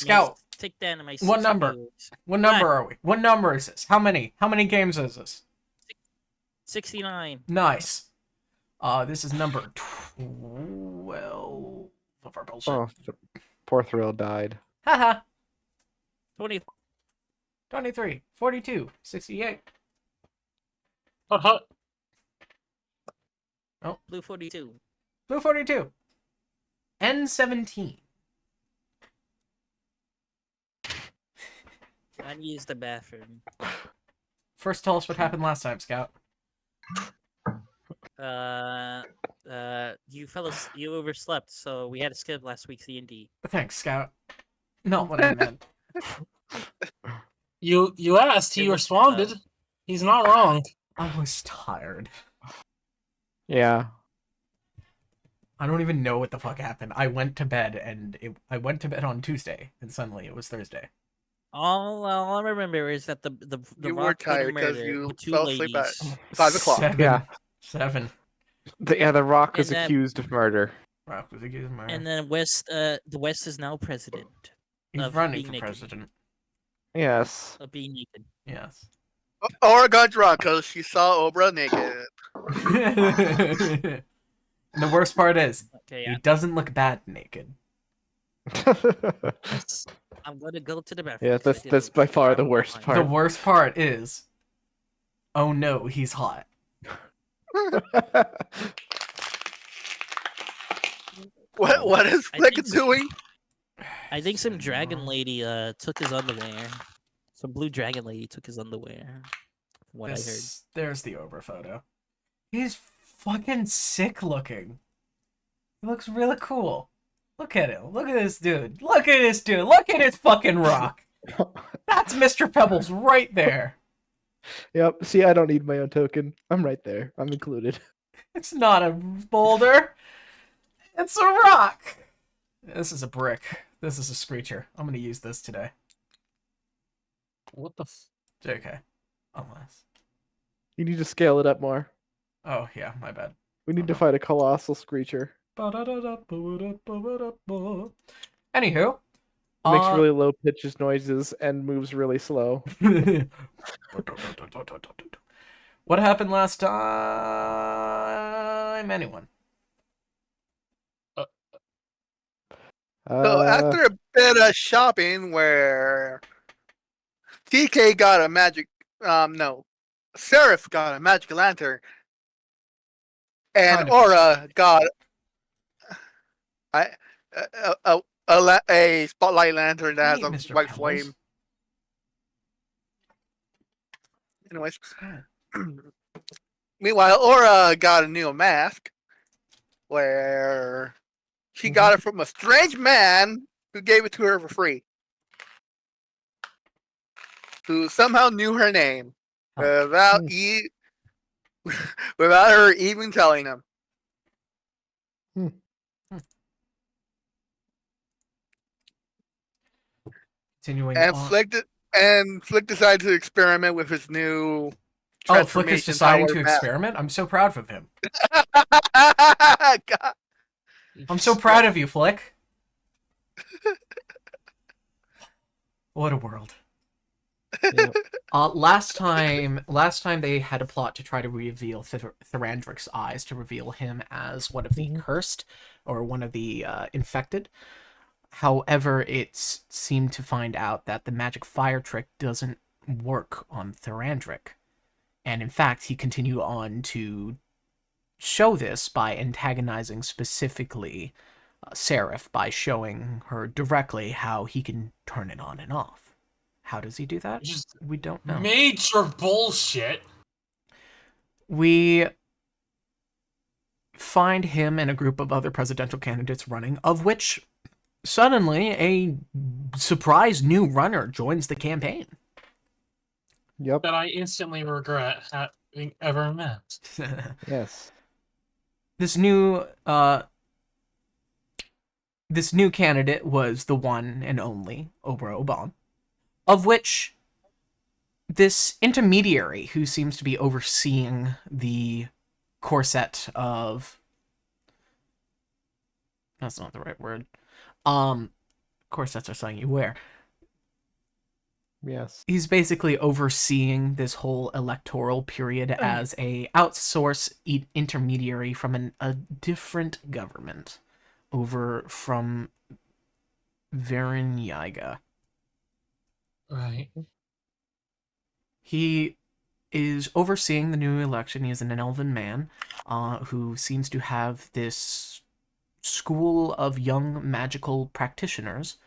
Scout, Take that in my what 60 number? viewers. What number are we? What number is this? How many? How many games is this? 69. Nice. This is number 12 of our bullshit. Oh, poor Thrill died. Haha. 20. 23, 42, 68. Uh-huh. Blue 42. Blue 42. N17. I used the bathroom. First, tell us what happened last time, Scout. You overslept, so we had to skip last week's D&D. Thanks, Scout. Not what I meant. You asked, he responded. He's not wrong. I was tired. Yeah. I don't even know what the fuck happened. I went to bed, and I went to bed on Tuesday, and suddenly it was Thursday. All I remember is that the You Rock were tired did because murder you with two fell asleep at ladies. 5 o'clock. 7. Yeah. 7. The Rock was And then- accused of murder. Rock was accused of murder. And then the West is now president He's of running being for naked. president. Yes. of being naked. Yes. Or got drunk because she saw Oprah naked. And the worst part is, Okay, he doesn't look bad naked. I'm gonna go to the bathroom. Yeah, 'cause I did that's a by far the horrible worst time. part. The worst part is, oh no, he's hot. What is I Flick think so. doing? I think some dragon lady took his underwear. Some blue dragon lady took his underwear. From what I heard. There's the Oprah photo. He's fucking sick looking. He looks really cool. Look at him. Look at this dude. Look at this dude. Look at his fucking rock. That's Mr. Pebbles right there. Yep. See, I don't need my own token. I'm right there. I'm included. It's not a boulder. It's a rock. This is a brick. This is a screecher. I'm gonna use this today. What the JK. Unless. You need to scale it up more. Oh, yeah, my bad. We need to fight a colossal screecher. Anywho. It makes really low pitches noises and moves really slow. What happened last time? Anyone? So after a bit of shopping where TK got a magic, Seraph got a magic lantern, and Kind of. Aura got a spotlight lantern that has Hey, a Mr. white Pebbles. flame. Anyways, meanwhile, Aura got a new mask where she got it from a strange man who gave it to her for free, who somehow knew her name without without her even telling him. Continuing And on. Flick decided to experiment with his new Oh, Flick is deciding to powered mask. experiment? I'm so proud of him. God. I'm so proud of you, Flick. What a world. Yeah. Last time they had a plot to try to reveal Thorandric's eyes, to reveal him as one of the cursed, or one of the infected. However, it seemed to find out that the magic fire trick doesn't work on Thorandric. And in fact, he continued on to show this by antagonizing specifically Seraph, by showing her directly how he can turn it on and off. How does he do that? Just We don't know. major bullshit. We find him and a group of other presidential candidates running, of which suddenly a surprise new runner joins the campaign. Yep. That I instantly regret having ever met. Yes. This new candidate was the one and only Oprah Obama, of which this intermediary who seems to be overseeing the corset of... That's not the right word. course, that's a something you wear. Yes. He's basically overseeing this whole electoral period as a outsource intermediary from a different government over from Varenyaga. Right. He is overseeing the new election. He is an elven man who seems to have this school of young magical practitioners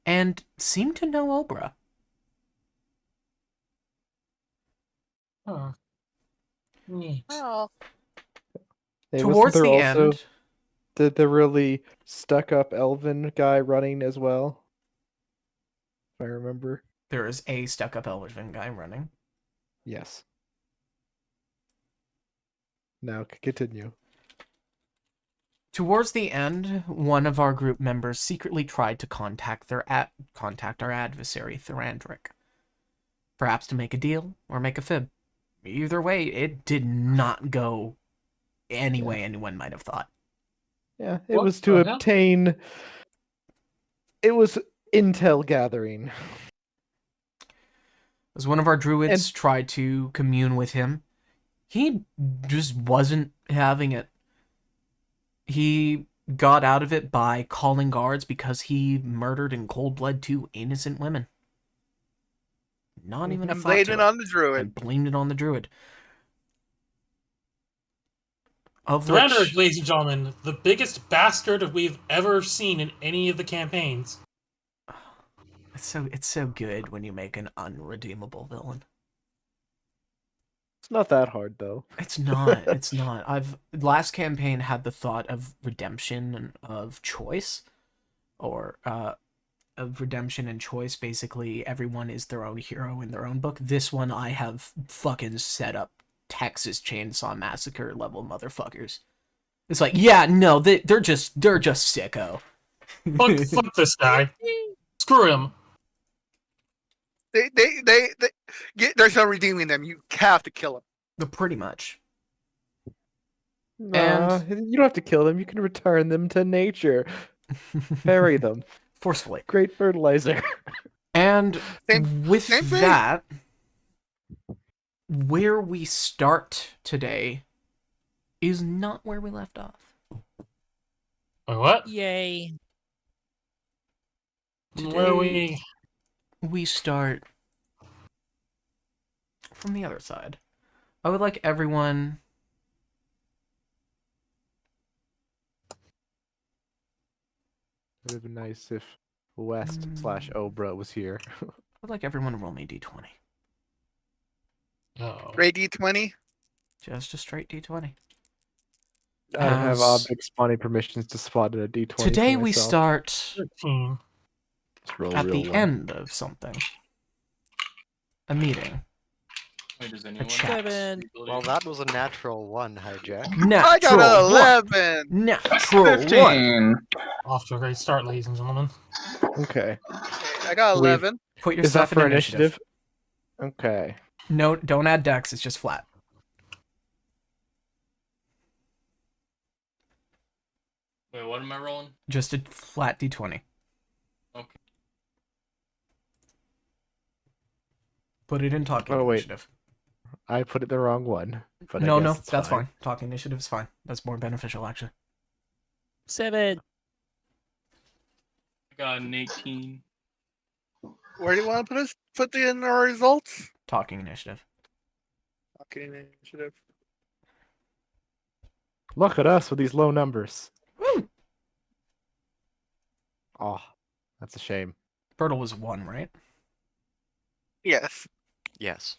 and seem to know Obra. Huh. Neat. Well, Hey, wasn't Towards there the also end, the really stuck-up elven guy running as well? If I remember. there is a stuck-up elven guy running. Yes. Now continue. Towards the end, one of our group members secretly tried to contact our adversary, Thorandric. Perhaps to make a deal or make a fib. Either way, it did not go any way anyone might have thought. Yeah, it What was to the hell? obtain. It was intel gathering. As one of our druids And- tried to commune with him, he just wasn't having it. He got out of it by calling guards because he murdered in cold blood 2 innocent women. Not even a and thought blamed to it it. on the druid. And blamed it on the druid. Of Thorandric, which, ladies and gentlemen, the biggest bastard we've ever seen in any of the campaigns. it's so good when you make an unredeemable villain. It's not that hard though. It's not. It's not. Last campaign had the thought of redemption and of choice, or of redemption and choice. Basically, everyone is their own hero in their own book. This one, I have fucking set up Texas Chainsaw Massacre level motherfuckers. It's like, yeah, no, they're just sicko. Fuck this guy. Screw him. There's no redeeming them. You have to kill them. Pretty much. Nah, you don't have to kill them. You can return them to nature. Bury them. Forcefully. Great fertilizer. And with same thing. that, where we start today is not where we left off. Wait, what? Yay. Where we? We start from the other side. I would like everyone... It would have been nice if West/Obra was here. I'd like everyone to roll me d20. Oh. Ray D20. Just a straight d20. I don't have As- object spawning permissions to spawn in a D20. for Today we myself. start 13. Let's roll at real the one. end of something. A meeting. Wait, does A anyone chat. Seven. Well, that was a natural one, Hijack. I got Natural an one. 11. Natural one. 15. Off to a great start, ladies and gentlemen. Okay. I got We've- 11. Put your Is that stuff for in initiative. Okay. No, don't add dex. It's just flat. Wait, what am I rolling? Just a flat d20. Okay. Put it in talking Oh, wait. initiative. I put it the wrong one. But No, I no, guess it's that's fine. Talking initiative is fine. That's more beneficial, actually. 7. I got an 18. Where do you want to put in our results? Talking initiative. Okay, initiative. Look at us with these low numbers. Woo! Oh, that's a shame. Bertle was 1, right? Yes. Yes.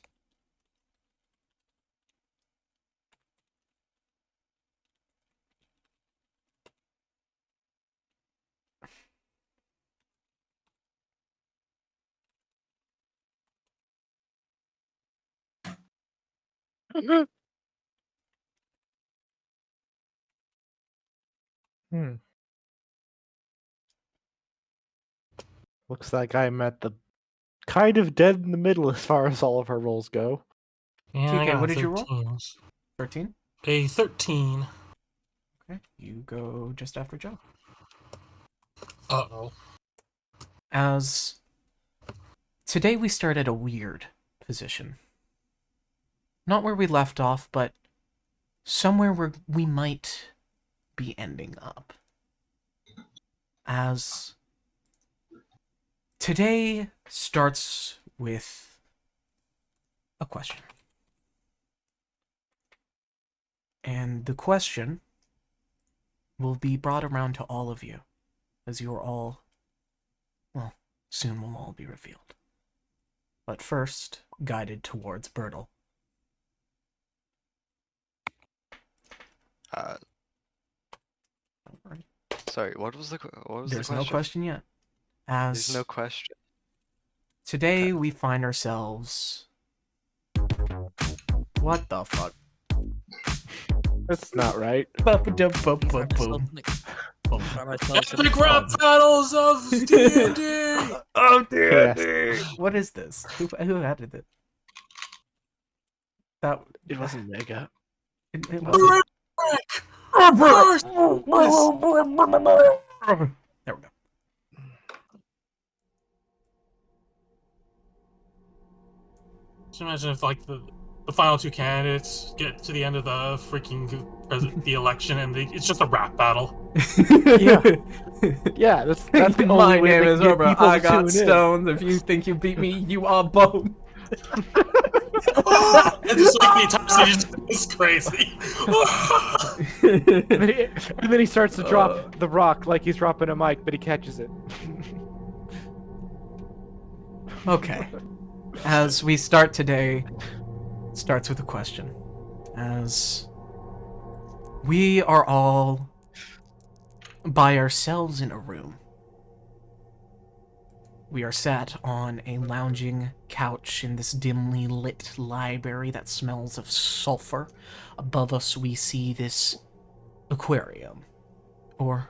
Hmm. Looks like I'm at the kind of dead in the middle as far as all of her rolls go. Yeah, TK, I got what did you roll? 13s. 13? A 13. Okay, you go just after Joe. Uh-oh. as today we start at a weird position. Not where we left off, but somewhere where we might be ending up. As today starts with a question. And the question will be brought around to all of you, as you are all, well, soon will all be revealed. But first, guided towards Bertle. Sorry, what was the There's question? no question yet. There's As no question. today we find ourselves... What the fuck? That's not right. Ba-ba-dum-bum-bum-bum. Find ourselves in a Epic rap pub. battles of D&D! Oh, Yes. dear. What is this? Who added it? That It wasn't Mega. it wasn't. First! There we go. Just imagine if, like, the final two candidates get to the end of the the election and it's just a rap battle. Yeah. Yeah, that's the only My way name they is can get Robert. people I to got tune in. stones. If you think you beat me, you are boned. And just like the entire city just goes crazy. And then he starts to drop the rock like he's dropping a mic, but he catches it. Okay. As we start today, it starts with a question. As we are all by ourselves in a room. We are sat on a lounging couch in this dimly lit library that smells of sulfur. Above us we see this aquarium. Or,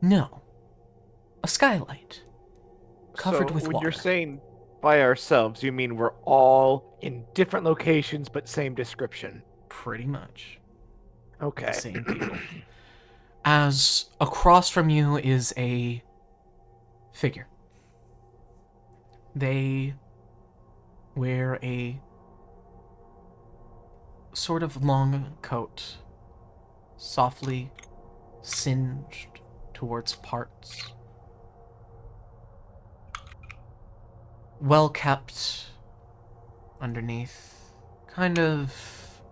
no, a skylight. Covered So with when water. you're saying by ourselves, you mean we're all in different locations but same description. Pretty much. Okay. The same people. As across from you is a figure. They wear a sort of long coat, softly singed towards parts. Well kept underneath. Kind of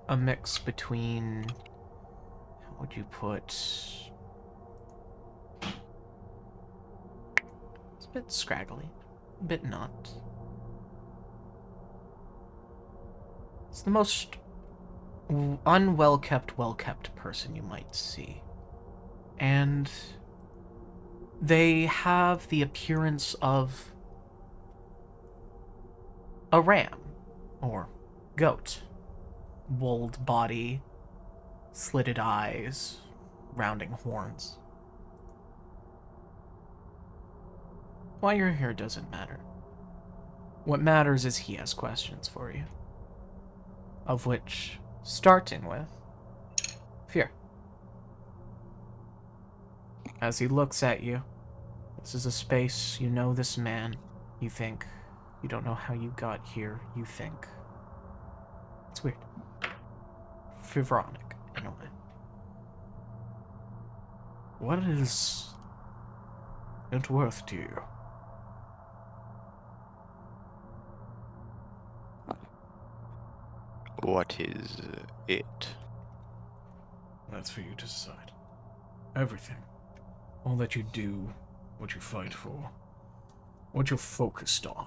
a mix between, how would you put... It's a bit scraggly, a bit not. It's the most unwell kept person you might see. And they have the appearance of a ram or goat. Wooled body, slitted eyes, rounding horns. Why you're here doesn't matter. What matters is he has questions for you. Of which, starting with, fear. As he looks at you, this is a space, you know this man, you think. You don't know how you got here, you think. It's weird. Pharaonic, in a way. What is it worth to you? What is it? That's for you to decide. Everything. All that you do, what you fight for, what you're focused on.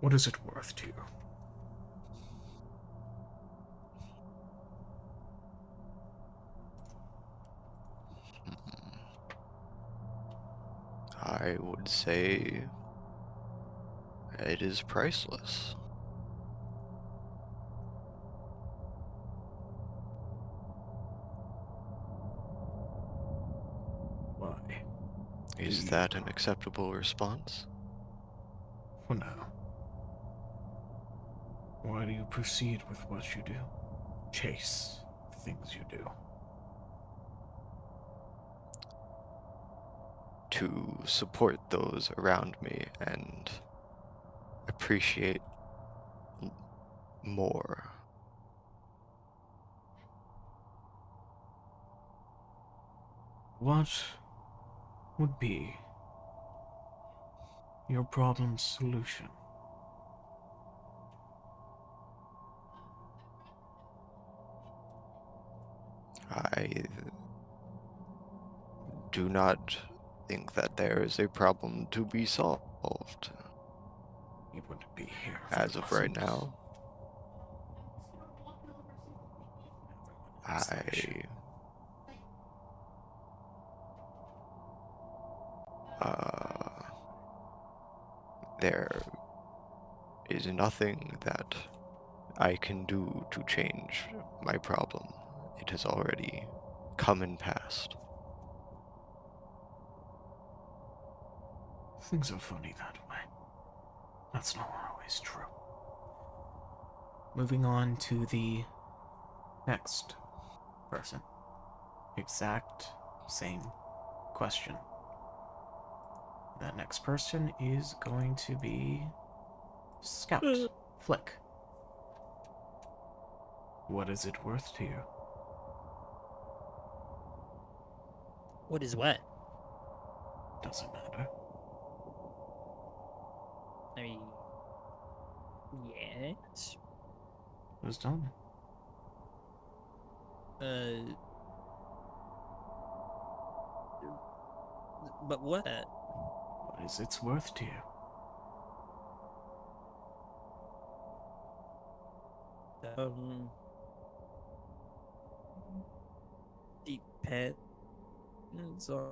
What is it worth to you? I would say it is priceless. Why? Is that an acceptable response? For now. Why do you proceed with what you do? Chase the things you do. to support those around me and appreciate more. What would be your problem solution? I do not think that there is a problem to be solved You wouldn't be here if as it of right wasn't. now. Everyone has their issue. There is nothing that I can do to change my problem. It has already come and passed. Things are funny that way. That's not always true. Moving on to the next person. Exact same question. That next person is going to be Scout Flick. What is it worth to you? What is what? Doesn't matter. I mean, yes. Just tell me. But what? What is its worth to you? Um, depends on.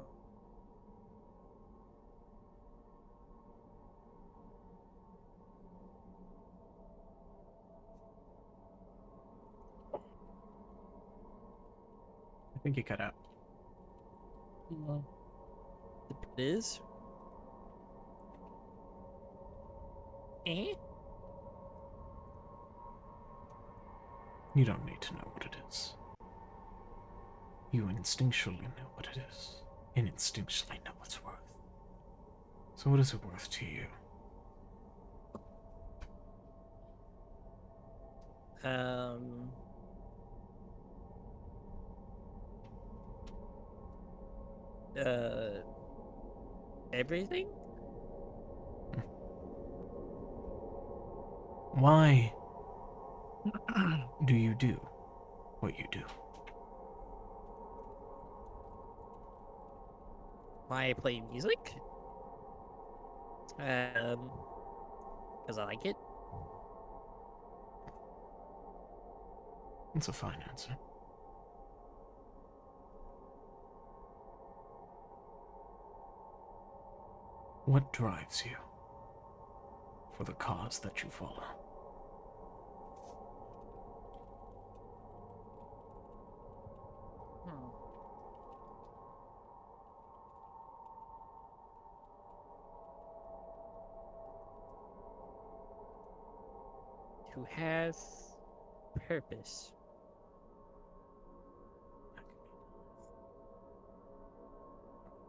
I think you cut out. It is. Eh? You don't need to know what it is. You instinctually know what it is, and instinctually know what's worth. So what is it worth to you? Um. Everything? Why do you do what you do? Why I play music? Because I like it. That's a fine answer. What drives you for the cause that you follow? To have purpose.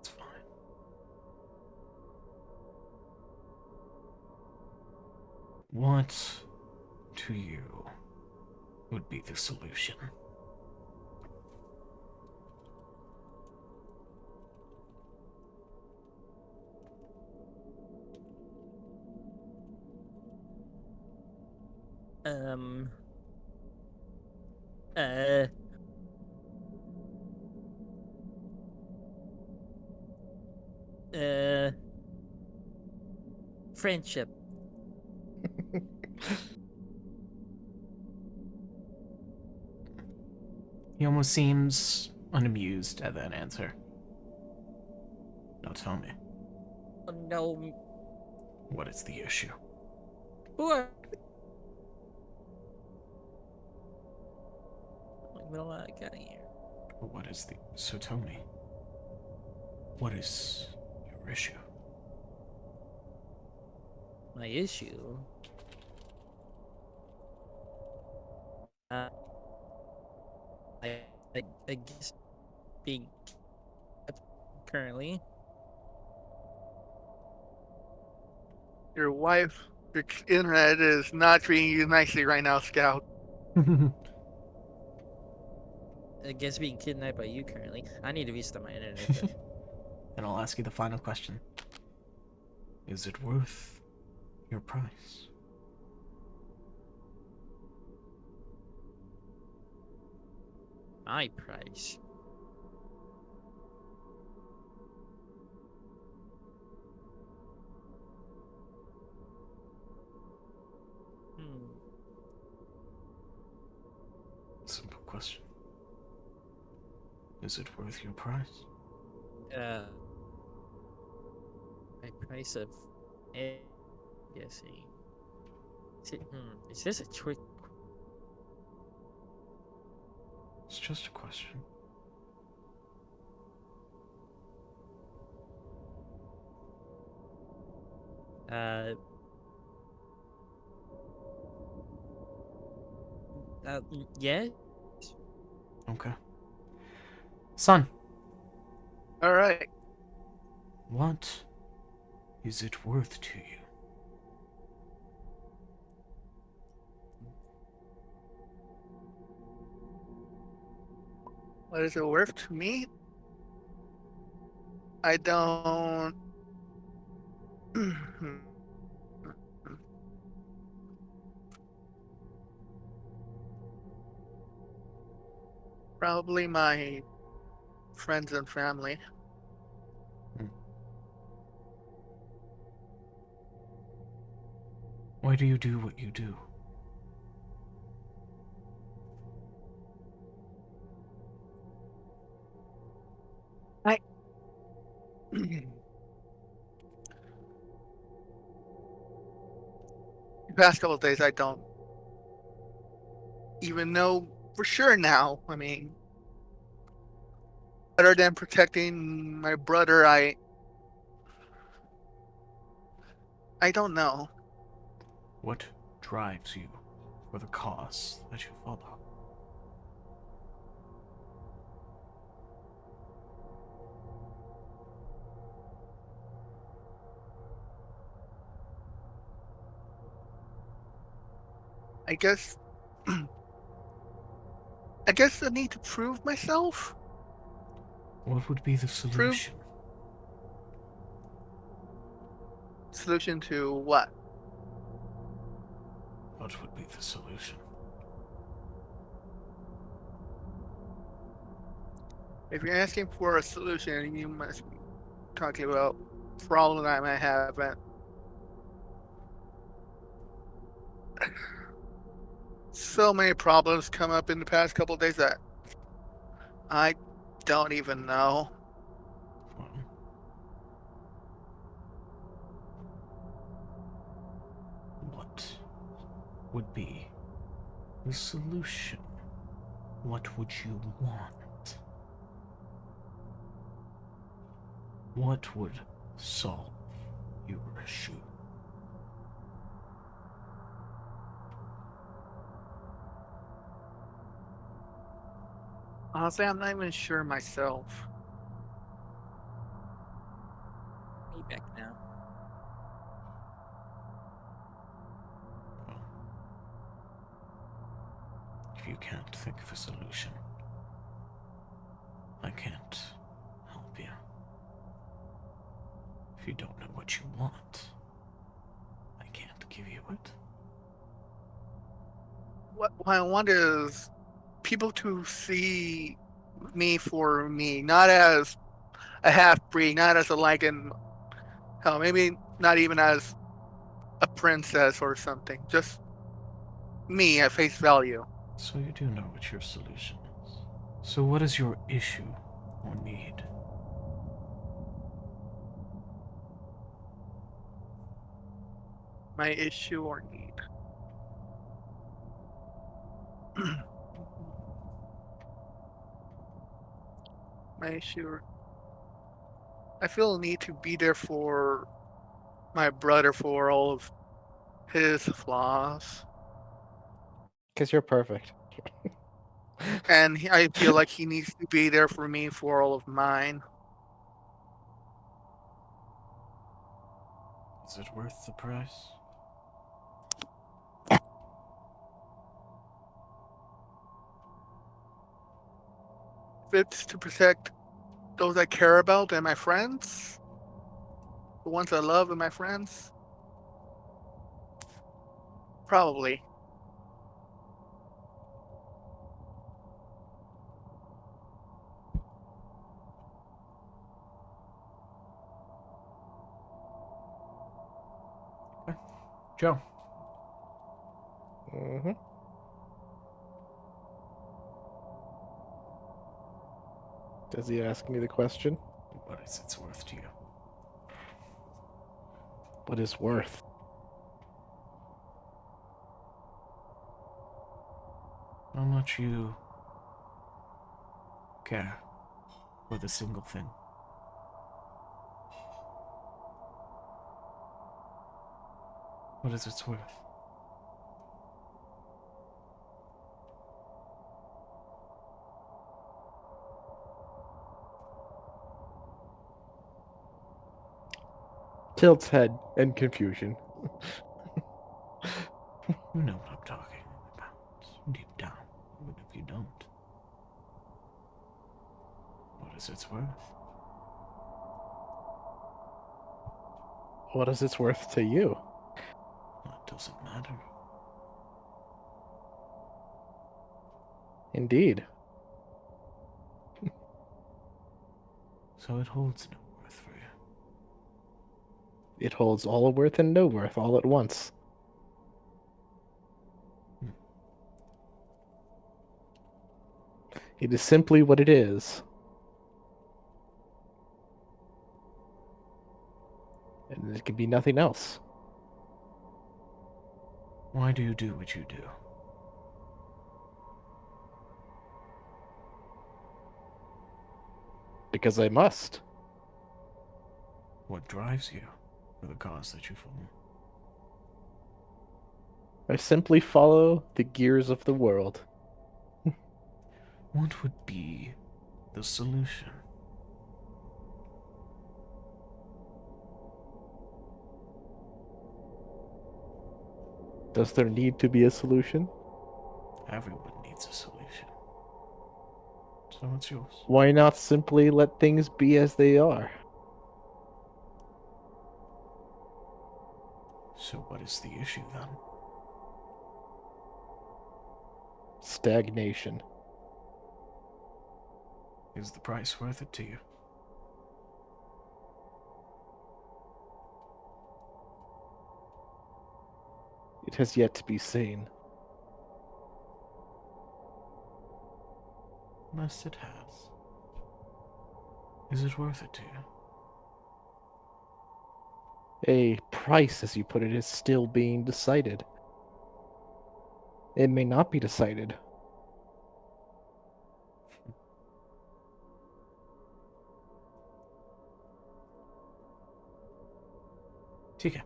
It's fine. What to you would be the solution? Um. Uh. Uh. Friendship. He almost seems unamused at that answer. Now tell me, Oh, no. what is the issue? Who are? Well, I got here. What is the... So tell me, what is your issue? My issue. Uh, I guess being currently. Your wife, your internet is not treating you nicely right now, Scout. I guess being kidnapped by you currently. I need to restart my internet then. And I'll ask you the final question. Is it worth your price? My price. Hmm. Simple question. Is it worth your price? My price of guessing. Is this a trick? It's just a question. Uh, yeah. Okay. Son, All right. what is it worth to you? What is it worth to me? I don't. Probably my friends and family. Why do you do what you do? I. The past couple of days, I don't even know for sure now. I mean, other than protecting my brother, I don't know. What drives you for the cause that you follow? I guess. I guess I need to prove myself. What would be the Prove solution? solution to what? What would be the solution? If you're asking for a solution, you must be talking about problem I might have. And so many problems come up in the past couple of days that I don't even know. Well, what would be the solution? What would you want? What would solve your issue? Honestly, I'm not even sure myself. Me back now. Well, if you can't think of a solution, I can't help you. If you don't know what you want, I can't give you it. What I want is people to see me for me, not as a half breed, not as a Lycan. Hell, maybe not even as a princess or something. Just me at face value. So you do know what your solution is. So what is your issue or need? My issue or need. My issue. I feel a need to be there for my brother for all of his flaws, Because you're perfect. and I feel like he needs to be there for me for all of mine. Is it worth the price? If it's to protect those I care about and my friends, the ones I love and my friends, probably. Joe. Mm-hmm. Does he ask me the question? What is its worth to you? What is worth? How much you care for the single thing? What is its worth? Tilts head in confusion. You know what I'm talking about, deep down, even if you don't. What is its worth? What is its worth to you? Well, it doesn't matter. Indeed. So it holds no worth for you. It holds all worth and no worth all at once. It is simply what it is. And it can be nothing else. Why do you do what you do? Because I must. What drives you for the cause that you follow? I simply follow the gears of the world. What would be the solution? Does there need to be a solution? Everyone needs a solution. So what's yours? Why not simply let things be as they are? So what is the issue then? Stagnation. Is the price worth it to you? It has yet to be seen. Yes, it has. Is it worth it to you? A price, as you put it, is still being decided. It may not be decided. Tika,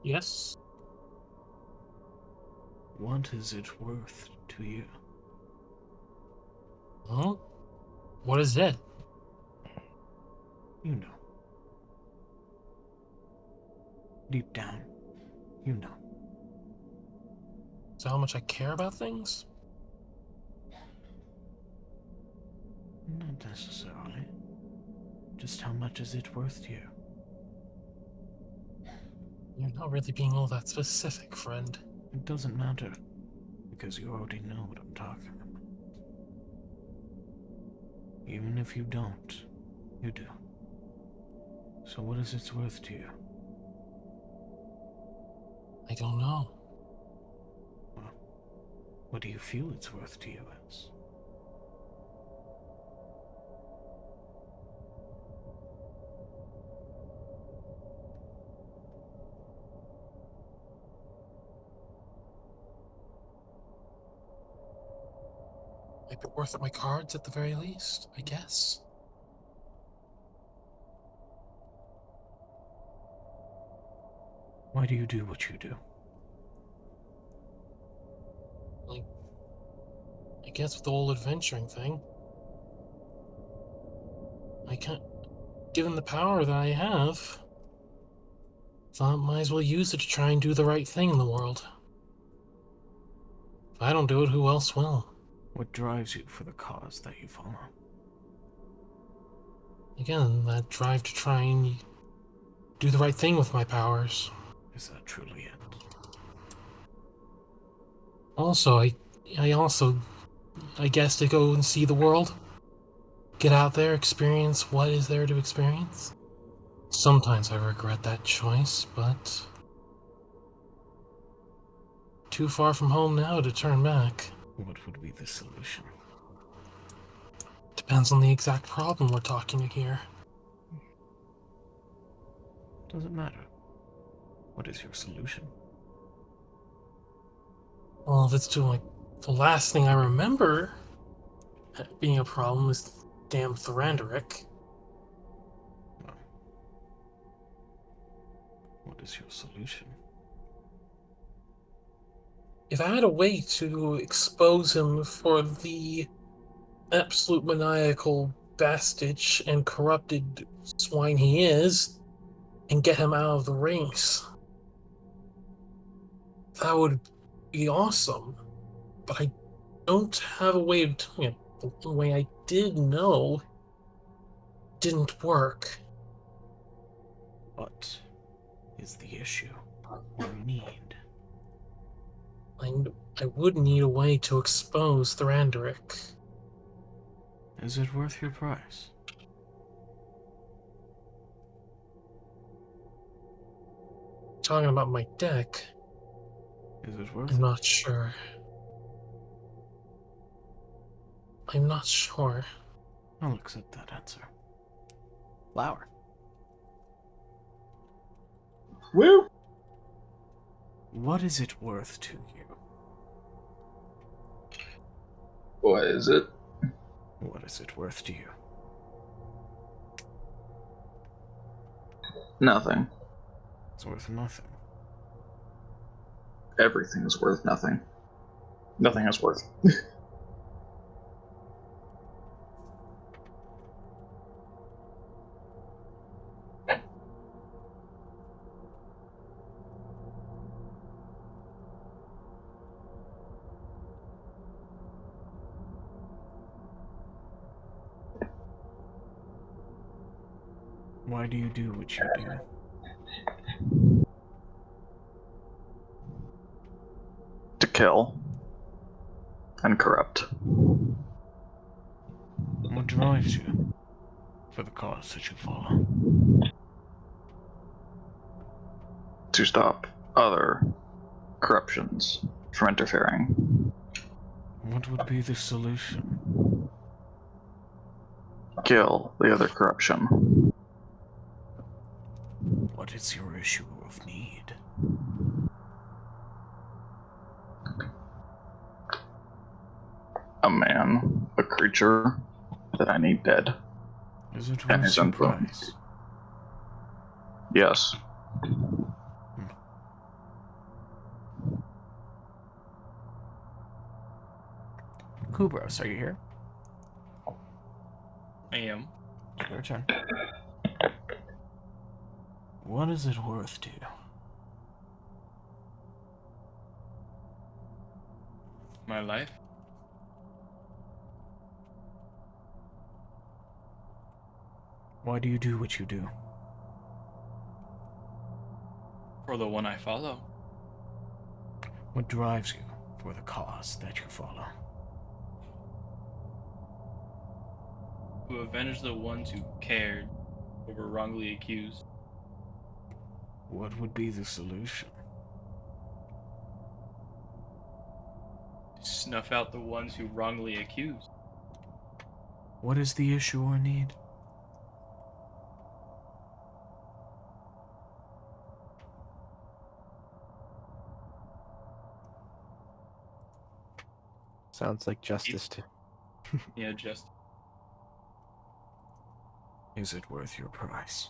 Yes. what is it worth to you? Huh? What is it? You know. Deep down, you know. So how much I care about things? Not necessarily. Just how much is it worth to you? You're not really being all that specific, friend. It doesn't matter, because you already know what I'm talking about. Even if you don't, you do. So what is its worth to you? I don't know. Well, what do you feel it's worth to you as? Might be worth my cards at the very least, I guess. Why do you do what you do? Like, I guess with the whole adventuring thing, I can't. Given the power that I have, thought might as well use it to try and do the right thing in the world. If I don't do it, who else will? What drives you for the cause that you follow? Again, that drive to try and do the right thing with my powers. Is that truly it? Also, I guess to go and see the world. Get out there, experience what is there to experience. Sometimes I regret that choice, but too far from home now to turn back. What would be the solution? Depends on the exact problem we're talking here. Doesn't matter. What is your solution? Well, if it's to like the last thing I remember being a problem is damn Thrandurik. Well, what is your solution? If I had a way to expose him for the absolute maniacal bastard and corrupted swine he is, and get him out of the rings, that would be awesome. But I don't have a way of doing it. The way I did know didn't work. What is the issue or need? I would need a way to expose Thrandurik. Is it worth your price? Talking about my deck, Is it worth I'm it? not sure. I'm not sure. I'll accept that answer. Flower. Woo! What is it worth to you? What is it? What is it worth to you? Nothing. It's worth nothing. Everything is worth nothing. Nothing is worth. Why do you do what you do? To kill. And corrupt. What drives you for the cause that you follow? To stop other corruptions from interfering. What would be the solution? Kill the other corruption. What is your issue of need? A man, a creature that I need dead. Is it And worth his your influence. price? Yes. Kubros, are you here? I am. Your turn. What is it worth to you? My life. Why do you do what you do? For the one I follow. What drives you for the cause that you follow? To avenge the ones who cared or were wrongly accused. What would be the solution? To snuff out the ones who wrongly accused. What is the issue or need? Sounds like justice to. Yeah, just. Is it worth your price?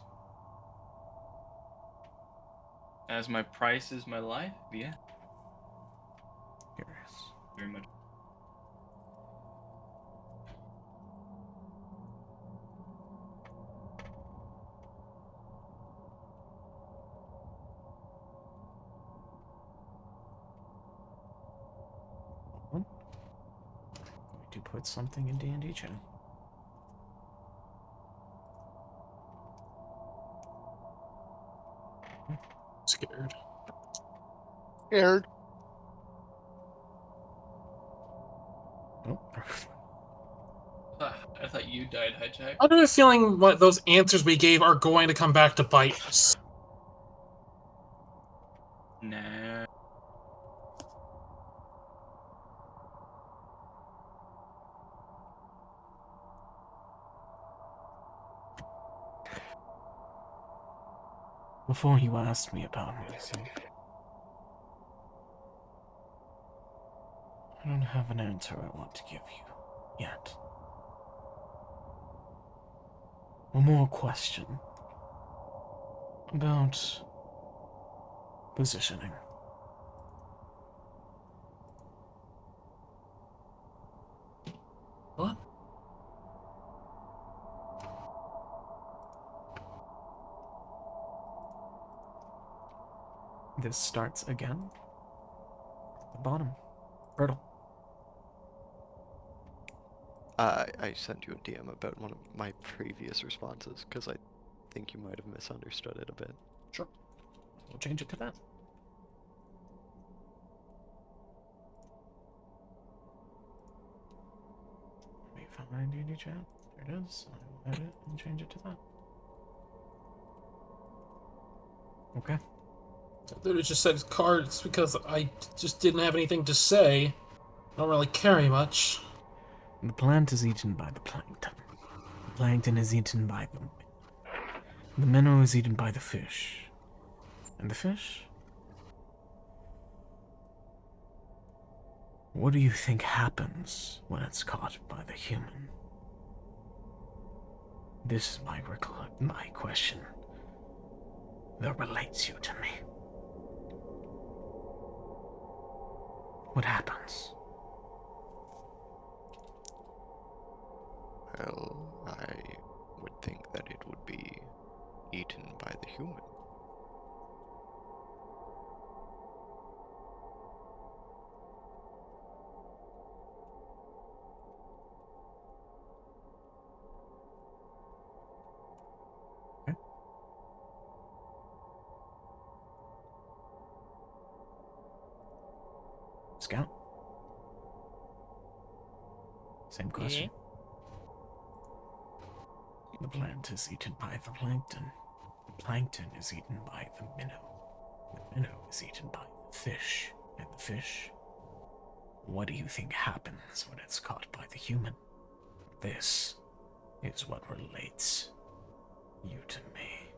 As my price is my life? Yeah, Curious. very much. put something in D&D chat. Scared. Scared. Oh, I thought you died, Hijack. I have a feeling what those answers we gave are going to come back to bite us. Nah. before you asked me about myself, I don't have an answer I want to give you yet. One more question about positioning. What? This starts again. The bottom. Hurdle. I sent you a DM about one of my previous responses because I think you might have misunderstood it a bit. Sure. We'll change it to that. Let me find D&D chat. There it is. I will edit and change it to that. Okay. I literally just said cards because I just didn't have anything to say. I don't really carry much. The plant is eaten by the plankton. The plankton is eaten by the... The minnow is eaten by the fish. And the fish? What do you think happens when it's caught by the human? This is my question that relates you to me. What happens? Well, I would think that it would be eaten by the human. Scout? Same question. The plant is eaten by the plankton. The plankton is eaten by the minnow. The minnow is eaten by the fish. And the fish? What do you think happens when it's caught by the human? This is what relates you to me.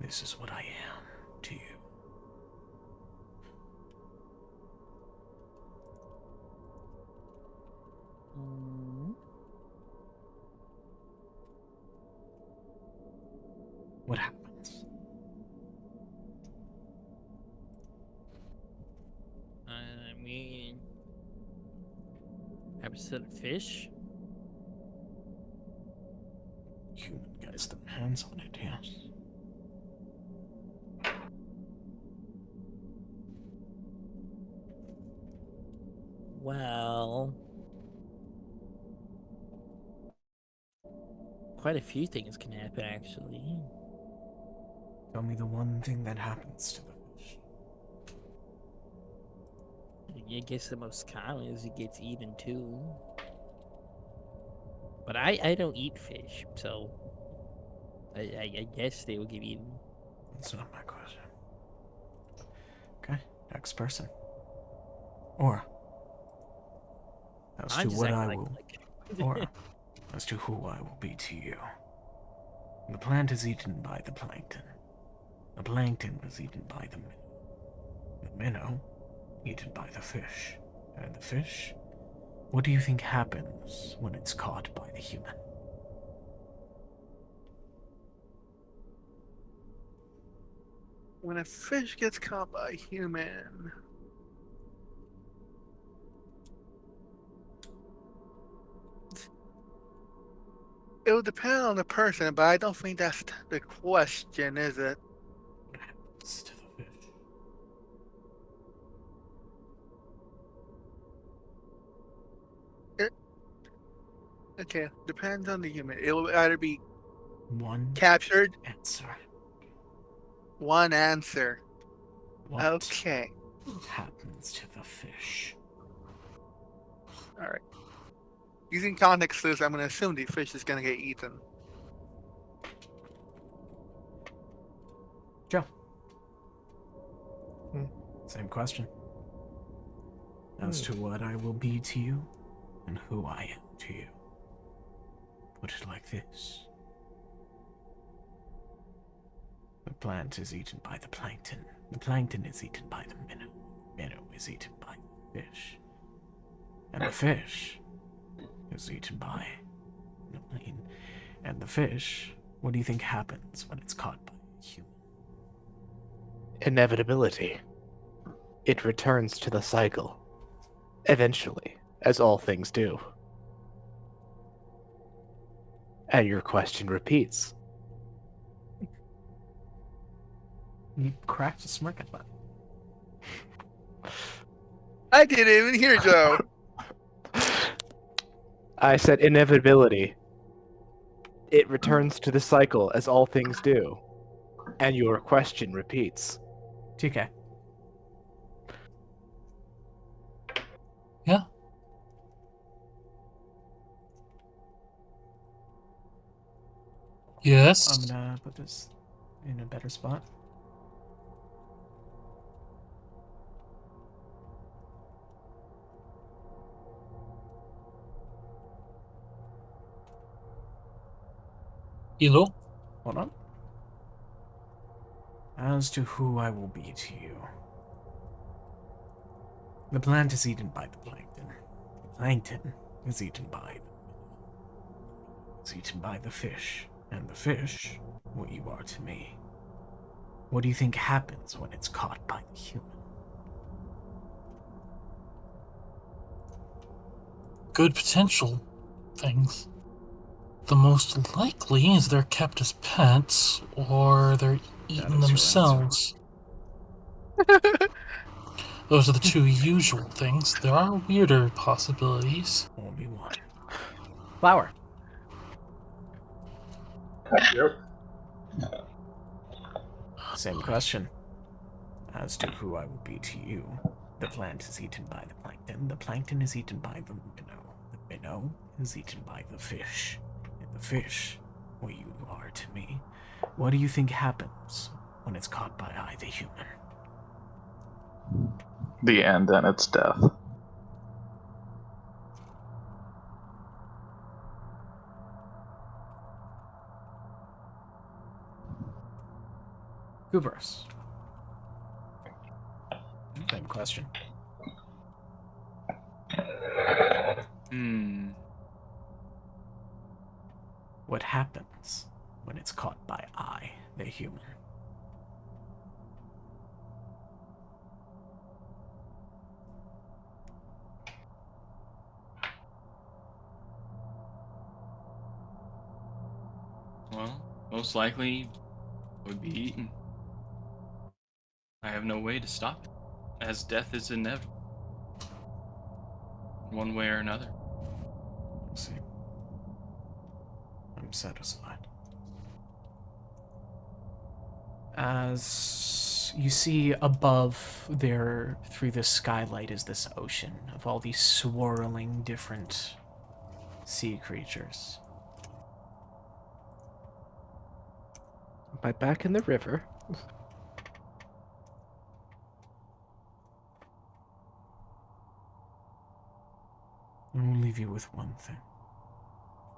This is what I am to you. What happens? I mean, ever said a fish? Human gets their hands on it, yes. Well, quite a few things can happen, actually. Tell me the one thing that happens to the fish. I guess the most common is it gets eaten too. But I don't eat fish, so I guess they will get eaten. That's not my question. Okay, next person. Or as I'm to just what acting I like- will, or as to who I will be to you. The plant is eaten by the plankton. The plankton was eaten by the minnow. The minnow eaten by the fish. And the fish? What do you think happens when it's caught by the human? When a fish gets caught by a human, it will depend on the person, but I don't think that's the question, is it? What happens to the fish? Okay, depends on the human. It will either be One captured, answer. one answer. What Okay, happens to the fish? all right. Using context clues, I'm going to assume the fish is going to get eaten. Joe. Hmm. Same question. As to what I will be to you and who I am to you. Put it like this. The plant is eaten by the plankton. The plankton is eaten by the minnow. Minnow is eaten by the fish. And the fish is eaten by the plane. And the fish, what do you think happens when it's caught by a human? Inevitability. It returns to the cycle. Eventually, as all things do. And your question repeats. You cracked a smirk at that. I didn't even hear Joe. I said inevitability. It returns to the cycle as all things do. And your question repeats. TK. Yeah. Yes. I'm gonna put this in a better spot. Hello? Hold on. As to who I will be to you. The plant is eaten by the plankton. The plankton is eaten by the fish. And the fish, what you are to me. What do you think happens when it's caught by the human? Good potential things. The most likely is they're kept as pets or they're eaten is your themselves. Those are the two usual things. There are weirder possibilities. Only one. Flower. Yep. Same question. As to who I will be to you. The plant is eaten by the plankton. The plankton is eaten by the minnow. The minnow is eaten by the fish. And the fish, what you are to me. What do you think happens when it's caught by I, the human? The end and its death. Goobers. Same question. What happens when it's caught by I, the human? Well, most likely would be eaten. I have no way to stop it, as death is inevitable. One way or another. We'll see. I'm satisfied. As you see above there, through the skylight, is this ocean of all these swirling different sea creatures. Am I back in the river? I will leave you with one thing.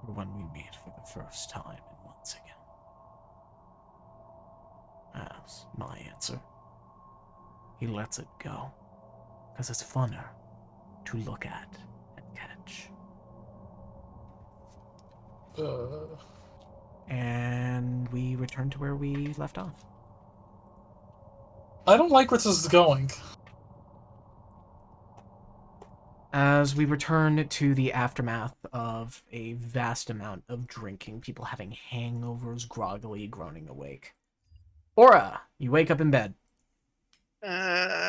For when we meet for the first time and once again. As my answer, he lets it go. Because it's funner to look at and catch. And we return to where we left off. I don't like where this is going. As we return to the aftermath of a vast amount of drinking, people having hangovers, groggily groaning awake. Aura, you wake up in bed. I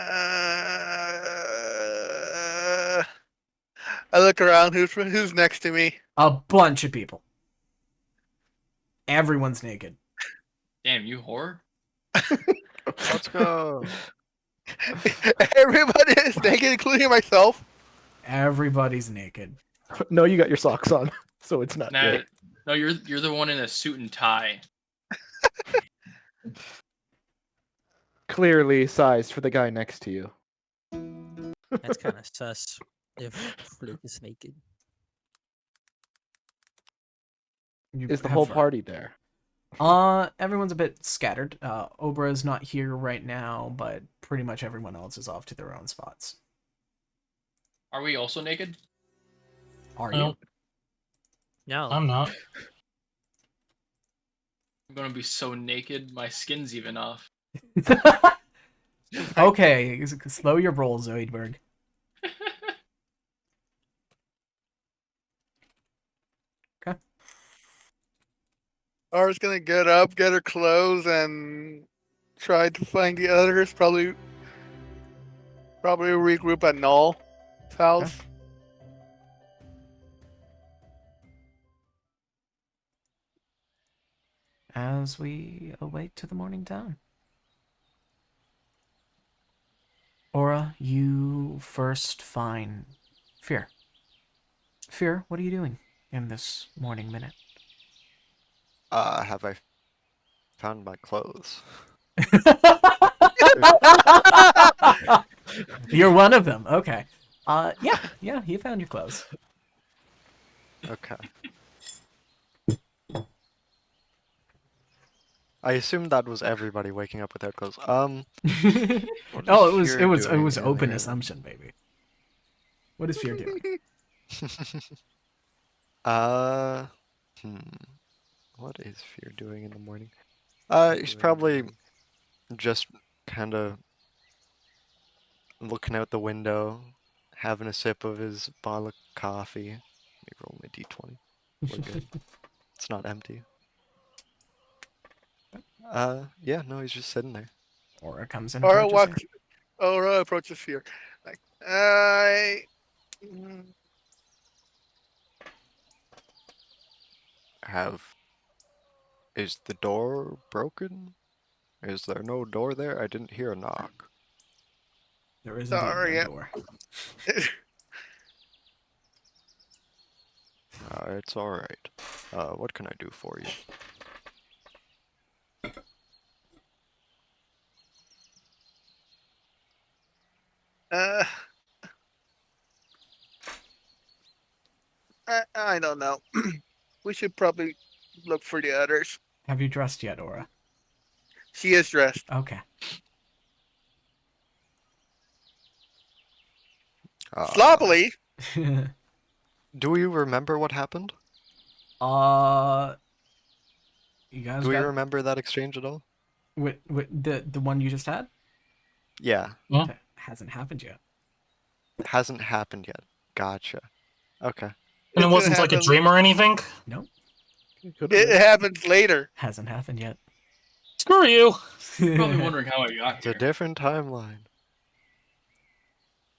look around. Who's next to me? A bunch of people. Everyone's naked. Damn, you whore. Let's go. Everybody is naked, including myself. Everybody's naked. No, you got your socks on, so it's not Nah, good. no, you're the one in a suit and tie. Clearly sized for the guy next to you. That's kind of sus. If Flick is naked. You Is the have whole fun. party there? Everyone's a bit scattered. Obra's not here right now, but pretty much everyone else is off to their own spots. Are we also naked? Are No, No. I'm not. I'm gonna be so naked, my skin's even off. you? Okay, slow your roll, Zoidberg. Okay. Ara's gonna get up, get her clothes, and try to find the others. Probably regroup at Null's house. As we await to the morning dawn. Aura, you first find Fear. Fear, what are you doing in this morning minute? Have I found my clothes? You're one of them. Okay. Yeah, you found your clothes. Okay. I assumed that was everybody waking up without clothes. What Oh, is it Fear was doing open earlier? assumption, baby. What is Fear doing? uh, hmm. What is Fear doing in the morning? He's probably just kind of looking out the window, having a sip of his bottle of coffee. Let me roll my d20. We're good. It's not empty. Yeah, no, he's just sitting there. Aura comes and Ara approaches you. walks. Ara approaches here. Like, I. mm, Is the door broken? Is there no door there? I didn't hear a knock. There is indeed Sorry. no door. It's alright. What can I do for you? uh, I don't know. We should probably look for the others. Have you dressed yet, Aura? She is dressed. Okay. Sloppily. Do you remember what happened? uh, you guys Do we got remember that exchange at all? the one you just had? Yeah, That hasn't happened yet. hasn't happened yet. Gotcha. Okay. And It's it gonna wasn't like a happen- dream or anything? Nope, It happens later. hasn't happened yet. Screw you. You're probably wondering how I got It's a here. different timeline.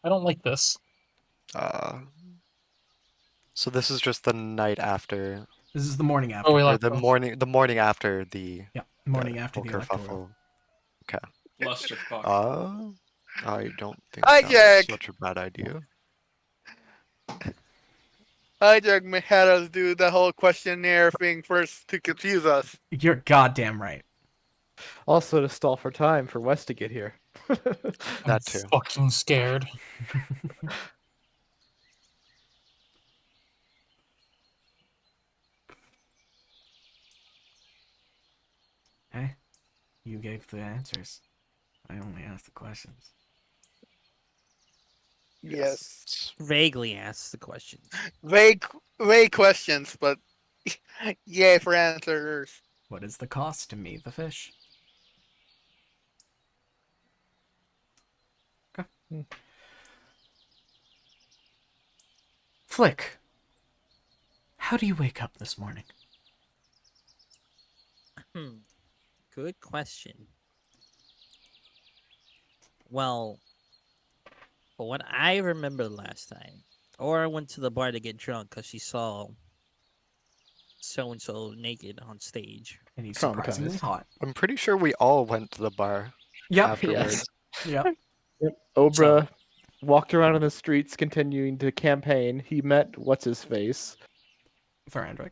I don't like this. So this is just the night after, This is the morning after. Oh, we or left. the morning after the Yeah, morning after the whole electoral. kerfuffle. Clusterfuck. I don't think Hi, that Jack. was such a bad idea. Hijack had us do the whole questionnaire thing first to confuse us. You're goddamn right. Also to stall for time for Wes to get here. I'm That too. fucking scared. Hey, you gave the answers. I only asked the questions. Yes. Vaguely asks the questions. Vague questions, but yay for answers. What is the cost to me, the fish? Okay. Flick, how do you wake up this morning? Good question. Well, from what I remember last time, Aura went to the bar to get drunk because she saw so and so naked on stage. And he's surprisingly Traumatized. hot. I'm pretty sure we all went to the bar Yep. afterwards. Yep. Yep. Obra walked around in the streets continuing to campaign. He met what's his face. Thorandric.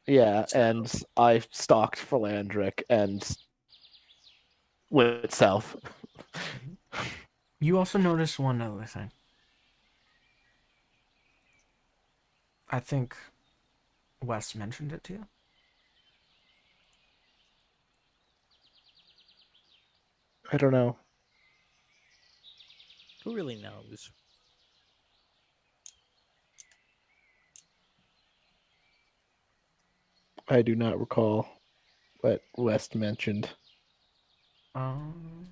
Yeah, So- and I stalked Philandric and went south. You also noticed one other thing. I think Wes mentioned it to you. I don't know. Who really knows? I do not recall what West mentioned. Um,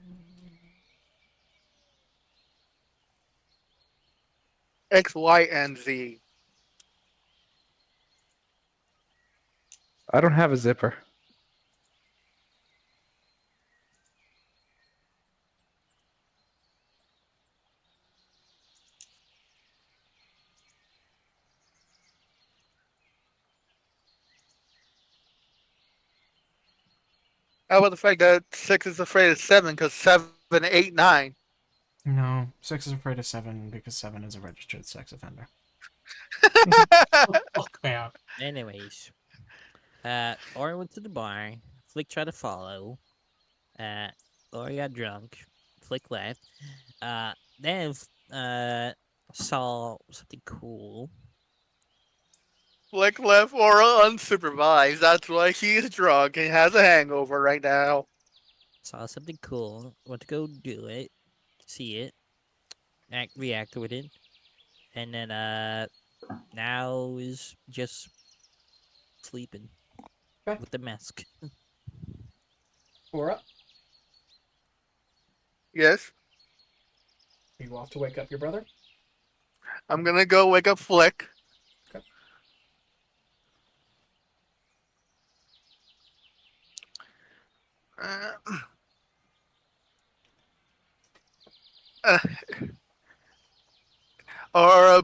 X, Y, and Z. I don't have a zipper. How about the fact that 6 is afraid of 7 because 7, 8, 9? no, 6 is afraid of 7 because 7 is a registered sex offender. Fuck, man. Anyways, Ori went to the bar. Flick tried to follow. Uh, Ori got drunk. Flick left. Then saw something cool. Flick left Aura unsupervised. That's why he's drunk and has a hangover right now. Saw something cool. Went to go do it. See it. React with it. And then now is just sleeping Okay. with the mask. Aura, Yes, are you off to wake up your brother? I'm gonna go wake up Flick. Okay. Uh, uh, Aura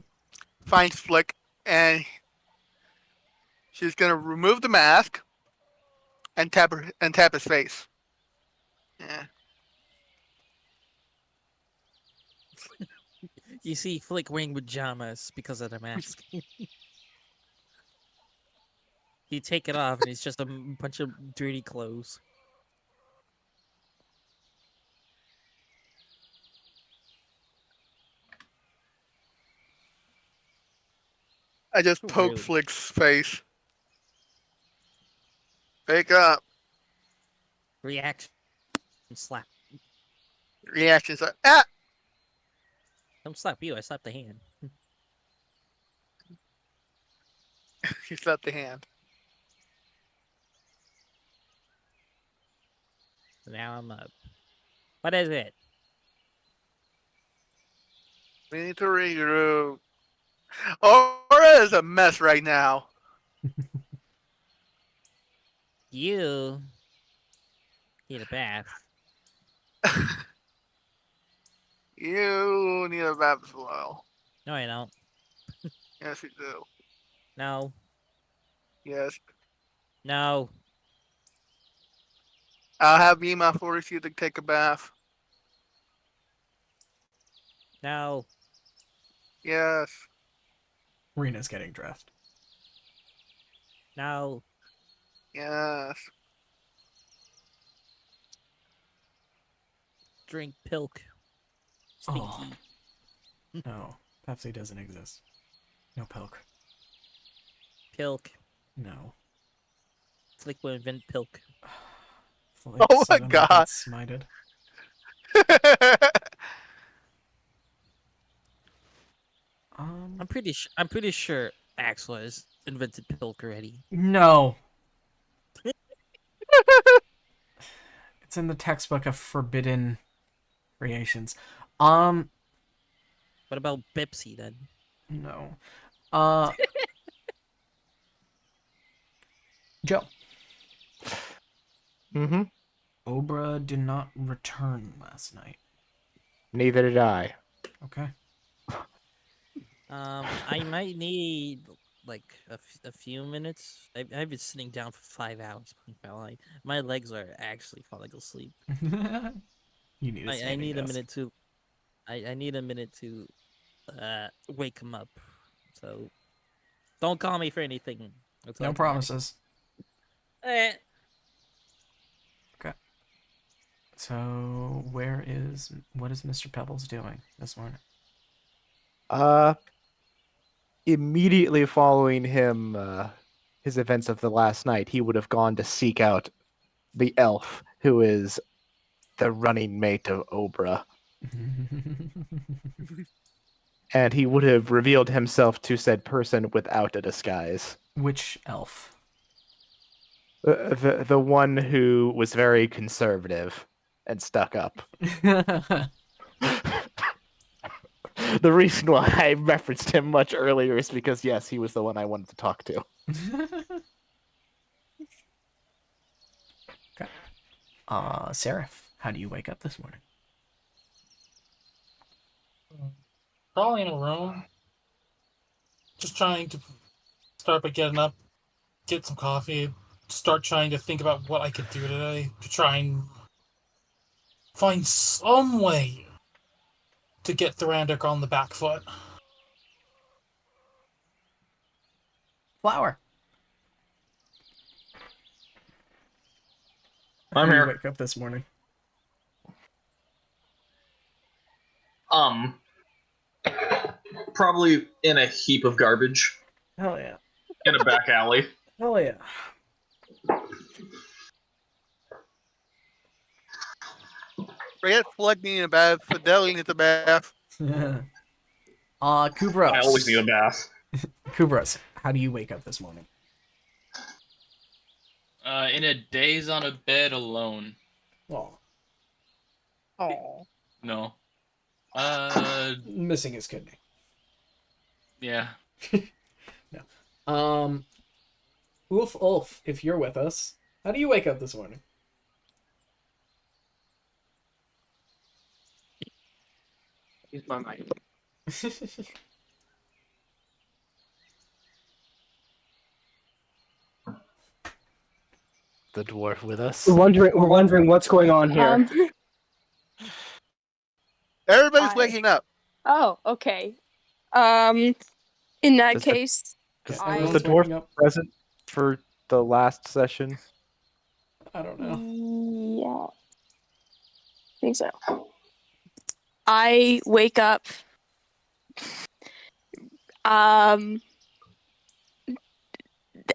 finds Flick and she's gonna remove the mask and tap his face. Yeah. You see Flick wearing pajamas because of the mask. You take it off and it's just a bunch of dirty clothes. I just poked Rude. Flick's face. Wake up. Reaction slap. Reactions are, ah! Don't slap you, I slapped the hand. He slapped the hand. Now I'm up. What is it? We need to regroup. Aura is a mess right now. You need a bath. You need a bath as well. No, I don't. Yes, you do. No. Yes. No. I'll have Mima force you to take a bath. No. Yes. Rena's getting dressed. No. Yes. Drink pilk. Oh. Stinky. No, Pepsi doesn't exist. No Pilk. Pilk. No. Flick will invent pilk. Flick Oh my suddenly God. gets smited. I'm pretty sure Axel has invented pilk already. No. It's in the textbook of forbidden creations. What about Pepsi then? No. Joe. Mm-hmm. Obra did not return last night. Neither did I. Okay. I might need a few minutes. I've been sitting down for 5 hours. My legs are actually falling asleep. You need a I standing need a desk. minute to. I need a minute to wake him up. So don't call me for anything. Until No I'm ready. promises. Eh. Okay. So what is Mr. Pebbles doing this morning? Immediately following his events of the last night, he would have gone to seek out the elf who is the running mate of Obra, and he would have revealed himself to said person without a disguise. Which elf? The one who was very conservative and stuck up. The reason why I referenced him much earlier is because, yes, he was the one I wanted to talk to. Okay. Seraph, how do you wake up this morning? Probably in a room. Just trying to start by getting up, get some coffee, start trying to think about what I could do today to try and find some way to get Thranduil on the back foot. Flower. How I'm do you here. wake up this morning? Probably in a heap of garbage Hell yeah. in a back alley. Hell yeah. Forget Fleck needing a bath. Fidelity needs a bath. Kubros. I always need a bath. Kubros, how do you wake up this morning? In a daze on a bed alone. Oh, Oh. No. missing his kidney. Yeah. Ulf, if you're with us, how do you wake up this morning? Use my mic. The dwarf with us. We're wondering what's going on here. Everybody's Hi. waking up. Oh, okay. In that Does the- case, Was I- Was the dwarf waking up? present for the last session? I don't know. yeah, I think so. I wake up.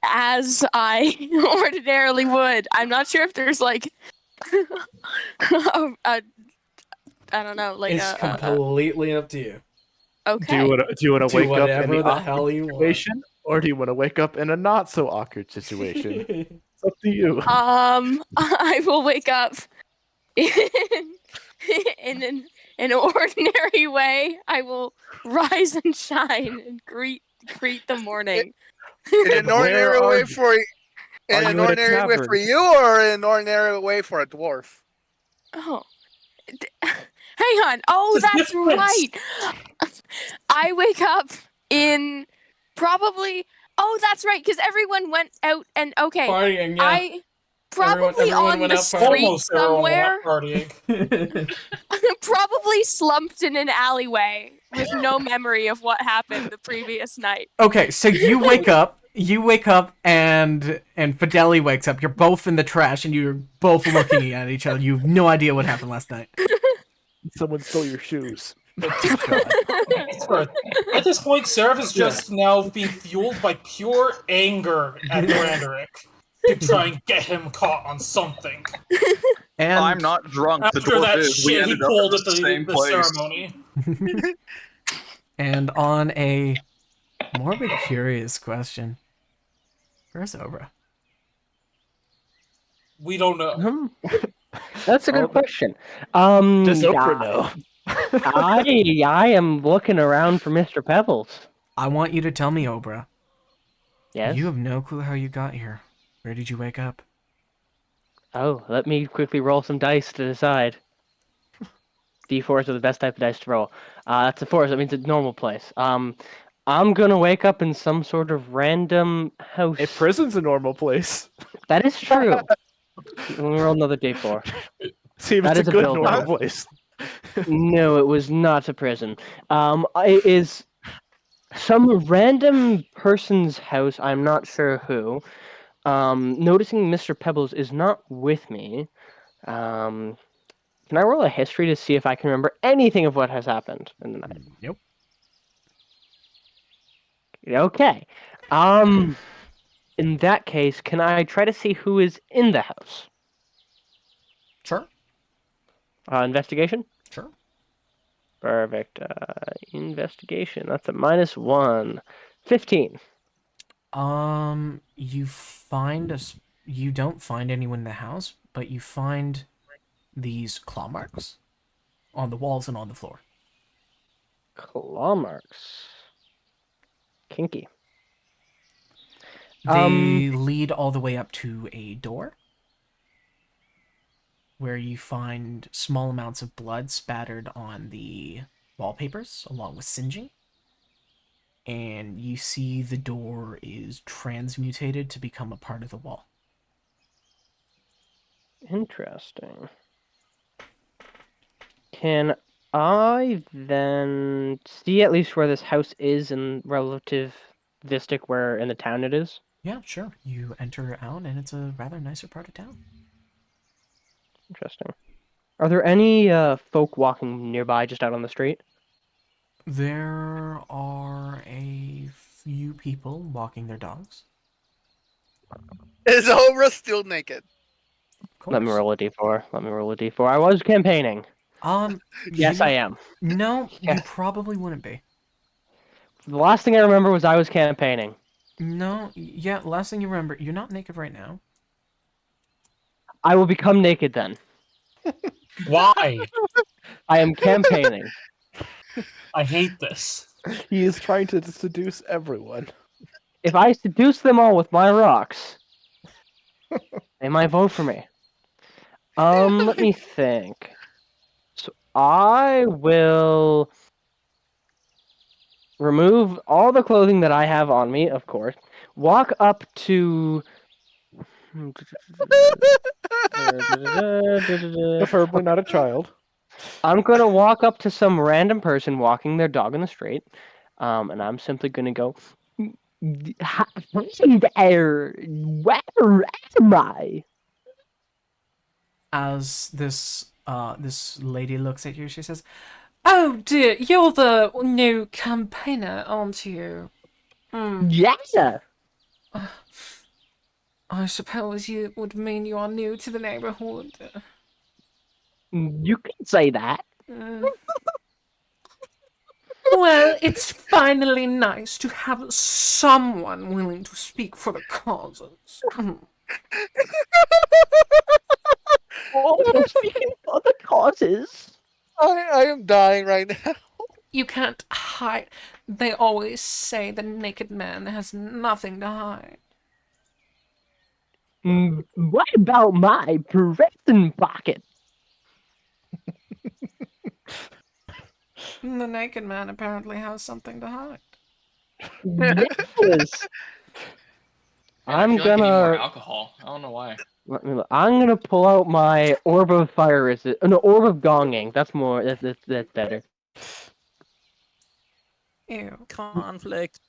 As I ordinarily would. I'm not sure if there's like I don't know, like It's completely up to you. okay. Do you want to Do wake up in whatever the the awkward hell you want. situation, or do you want to wake up in a not so awkward situation? It's up to you. I will wake up in an ordinary way. I will rise and shine and greet the morning. In an Where ordinary are way you? for Are in an you at a ordinary way for tavern? you, or in an ordinary way for a dwarf? Oh. Hang on. Oh, There's that's difference. right. I wake up in probably. Oh, that's right, because everyone went out and okay. Partying, yeah. I probably Everyone on went the out street partying. Almost everyone went somewhere. out partying. Probably slumped in an alleyway with no memory of what happened the previous night. Okay, so you wake up, and Fideli wakes up. You're both in the trash, and you're both looking at each other. You have no idea what happened last night. Someone stole your shoes. At this point, Seraph is just now being fueled by pure anger at Thranduil to try and get him caught on something. And I'm not drunk. The After dwarf that is. We shit he ended up pulled at at the same the place. ceremony. And on a morbid curious question, where's Obra? We don't know. That's a All good the- question. Does Yeah, Oprah know? I am looking around for Mr. Pebbles. I want you to tell me, Obra. Yes. You have no clue how you got here. Where did you wake up? Oh, let me quickly roll some dice to decide. D4s are the best type of dice to roll. That's a 4, so that means a normal place. I'm gonna wake up in some sort of random house. A prison's a normal place. That is true. Let me roll another d4. See if That it's is a a good building. normal place. No, it was not a prison. It is some random person's house. I'm not sure who. Noticing Mr. Pebbles is not with me. Can I roll a history to see if I can remember anything of what has happened in the night? Nope. Okay. In that case, can I try to see who is in the house? Sure. Investigation? Sure. Perfect. Investigation. That's a -1. 15. You don't find anyone in the house, but you find these claw marks on the walls and on the floor. Claw marks. Kinky. They lead all the way up to a door where you find small amounts of blood spattered on the wallpapers along with singeing. And you see the door is transmutated to become a part of the wall. Interesting. Can I then see at least where this house is in relative Vistic, where in the town it is? Yeah, sure. You enter out, and it's a rather nicer part of town. Interesting. Are there any folk walking nearby just out on the street? There are a few people walking their dogs. Is Obra still naked? Of course. Let me roll a d4. I was campaigning. Yes, I am. No, you Yes. probably wouldn't be. The last thing I remember was I was campaigning. No, yeah, last thing you remember, you're not naked right now. I will become naked then. Why? I am campaigning. I hate this. He is trying to seduce everyone. If I seduce them all with my rocks, they might vote for me. Let me think. So I will remove all the clothing that I have on me, of course. Walk up to. Preferably not a child. I'm gonna walk up to some random person walking their dog in the street, and I'm simply gonna go. Hi there, where am I? As this lady looks at you, she says, "Oh dear, you're the new campaigner, aren't you? Yeah. I suppose you would mean you are new to the neighborhood." You can say that. Well, it's finally nice to have someone willing to speak for the causes. Oh, I'm speaking for the causes. I am dying right now. You can't hide. They always say the naked man has nothing to hide. What about my prison pocket? The naked man apparently has something to hide. Yes. Man, I I'm feel like I need more gonna. alcohol. I don't know why. Let me look. I'm gonna pull out my orb of fire. Is it? No, orb of gonging. That's more. That's better. Ew. Conflict.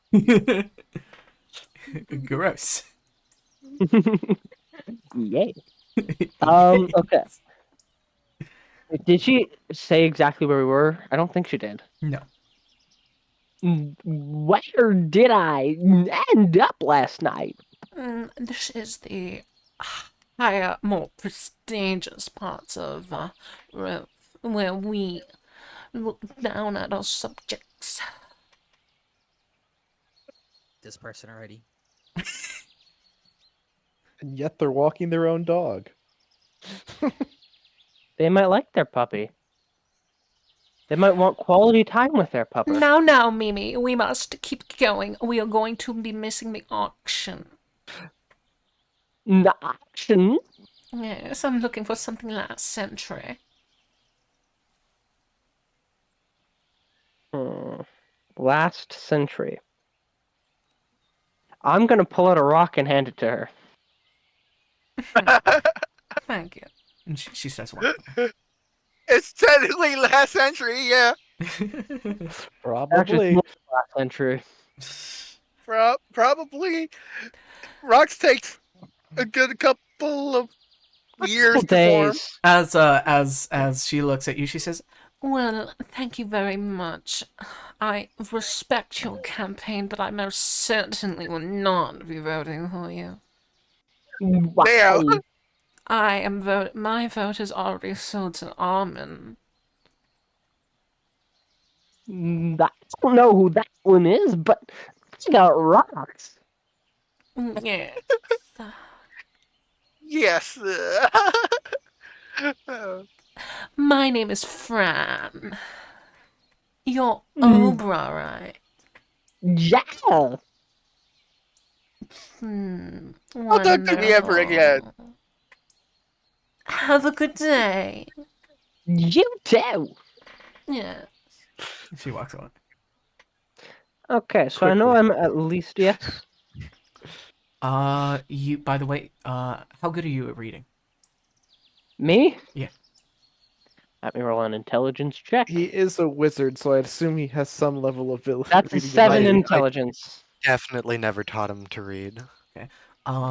Gross. Yay. Okay. Did she say exactly where we were? I don't think she did. No. Where did I end up last night? This is the higher, more prestigious parts of Rome, where we look down at our subjects. This person already. And yet they're walking their own dog. They might like their puppy. They might want quality time with their puppy. Now, Mimi, we must keep going. We are going to be missing the auction. The auction? Yes, I'm looking for something last century. last century. I'm gonna pull out a rock and hand it to her. Thank you. And she starts walking It's technically last century, yeah. away. Actually, Probably. it's last century. Probably. Rocks takes a good couple of years Couple to form. days. As she looks at you, she says, "Well, thank you very much. I respect your campaign, but I most certainly will not be voting for you. Damn. Why? My vote is already sold to Armin." I don't know who that one is, but she got rocks. Yes. Yes. Uh, My name is Fran. You're Mm. Obra, right? Yeah. Don't talk to me ever again. Wonderful. Have a good day. You too. Yes. She walks away. Okay, so I know Quickly. I'm at least yes. You, by the way, how good are you at reading? Me? Yeah. Let me roll an intelligence check. He is a wizard, so I assume he has some level of That's a reading 7 ability. intelligence. Definitely never taught him to read.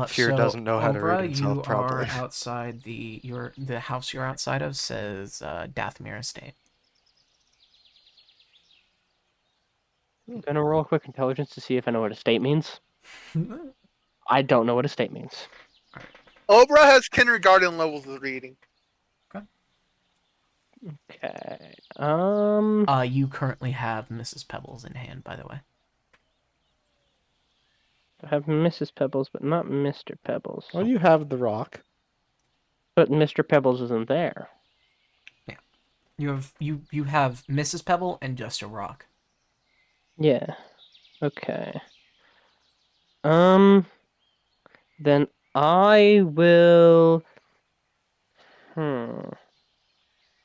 Fear So doesn't know how to read Obra, himself you properly. are outside the house you're outside of says Dathmere Estate. I'm gonna roll a quick intelligence to see if I know what estate means. I don't know what estate means. Obra has kindergarten levels of reading. Okay. You currently have Mrs. Pebbles in hand, by the way. I have Mrs. Pebbles, but not Mr. Pebbles. Well, you have the rock. But Mr. Pebbles isn't there. Yeah. You have Mrs. Pebble and just a rock. Yeah. Okay. Then I will. I'm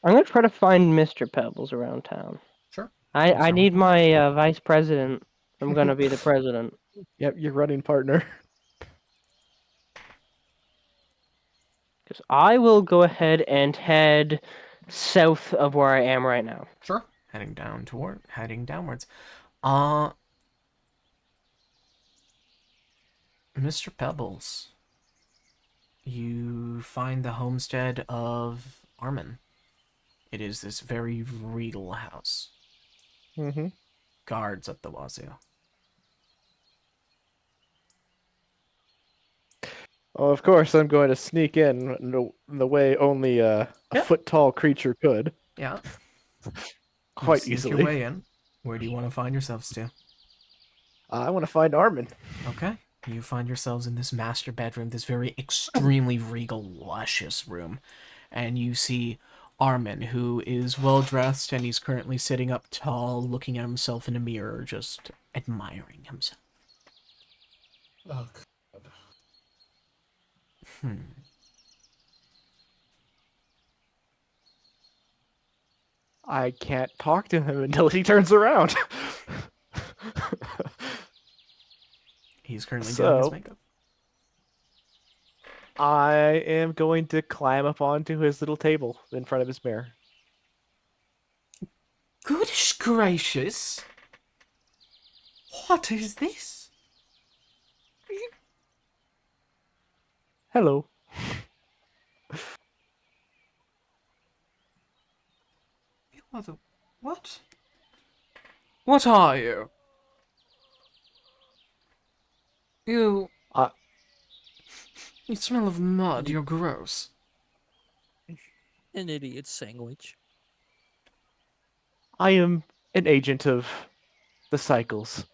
gonna try to find Mr. Pebbles around town. Sure. I need my vice president. I'm gonna be the president. Yep, your running partner. Because I will go ahead and head south of where I am right now. Sure. Heading downwards. Mr. Pebbles, you find the homestead of Armin. It is this very regal house. Mm-hmm. Guards at the wazoo. Oh, of course, I'm going to sneak in the way only a Yeah. foot-tall creature could. Yeah. Quite Sneak easily. your way in. Where do you want to find yourselves to? I want to find Armin. Okay. You find yourselves in this master bedroom, this very extremely regal, luscious room. And you see Armin, who is well dressed, and he's currently sitting up tall, looking at himself in a mirror, just admiring himself. Oh, I can't talk to him until he turns around. He's currently doing his So- makeup. I am going to climb up onto his little table in front of his mirror. Goodness gracious! What is this? Hello. What? What are you? You... Uh- You smell of mud. You're gross. An idiot sandwich. I am an agent of the cycles.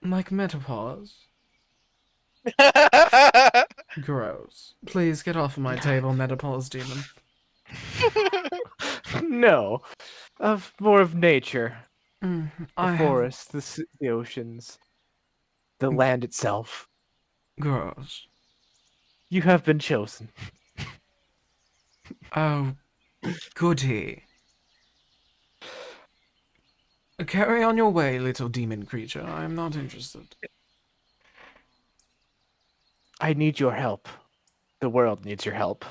Like menopause. Gross. Please get off of my table, menopause demon. No, of more of nature. I The have... forests, the oceans, the land itself. Gross. You have been chosen. Oh, goody. Carry on your way, little demon creature. I am not interested. I need your help. The world needs your help.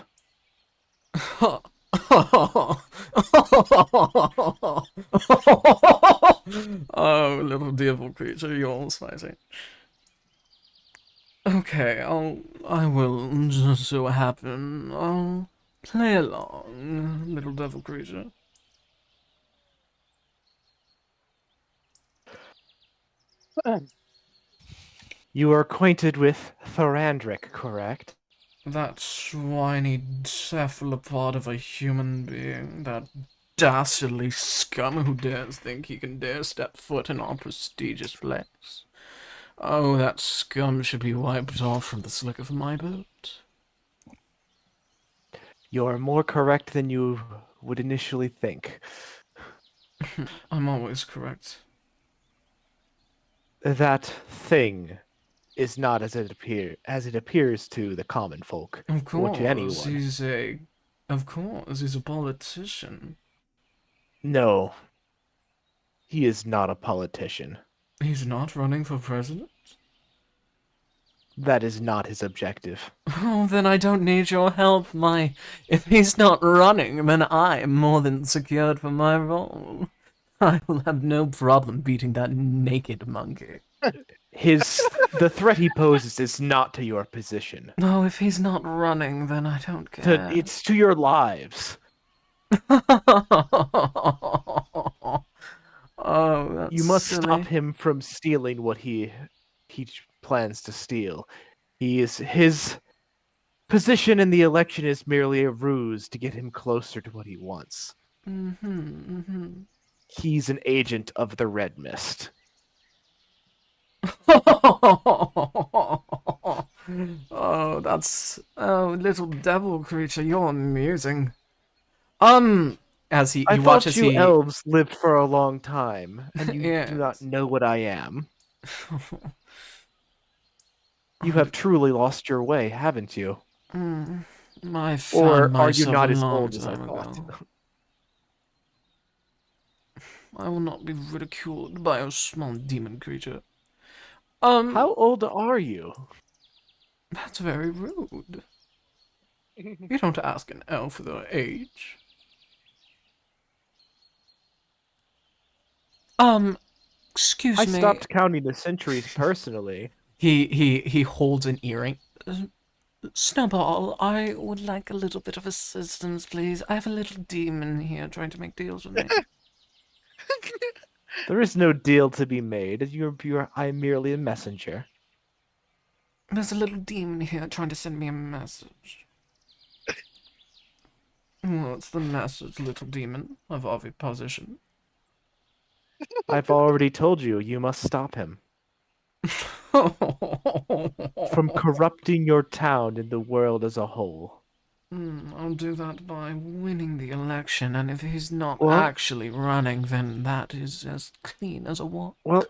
Oh, little devil creature, you're all spicy. Okay, I will just so happen. I'll play along, little devil creature. You are acquainted with Thorandric, correct? That swiny cephalopod of a human being, that dastardly scum who dares think he can dare step foot in our prestigious place. Oh, that scum should be wiped off from the slick of my boot. You're more correct than you would initially think. I'm always correct. That thing is not as it appears to the common folk Of or to course, anyone. he's a politician. No, he is not a politician. He's not running for president? That is not his objective. Oh, then I don't need your help, If he's not running, then I'm more than secured for my role. I will have no problem beating that naked monkey. The threat he poses is not to your position. No, if he's not running, then I don't care. It's to your lives. Oh, that's You must silly. stop him from stealing what he plans to steal. His position in the election is merely a ruse to get him closer to what he wants. He's an agent of the Red Mist. Little devil creature, you're amusing. As he I thought watches you elves lived for a long time, and you Yes. do not know what I am. You have truly lost your way, haven't you? I found Or are myself you not a as long old as I time thought? ago. I will not be ridiculed by a small demon creature. How old are you? That's very rude. You don't ask an elf their age. Excuse I me. stopped counting the centuries personally. He holds an earring. Snowball, I would like a little bit of assistance, please. I have a little demon here trying to make deals with me. There is no deal to be made. I'm merely a messenger. There's a little demon here trying to send me a message. What's the message, little demon of oviposition? I've already told you, you must stop him from corrupting your town and the world as a whole. I'll do that by winning the election, and if he's not Well- actually running, then that is as clean as a walk. Well,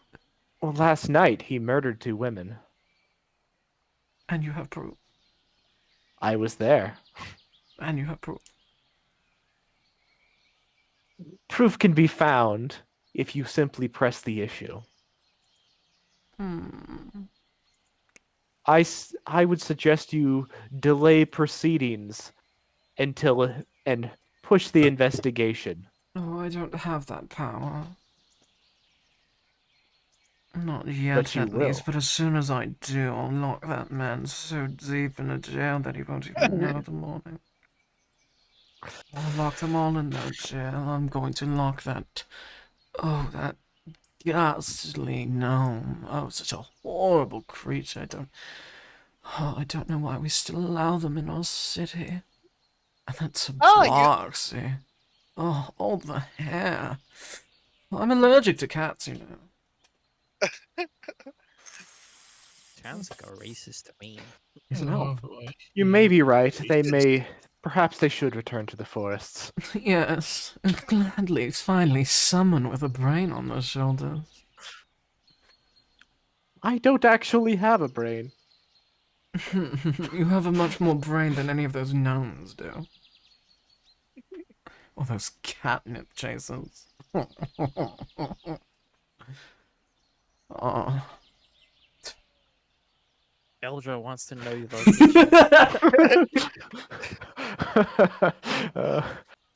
last night he murdered 2 women. And you have proof. I was there. And you have proof. Proof can be found if you simply press the issue. I would suggest you delay proceedings and push the investigation. Oh, I don't have that power. Not yet, But you at least, will. but as soon as I do, I'll lock that man so deep in a jail that he won't even know the morning. I'll lock them all in no jail. I'm going to lock that ghastly gnome. Oh, such a horrible creature. I don't know why we still allow them in our city. And that's a Bloxy. Oh, all the hair. I'm allergic to cats, you know. Sounds like a racist to me. He's an Oh, elf. boy. You may be right. Perhaps they should return to the forests. Yes, and gladly finally someone with a brain on their shoulders. I don't actually have a brain. You have a much more brain than any of those gnomes do. Or those catnip chasers. Aw. Eldra wants to know your location.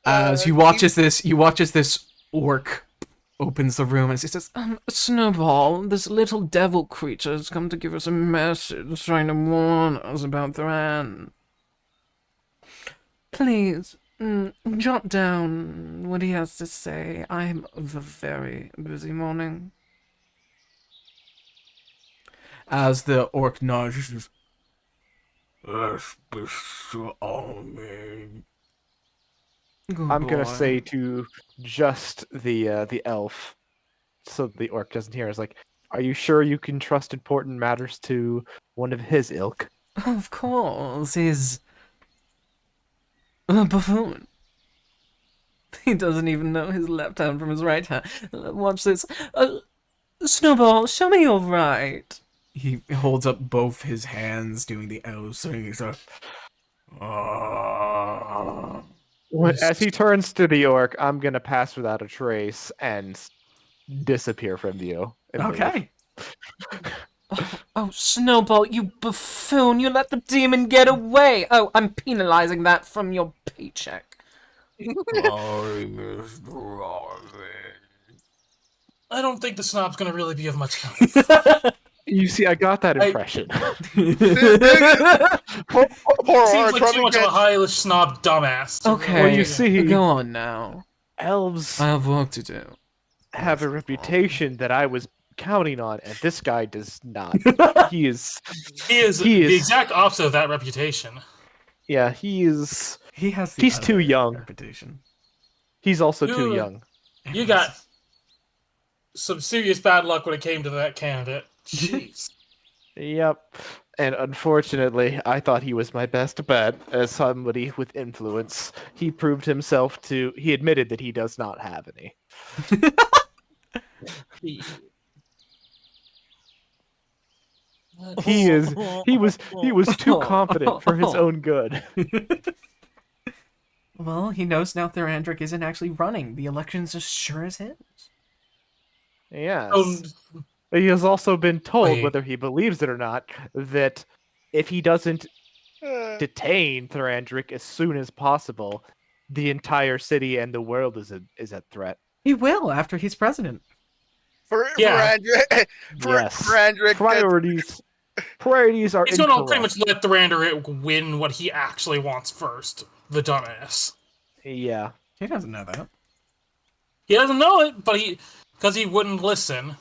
As you watch as this orc opens the room and he says, Snowball, this little devil creature has come to give us a message, trying to warn us about Thran. Please, jot down what he has to say. I'm of a very busy morning. As the orc nods, he says, Yes, Mr. Army. Good I'm gonna boy. say to just the elf, so the orc doesn't hear. Is like, are you sure you can trust important matters to one of his ilk? Of course, he's a buffoon. He doesn't even know his left hand from his right hand. Watch this. Snowball, show me your right. He holds up both his hands, doing the L swing. He's like, As he turns to the orc, I'm gonna pass without a trace and disappear from view. and leave. okay. Oh, Snowball, you buffoon! You let the demon get away! Oh, I'm penalizing that from your paycheck. Sorry, Mr. Arvin. I don't think the snob's gonna really be of much help. You see, I got that impression. Poor Seems orc, like too probably much of a gets- high snob dumbass. to Okay, Well, really- you see, go on now. elves I have work to do. have a reputation that I was counting on, and this guy does not. He is, He is he the is- exact opposite of that reputation. yeah, he is. He has the He's too other young. reputation. He's also too You- young. You got some serious bad luck when it came to that candidate. Jeez. Yep. And unfortunately, I thought he was my best bet as somebody with influence. He proved himself to. He admitted that he does not have any. He is. He was. He was too confident for his own good. Well, he knows now Thorandric isn't actually running. The election's as sure as his. Yes. Um, He has also been told, Wait. whether he believes it or not, that if he doesn't Uh, detain Thorandric as soon as possible, the entire city and the world is at threat. He will after he's president. Yeah. Yes. For Andric, Priorities are he's gonna incorrect. pretty much let Thrander win what he actually wants first. The dumbass. Yeah. He doesn't know that. He doesn't know it, but because he wouldn't listen.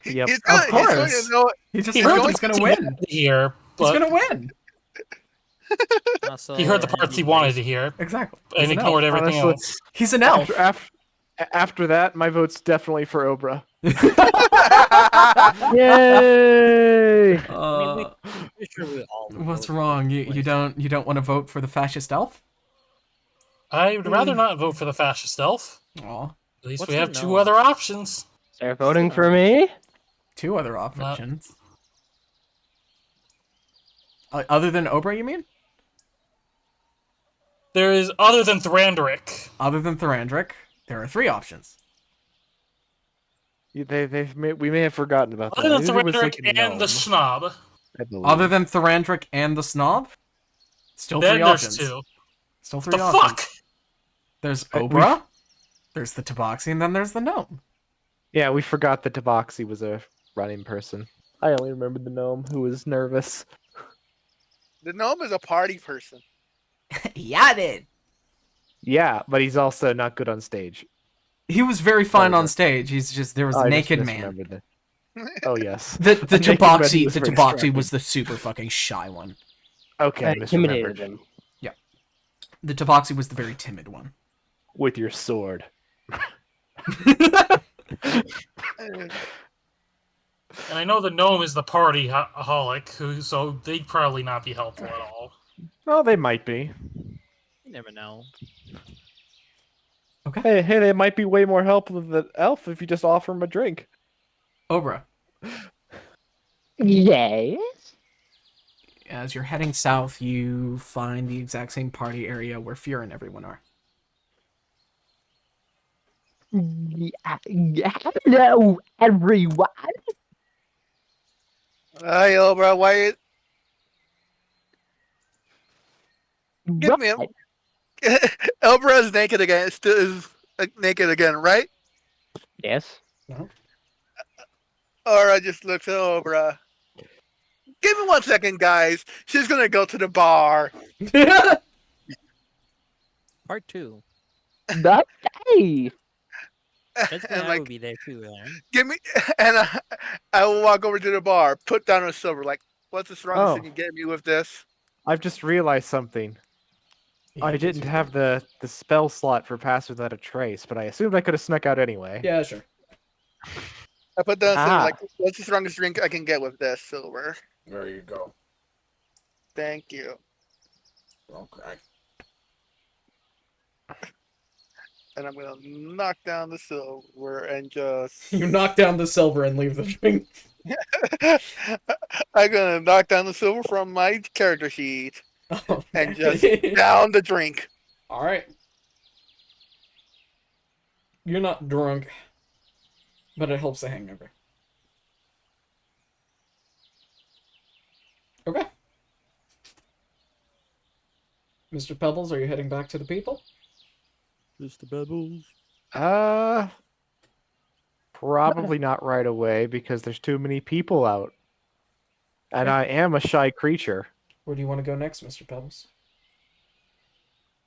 Yep. he's gonna, Of he's going course. to know. He just He heard heard that the he's gonna parts he win. wanted to hear, He's but gonna win. Also, he heard the parts he wanted to hear Exactly. He's and an ignored elf. everything Honestly, else. He's an elf. After that, my vote's definitely for Obra. Yay! I mean, pretty sure we all. What's vote wrong? You twice. don't want to vote for the fascist elf? I would rather not vote for the fascist elf. Aw. At least What's we have the two no? other options. They're voting for me? Two other options. Other than Obra, you mean? There is other than Thranderic. Other than Thorandric, there are three options. We may have forgotten about that. Other than Maybe it was Thranderic like a and the gnome, Schnob. I believe. Other than Thorandric and the Snob? Still Then three there's options. two. Still three The options. fuck? There's we- Obra, there's the Tabaxi, and then there's the gnome. Yeah, we forgot that Tabaxi was a running person. I only remembered the gnome who was nervous. The gnome is a party person. Yeah, did. Yeah, but he's also not good on stage. He was very fine Over. on stage. He's just there was Oh, a I naked just man. misremembered that. Oh yes. The A naked man who Tabaxi was the very Tabaxi striking. was the super fucking shy one. Okay, I intimidated misremembered. him. The Tabaxi was the very timid one. With your sword. And I know the gnome is the party holic, so they'd probably not be helpful at all. Well, they might be. You never know. Hey, they might be way more helpful than the elf if you just offer him a drink. Obra, Yes? as you're heading south, you find the exact same party area where Fear and everyone are. Hello, everyone. Hi, Obra. Why? Give me him. Right. Obra is naked again. Still is naked again, right? Yes. Aura just looks at Obra. Give me 1 second, guys. She's gonna go to the bar. Part 2. Okay. Jessica and And I will like, be there too, Aaron. give me, and I will walk over to the bar, put down a silver. Like, what's the strongest Oh, thing you get me with this? I've just realized something. I didn't have the spell slot for Pass Without a Trace, but I assumed I could have snuck out anyway. Yeah, sure. I put down silver. Ah. Like, what's the strongest drink I can get with this silver? There you go. Thank you. Okay. And I'm gonna knock down the silver and just. You knock down the silver and leave the drink. I'm gonna knock down the silver from my character sheet and just Okay. down the drink. All right. You're not drunk, but it helps the hangover. Okay. Mr. Pebbles, are you heading back to the people? Mr. Bubbles. Probably not right away because there's too many people out. And I am a shy creature. Where do you want to go next, Mr. Pebbles?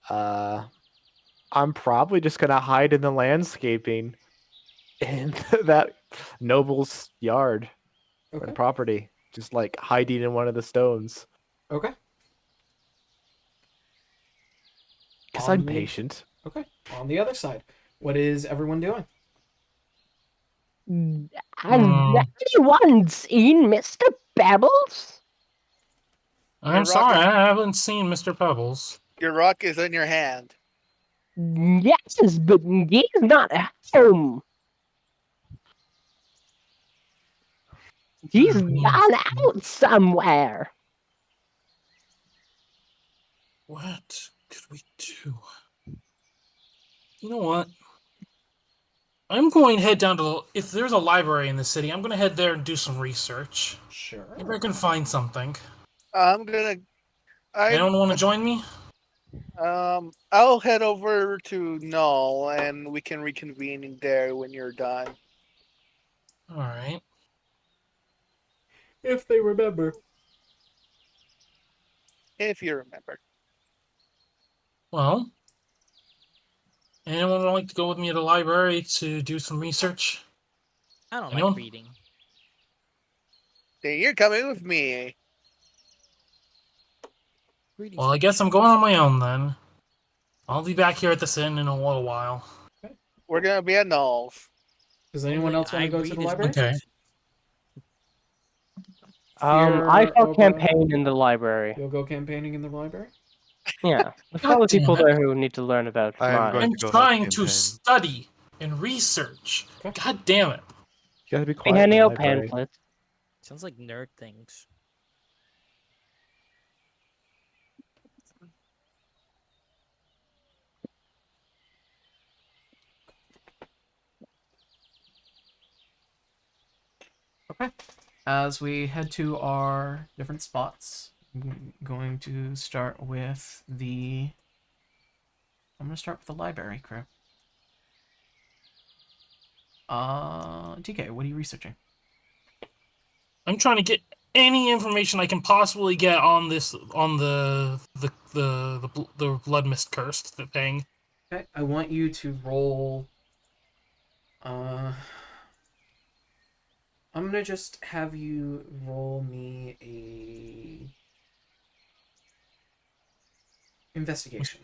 I'm probably just gonna hide in the landscaping in that noble's yard Okay. and property. Just like hiding in one of the stones. Okay. Because I'm On the- patient. Okay. On the other side, what is everyone doing? Has anyone seen Mr. Pebbles? I'm sorry, I haven't seen Mr. Pebbles. Your rock is in your hand. Yes, but he's not at home. He's gone out somewhere. What could we do? You know what? I'm going to head down to. If there's a library in the city, I'm going to head there and do some research. Sure. Maybe I can find something. I'm gonna. Anyone want to join me? I'll head over to Null and we can reconvene there when you're done. All right. If they remember. If you remember. Well, anyone would like to go with me to the library to do some research? I don't Anyone? like reading. Then you're coming with me. Reading's Well, I for guess I'm going on my own then. I'll be back here at this inn in a little while. We're gonna be at Null's. Does anyone else want to go to the library? Okay. I Fear, shall Oba, campaign in the library. You'll go campaigning in the library? Yeah, there's probably damn people it. there who need to learn about I am mine. going I'm to go help trying to campaign. study and research. Okay. God damn it. You gotta be Be quiet in handing the out library. pamphlets. Sounds like nerd things. Okay. As we head to our different spots, I'm going to start with the... I'm going to start with the library crew. TK, what are you researching? I'm trying to get any information I can possibly get on this on the blood mist cursed thing. Okay, I want you to roll... I'm gonna just have you roll me a... investigation.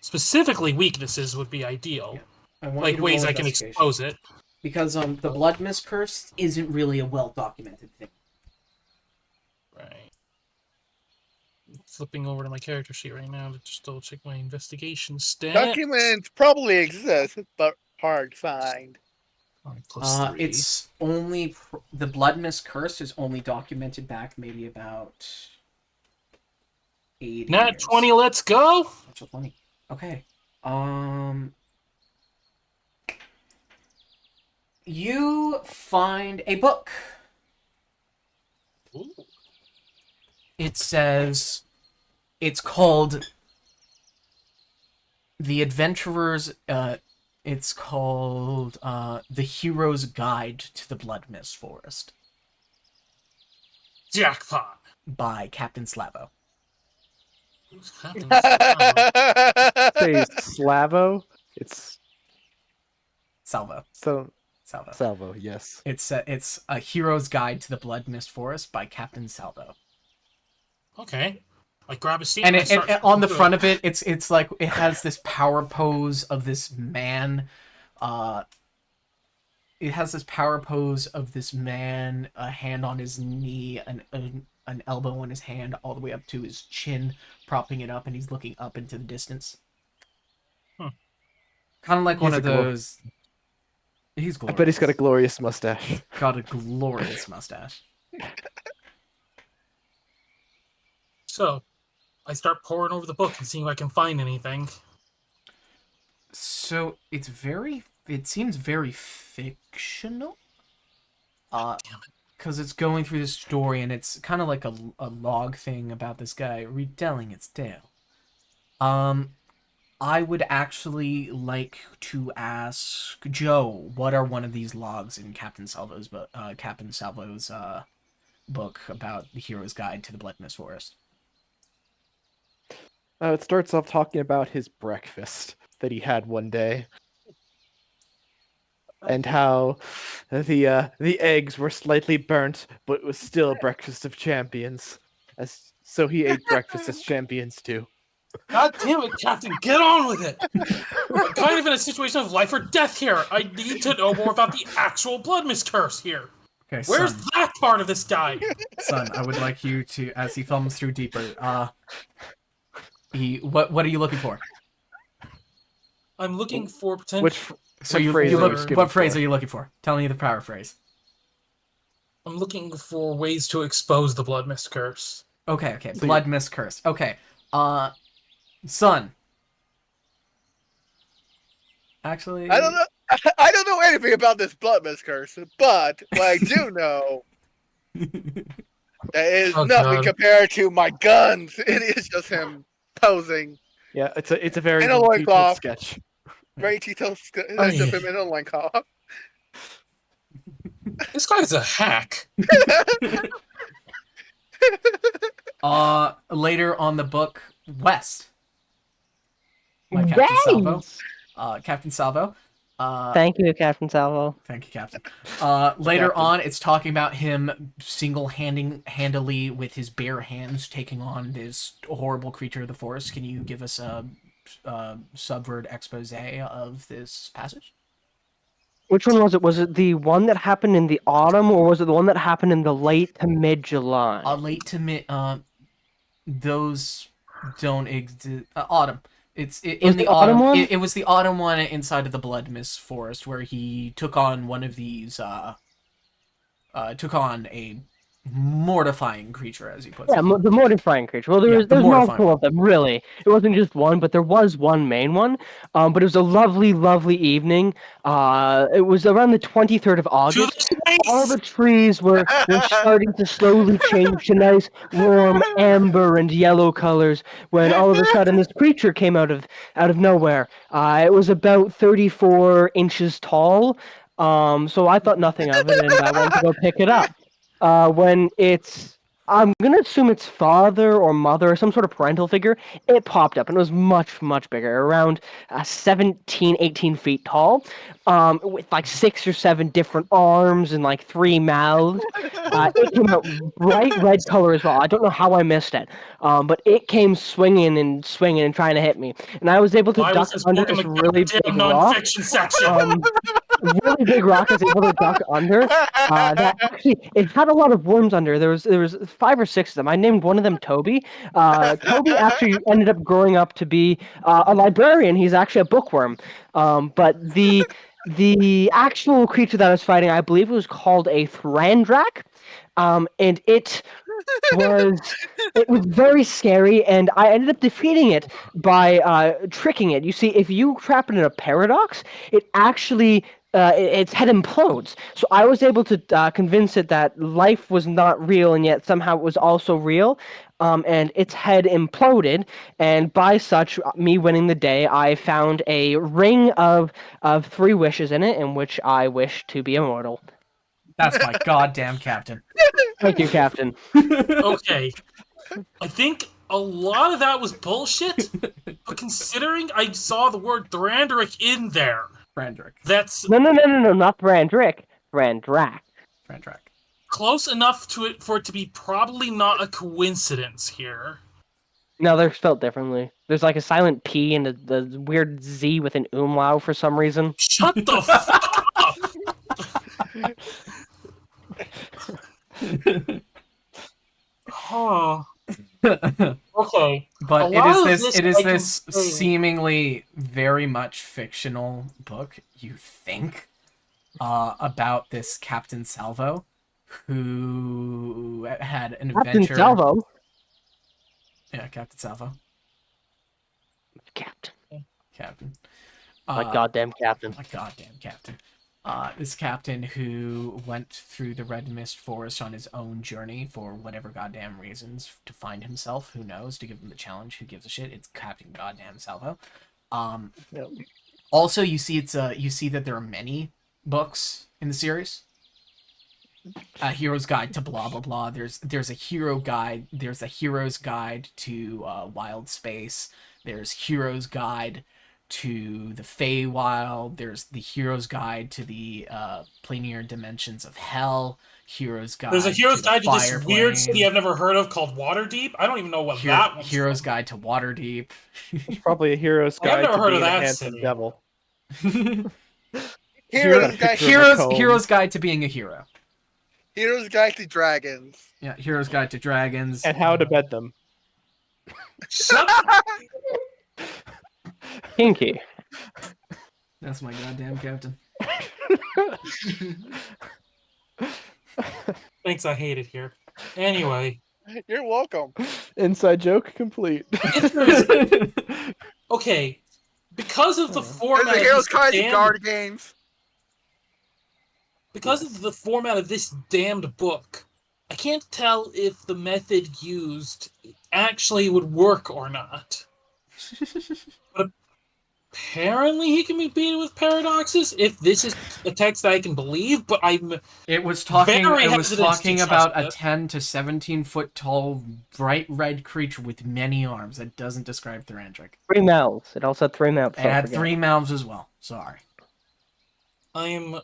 Specifically, weaknesses would be ideal. I want you Like to ways roll I can investigation. expose it. Because the blood mist curse isn't really a well-documented thing. Right. I'm flipping over to my character sheet right now to just double check my investigation stats. Documents probably exist, but hard to find. Plus 3. It's only the blood mist curse is only documented back maybe about 80 Nat years. 20, let's go! Natural 20. Okay. You find a book. Ooh. It says it's called The Adventurers. It's called The Hero's Guide to the Blood Mist Forest Jackpot. by Captain Slavo. Who's Captain Slavo? Say Slavo. It's Salvo. so Salvo. Salvo. Yes. It's A Hero's Guide to the Blood Mist Forest by Captain Salvo. Okay. I grab a seat And, I start on the through front of it, it's like it has this power pose of this man. It has this power pose of this man, a hand on his knee, an elbow on his hand, all the way up to his chin, propping it up, and he's looking up into the distance. Kind of like one He's of a glor- those. He's I glorious. bet he's got a glorious mustache. Got a glorious mustache. So, I start poring over the book and seeing if I can find anything. So it seems very fictional. Because it's going through the story and it's kind of like a log thing about this guy retelling its tale. I would actually like to ask Joe, what are one of these logs in Captain Salvo's book about the hero's guide to the Blood Mist Forest? It starts off talking about his breakfast that he had one day, and how the eggs were slightly burnt, but it was still a breakfast of champions. So he ate breakfast as champions too. God damn it, Captain, get on with it! I'm kind of in a situation of life or death here. I need to know more about the actual blood mist curse here. Okay, Where's son, that part of this guide? son, I would like you to, as he thumbs through deeper, what are you looking for? I'm looking for potential. What phrase are you looking for? Tell me the power phrase. I'm looking for ways to expose the blood mist curse. Okay, blood mist curse. Okay, son. Actually, I don't know. I don't know anything about this blood mist curse, but what I do know that is nothing compared to my guns. It is just him posing. Yeah, it's a very in a detailed loincloth. sketch. Very detailed. Oh, Just yeah. him in a loincloth. This guy's a hack. Later on the book, West. By Captain Salvo. Captain Salvo. Thank you, Captain Salvo. Thank you, Captain. Later on, it's talking about him single-handedly with his bare hands taking on this horrible creature of the forest. Can you give us a subvert expose of this passage? Which one was it? Was it the one that happened in the autumn, or was it the one that happened in the late to mid-July? Late to mid. Those don't exist. Autumn. In the autumn. One? It was the autumn one inside of the Blood Mist Forest where he took on one of these. Took on a mortifying creature, as he puts it. Yeah, the mortifying creature. Well, there's multiple of them, really. It wasn't just one, but there was one main one. But it was a lovely, lovely evening. It was around the 23rd of August. All the trees were starting to slowly change to nice, warm amber and yellow colors. When all of a sudden, this creature came out of nowhere. It was about 34 inches tall. So I thought nothing of it, and I went to go pick it up. When I'm gonna assume it's father or mother or some sort of parental figure, it popped up and it was much, much bigger, around 17, 18 feet tall, with like 6 or 7 different arms and like 3 mouths. It came out bright red color as well. I don't know how I missed it, but it came swinging and trying to hit me, and I was able to duck under this really big rock. Really big rock I was able to duck under. That actually, it had a lot of worms under. There was 5 or 6 of them. I named one of them Toby. Toby actually ended up growing up to be a librarian. He's actually a bookworm. But the actual creature that I was fighting, I believe it was called a Thrandrak. And it was very scary, and I ended up defeating it by tricking it. You see, if you trap it in a paradox, it actually its head implodes. So I was able to convince it that life was not real, and yet somehow it was also real. And its head imploded, and by such, me winning the day, I found a ring of 3 wishes in it, in which I wish to be immortal. That's my goddamn captain. Thank you, Captain. Okay. I think a lot of that was bullshit, but considering I saw the word Thrandric in there, Frandrick. that's No, not Brandrick. Brandrak. Frandrak. close enough to it for it to be probably not a coincidence here. No, they're spelled differently. There's like a silent P and the weird Z with an umlaut for some reason. Shut the fuck up! Huh. Okay. But A it lot is of this this it is I can this say. seemingly very much fictional book, you think, about this Captain Salvo who had an Captain adventure. Salvo. Yeah, Captain Salvo. Captain. My goddamn captain. My goddamn captain. This captain who went through the Red Mist Forest on his own journey for whatever goddamn reasons to find himself. Who knows? To give him the challenge. Who gives a shit? It's Captain Goddamn Salvo. Yep. Also, you see that there are many books in the series. A hero's guide to blah blah blah. There's a hero guide. There's a hero's guide to wild space. There's hero's guide to the Feywild. There's the hero's guide to the planar dimensions of hell. Hero's guide. There's a hero's to the guide to this fire weird plane. city I've never heard of called Waterdeep. I don't even know what that one's Hero's from. guide to Waterdeep. It's probably a hero's I've guide never to heard of being a that handsome city. devil. Hero's guide. Hero's guide to being a hero. Hero's guide to dragons. Yeah, hero's guide to dragons. And how to bed them. Shut Kinky. That's my goddamn captain. Thanks, I hate it here. Anyway, You're welcome. Inside joke complete. okay, because of the There's format a of hero's this guide to damn, guard games. because of the format of this damned book, I can't tell if the method used actually would work or not. But apparently he can be beaten with paradoxes if this is a text that I can believe, but It was talking very hesitant to about trust a it. 10 to 17 foot tall bright red creature with many arms. That doesn't describe Thrandric. 3 mouths. It also had 3 mouths. It don't had forget. 3 mouths as well. Sorry. I'm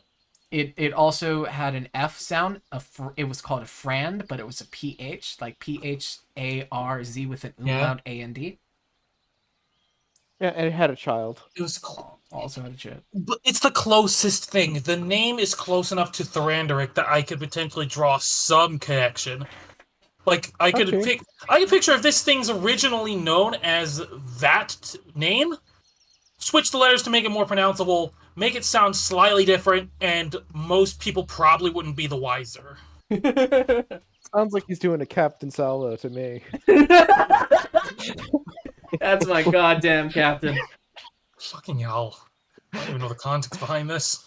It also had an F sound. It was called a frand, but it was a PH, like PHARZ with an umlaut AND. Yeah, and it had a child. it was Also had a chip. but it's the closest thing. The name is close enough to Thoranderic that I could potentially draw some connection. Like I could Okay. picture if this thing's originally known as that name, switch the letters to make it more pronounceable, make it sound slightly different, and most people probably wouldn't be the wiser. Sounds like he's doing a Captain Salvo to me. That's my goddamn captain. Fucking hell. I don't even know the context behind this.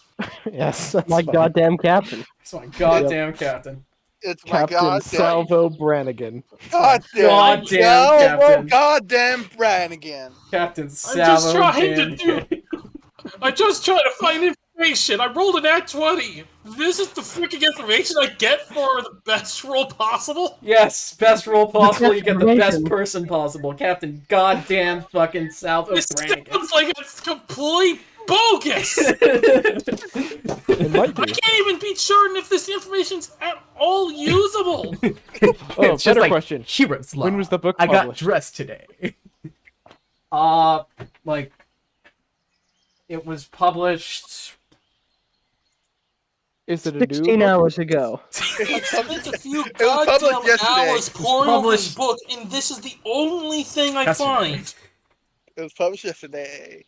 Yes, that's My fine. goddamn captain. That's my goddamn captain. It's my Captain goddamn, Salvo Brannigan. Goddamn Salvo captain. goddamn Brannigan. Captain I'm Salvo. just trying to Dan- do. I'm just trying to find information. I rolled an at 20. This is the freaking information I get for the best roll possible. Yes, best roll possible. You get the best Information. person possible. Captain goddamn fucking Salvo This Brannigan. sounds like it's complete bogus. It might I be. can't even be certain if this information's at all usable. Oh, It's just better like, question. Heroes Law. When was the book I got published? dressed today. Like, it was published. Is it a new 16 book? hours ago. I spent a few was published goddamn yesterday. hours pouring over this published- book, and this is the only thing I Yesterday. find. It was published yesterday.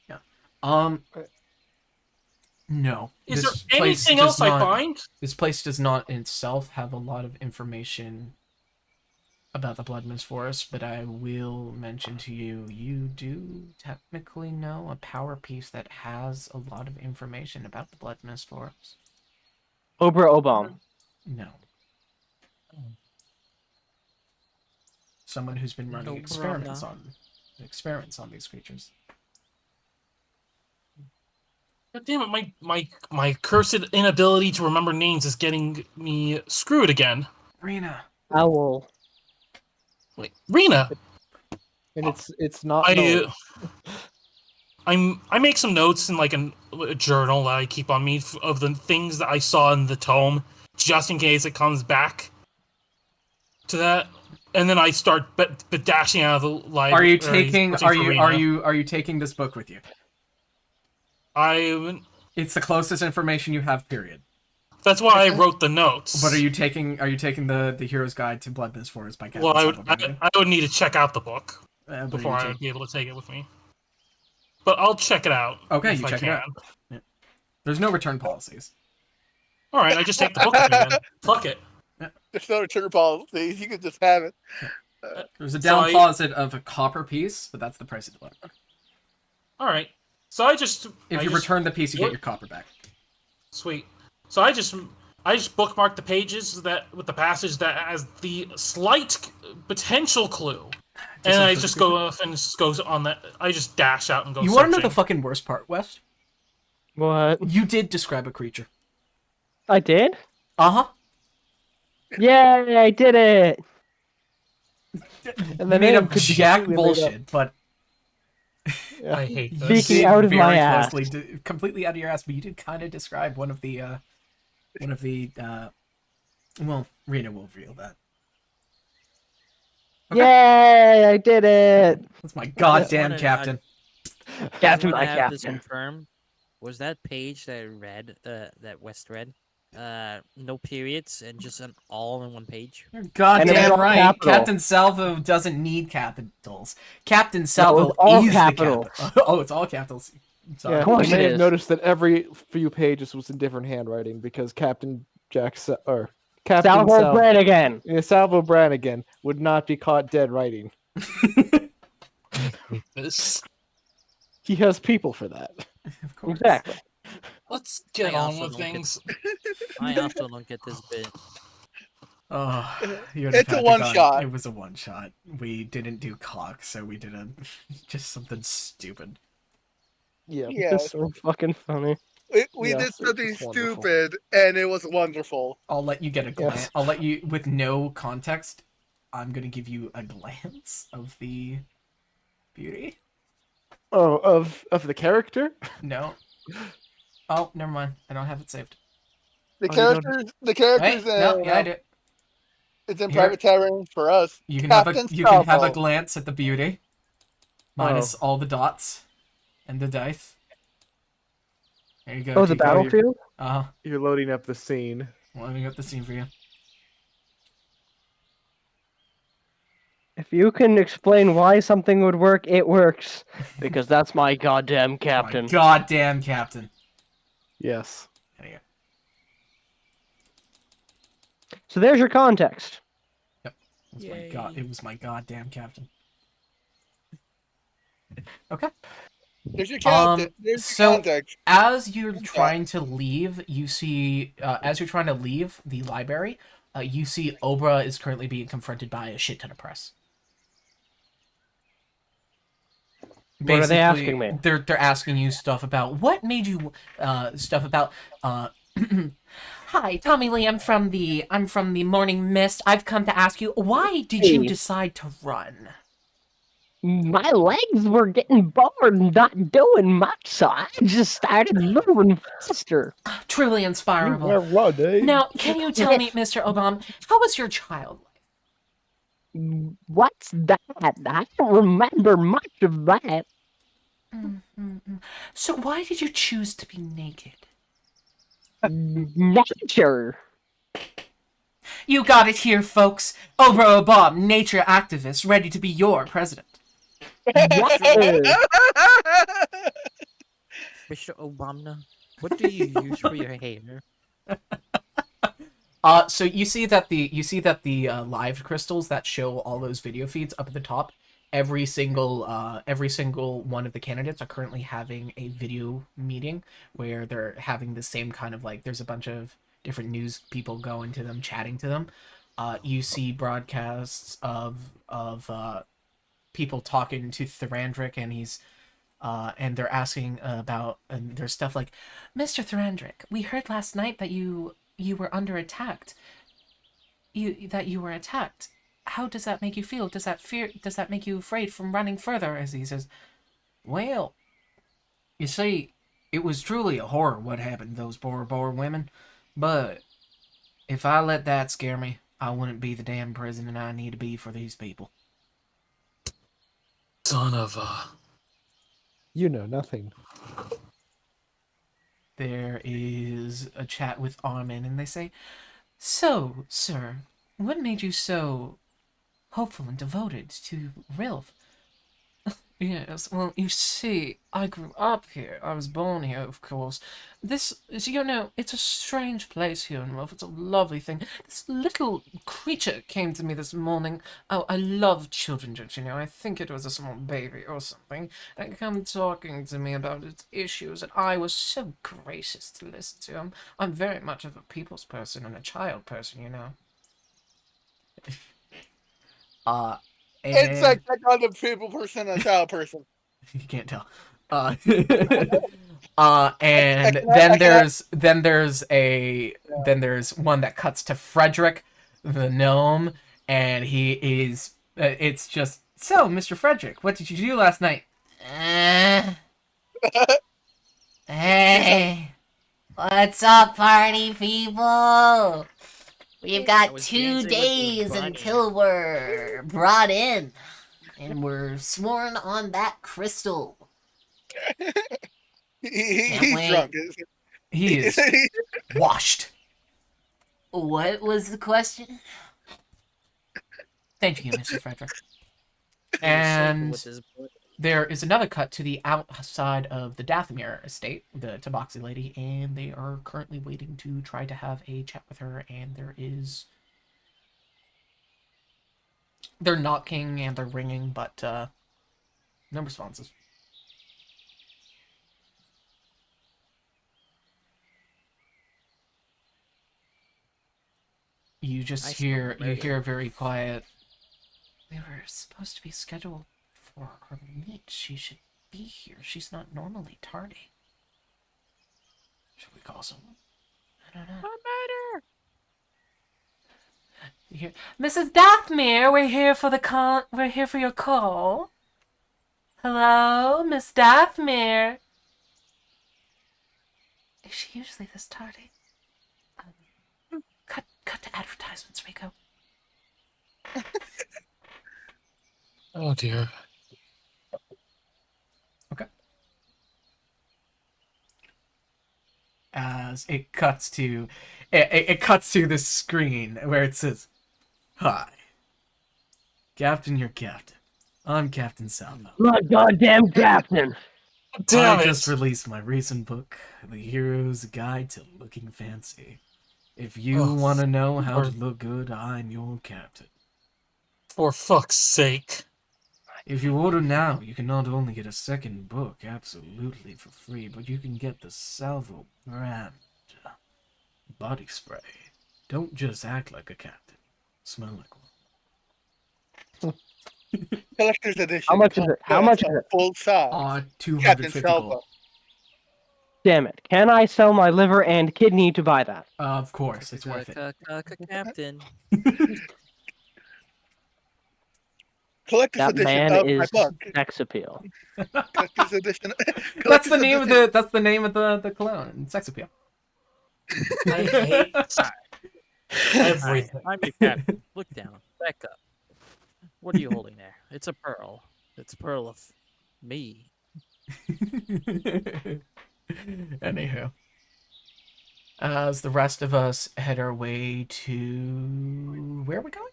No. Is This there place anything does else I not- find? This place does not in itself have a lot of information about the Blood Mist Forest, but I will mention to you, you do technically know a power piece that has a lot of information about the Blood Mist Forest. Obra Obam. No. Someone who's been running No experiments problem. on these creatures. God damn it, my cursed inability to remember names is getting me screwed again. Rena. Owl. Wait, Rena. And it's not I Noel. I make some notes in like a journal that I keep on me of the things that I saw in the tome, just in case it comes back to that. And then I start dashing out of the Are you library. taking are you taking this book with you? It's the closest information you have, period. That's why I wrote the notes. But are you taking the Hero's Guide to Blood Mist Forest by Captain Well, Salvo Brannigan? I would need to check out the book But before I would be able to take it with me. But I'll check it out. Okay, if you I check it can. out. Yeah. There's no return policies. All right, I just take the book with me then. Fuck it. There's no return policies. You can just have it. There's a down closet of a copper piece, but that's the price of the book. All right. So I just return the piece, you get your copper back. Sweet. So I just bookmark the pages that with the passage that has the slight potential clue, and I just go off and just goes on that. I just dash out and go. You want to know the fucking worst part, West? What? You did describe a creature. I did? Uh-huh. Yay, I did it! And You made up could be jack completely made up. bullshit, but I hate this. Speaking out of my ass. Completely out of your ass, but you did kind of describe one of the well, Rena will reveal that. Okay. Yay, I did it! That's my goddamn wanted- captain. Captain, I my have this captain. confirmed. Was that page that I read, that West read, no periods and just an all in one page? You're And it goddamn was right. capital. Captain Salvo doesn't need capitals. Captain No, Salvo it's all is capitals. the capital. Oh, it's all capitals. Sorry. Yeah, Of course you may it have is. noticed that every few pages was in different handwriting because Captain Captain Salvo Brannigan. Salvo Brannigan would not be caught dead writing. This. He has people for that. Of course. Exactly. Let's get I on also with don't get- things. I also don't get this bit. Oh, It's a one shot. It was a one shot. We didn't do cock, so we did just something stupid. Yeah. Yes. So fucking funny. We Yes, did it's something wonderful. stupid, and it was wonderful. I'll let you get a glance. Yes. I'll let you, with no context, I'm gonna give you a glance of the beauty. Oh, of the character? No. Oh, never mind. I don't have it saved. The Oh, you don't- characters, the Right? characters, No, yeah, I do. it's in Here. private terrain for us. You can Captain have a Salvo. glance at the beauty, minus all the dots and the dice. There you go. Oh, the TK. battlefield? You're loading up the scene. Let me get the scene for you. If you can explain why something would work, it works. Because that's my goddamn captain. My goddamn captain. Yes. There you go. So there's your context. It was my goddamn captain. Okay. There's your captain. There's so- your context. As you're trying to leave, you see, as you're trying to leave the library, you see Obra is currently being confronted by a shit ton of press. What are they Basically, asking me? They're asking you stuff about what made you stuff about Hi, Tommy Lee. I'm from the Morning Mist. I've come to ask you, why did you Hey. decide to run? My legs were getting bored and not doing much, so I just started moving faster. Truly inspirable. running. Now, can you tell me, Mr. Obama, how was your child life? What's that? I don't remember much of that. So why did you choose to be naked? Nature. You got it here, folks. Obra Obama, nature activist, ready to be your president. Nature. Mr. Obama, what do you use for your hair? So you see that the live crystals that show all those video feeds up at the top, every single one of the candidates are currently having a video meeting where they're having the same kind of like there's a bunch of different news people going to them, chatting to them. You see broadcasts of people talking to Thorandric, and they're asking about, and there's stuff like, Mr. Thorandric, we heard last night that you were under attack. You were attacked. How does that make you feel? Does that make you afraid from running further? As he says, well, you see, it was truly a horror what happened to those poor women. But if I let that scare me, I wouldn't be the damn president I need to be for these people. Son of You know nothing. There is a chat with Armin, and they say, so, sir, what made you so hopeful and devoted to Rilf? Yes, well, you see, I grew up here. I was born here, of course. This is, it's a strange place here in Rilf. It's a lovely thing. This little creature came to me this morning. Oh, I love children, don't you know? I think it was a small baby or something. And come talking to me about its issues, and I was so gracious to listen to him. I'm very much of a people's person and a child person, you know. Uh, It's and like that kind of people person and a child person. you can't tell. Uh, and cannot- I cannot- then there's one that cuts to Frederick, the gnome, and he is. It's just so, Mr. Frederick, what did you do last night? Hey, what's up, party people? We've I got was 2 dancing with the days bunny. until we're brought in, and we're sworn on that crystal. Can't He's wait. drunk. He is washed. What was the question? Thank you, Mr. Frederick. He was sleeping And with his boy. there is another cut to the outside of the Dathomir estate, the Tabaxi lady, and they are currently waiting to try to have a chat with her, and they're knocking and they're ringing, but no responses. You just I smell hear murder. a very quiet. We were supposed to be scheduled for her meet. She should be here. She's not normally tardy. Should we call someone? I don't know. Murder! You hear, Mrs. Dathmere, we're here for your call. Hello, Miss Dathmere. Is she usually this tardy? Cut to advertisements, Rico. oh dear. Okay. As it cuts to, it cuts to the screen where it says, "Hi, Captain, your captain. I'm Captain Salvo. My goddamn captain. Damn I it! just released my recent book, The Hero's Guide to Looking Fancy. If you Oh, want to know how to for- look good, I'm your captain. For fuck's sake. If you order now, you can not only get a second book absolutely for free, but you can get the Salvo brand body spray. Don't just act like a captain. Smell like one. Collector's edition. How much is it? How much is it? Full size. 250 Salvo. gold. Damn it. Can I sell my liver and kidney to buy that? Of course, it's worth it. Captain. Collector's That edition man of my is book. sex appeal. Collector's edition. That's the name of the cologne. Sex appeal. I hate everything. I'm your captain. Look down. Back up. What are you holding there? It's a pearl. It's a pearl of me. Anywho, as the rest of us head our way to where are we going?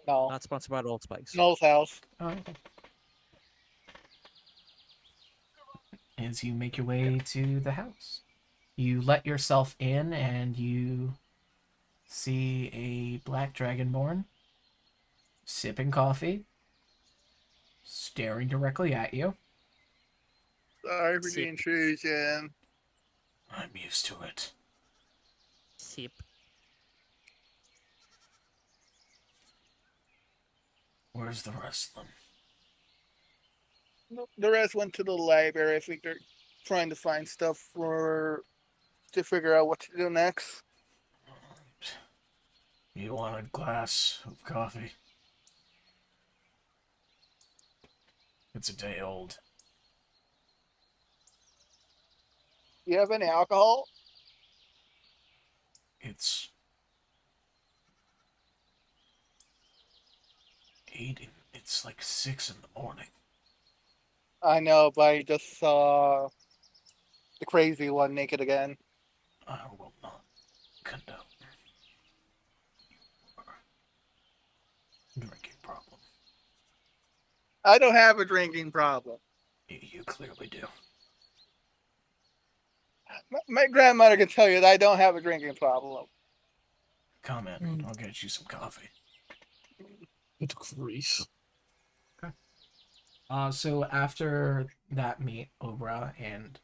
No. Not sponsored by Old Spice. Noel's house. Oh, okay. As you make your way to the house, you let yourself in, and you see a black dragonborn sipping coffee, staring directly at you. Sorry for the Sip. intrusion. I'm used to it. Sip. Where's the rest of them? The rest went to the library. I think they're trying to find stuff to figure out what to do next. You want a glass of coffee? It's a day old. You have any alcohol? It's 8. It's like 6 in the morning. I know, but I just saw the crazy one naked again. I will not condone your drinking problem. I don't have a drinking problem. You clearly do. My grandmother can tell you that I don't have a drinking problem. Come in. I'll get you some coffee. Good grief. So after that meet, Obra and...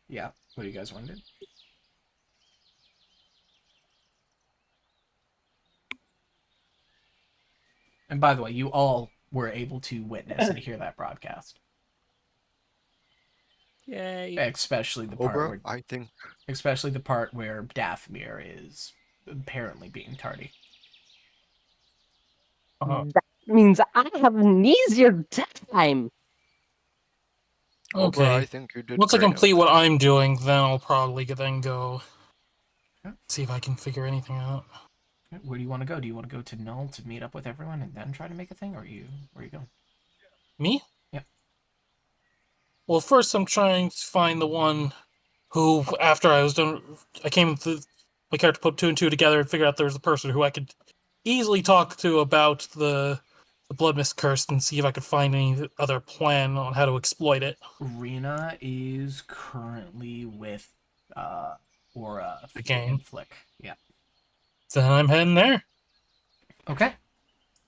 Yeah, what do you guys want to do? And by the way, you all were able to witness and hear that broadcast. Yay. Especially the part where... I think... Especially the part where Dathmir is apparently being tardy. That means I have an easier time. Okay. I think you did Once I great complete out what there. I'm doing, then I'll probably then go Okay. see if I can figure anything out. Where do you want to go? Do you want to go to Null to meet up with everyone and then try to make a thing, or where are you going? Me? Yeah. Well, first I'm trying to find the one who, after I was done, I came to my character put 2 and 2 together and figured out there was a person who I could easily talk to about the Blood Mist Curse and see if I could find any other plan on how to exploit it. Rena is currently with Aura Again. and Flick. Yeah. Then I'm heading there. Okay.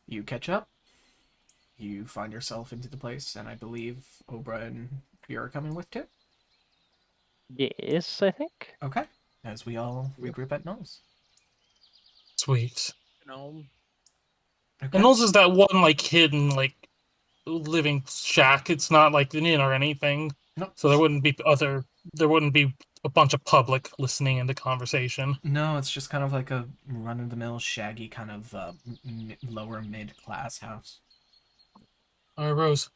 You catch up. You find yourself into the place, and I believe Obra and Fear are coming with too. Yes, I think. Okay. As we all regroup at Null's. Sweet. No. Okay. And Knowles is that one like hidden like living shack. It's not like an inn or anything. Nope. So there wouldn't be a bunch of public listening in the conversation. No, it's just kind of like a run-of-the-mill, shaggy kind of lower mid-class house. All right, Rose.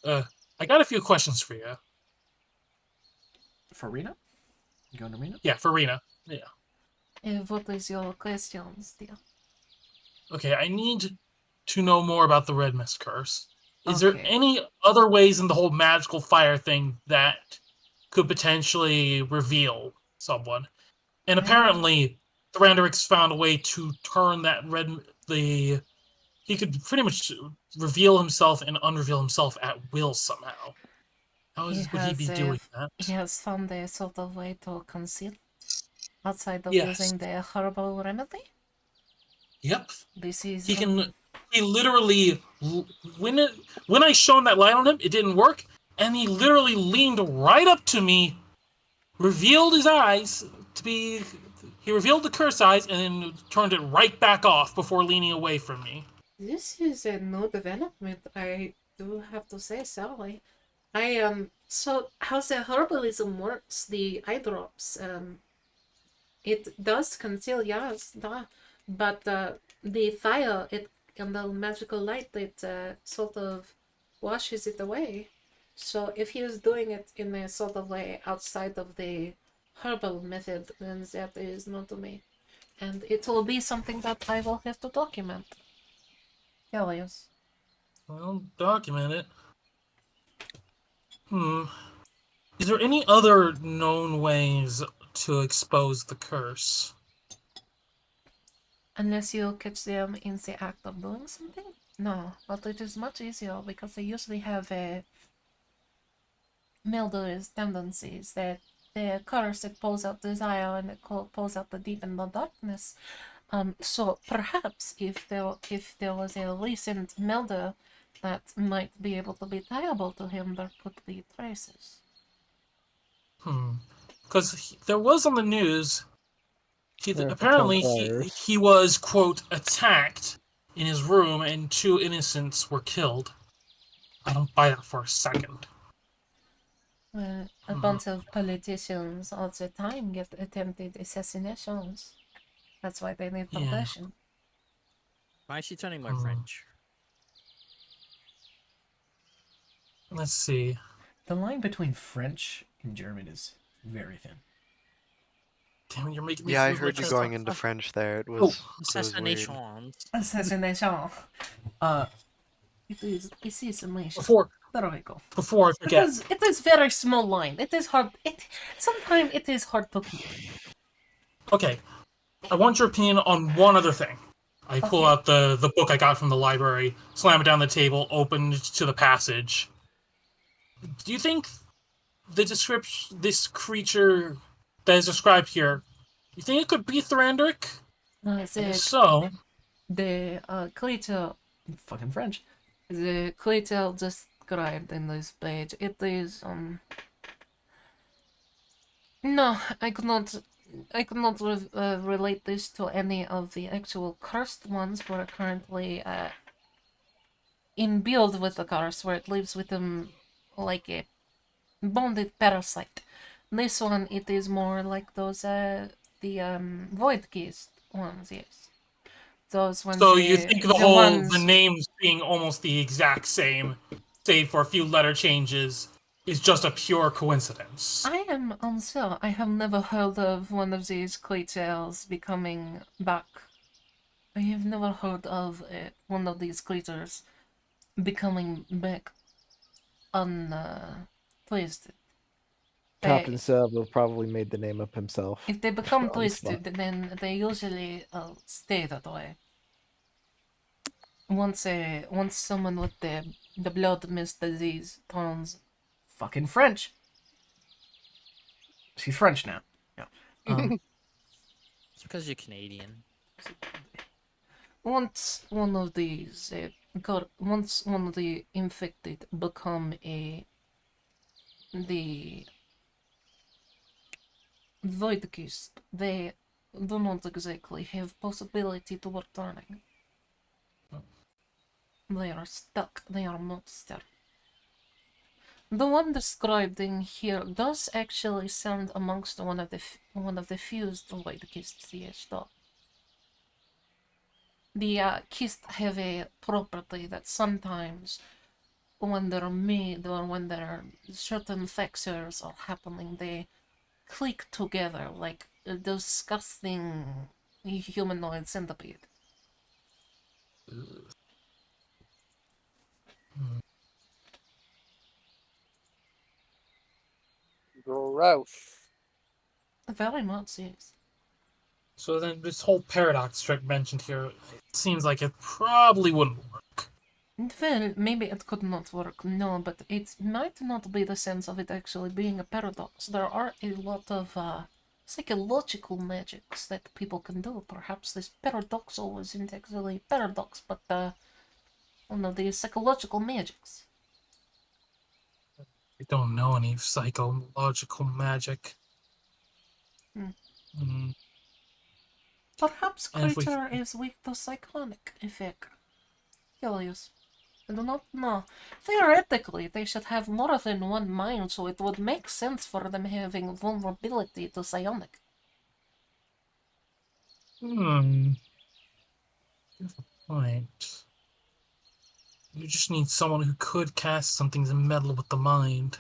I got a few questions for you. For Rena? You going to Rena? Yeah, for Rena. Yeah. What is your questions, dear? Okay, I need to know more about the Red Mist Curse. Is there Okay. any other ways in the whole magical fire thing that could potentially reveal someone? And apparently, Thrandarix found a way to turn that he could pretty much reveal himself and unreveal himself at will somehow. How would he be doing that? He has found a sort of way to conceal outside of Yes. using the herbal remedy. Yep. This is He literally when I shone that light on him, it didn't work, and he literally leaned right up to me, revealed his eyes he revealed the curse eyes and then turned it right back off before leaning away from me. This is a new development, I do have to say, sorry. So how the herbalism works, the eye drops, it does conceal, yes, but the fire, and the magical light, it sort of washes it away. So if he was doing it in a sort of way outside of the herbal method, then that is not to me. And it will be something that I will have to document. Curious. Well, document it. Is there any other known ways to expose the curse? Unless you catch them in the act of doing something? No, but it is much easier because they usually have murderous tendencies that the curse it pulls out desire and it pulls out the deep in the darkness. So perhaps if there was a recent murder that might be able to be tiable to him, there could be traces. Because there was on the news. Yeah, Apparently, transpires. he was, quote, attacked in his room and 2 innocents were killed. I don't buy that for a second. Well, a bunch of politicians all the time get attempted assassinations. That's why they need Yeah. protection. Why is she turning more French? Let's see. The line between French and German is very thin. Damn, you're making me Yeah, I feel heard like you I going thought- into French there. It Oh, was weird. Assassinations. Assassination. It is assassination. Before There we go. I forget. It is very small line. It is hard. Sometimes it is hard to keep. Okay, I want your opinion on one other thing. I pull Okay. out the book I got from the library, slam it down the table, open to the passage. Do you think this creature that is described here, you think it could be Thrandric? And if so, The creature, fucking French, the creature described in this page, it is, no, I could not relate this to any of the actual cursed ones who are currently, imbued with the curse, where it lives with them like a bonded parasite. This one, it is more like those, Void Geist ones, yes. Those ones. so you think the ones... names being almost the exact same, save for a few letter changes, is just a pure coincidence? I am unsure. I have never heard of one of these creatures becoming back. I have never heard of one of these creatures becoming back untwisted. Captain Sub probably made the name up himself. If they become on the spot. twisted, then they usually stay that way. Once someone with the blood mist disease turns fucking French. She's French now. Yeah. It's because you're Canadian. Once one of these once one of the infected become the Voidkist, they do not exactly have possibility to returning. They are stuck. They are monster. The one described in here does actually sound amongst one of the fused Voidkists. Yes, though. The kist have a property that sometimes, when they're made or when there are certain factors are happening, they click together like a disgusting humanoid centipede. Gross. Very much, yes. So then this whole paradox trick mentioned here, it seems like it probably wouldn't work. Well, maybe it could not work, no, but it might not be the sense of it actually being a paradox. There are a lot of psychological magics that people can do. Perhaps this paradoxal isn't actually a paradox, but one of the psychological magics. I don't know any psychological magic. Perhaps And if we- creature is weak to psychonic effect. Curious. I do not know. Theoretically, they should have more than one mind, so it would make sense for them having vulnerability to psionic. Good point. You just need someone who could cast something to meddle with the mind.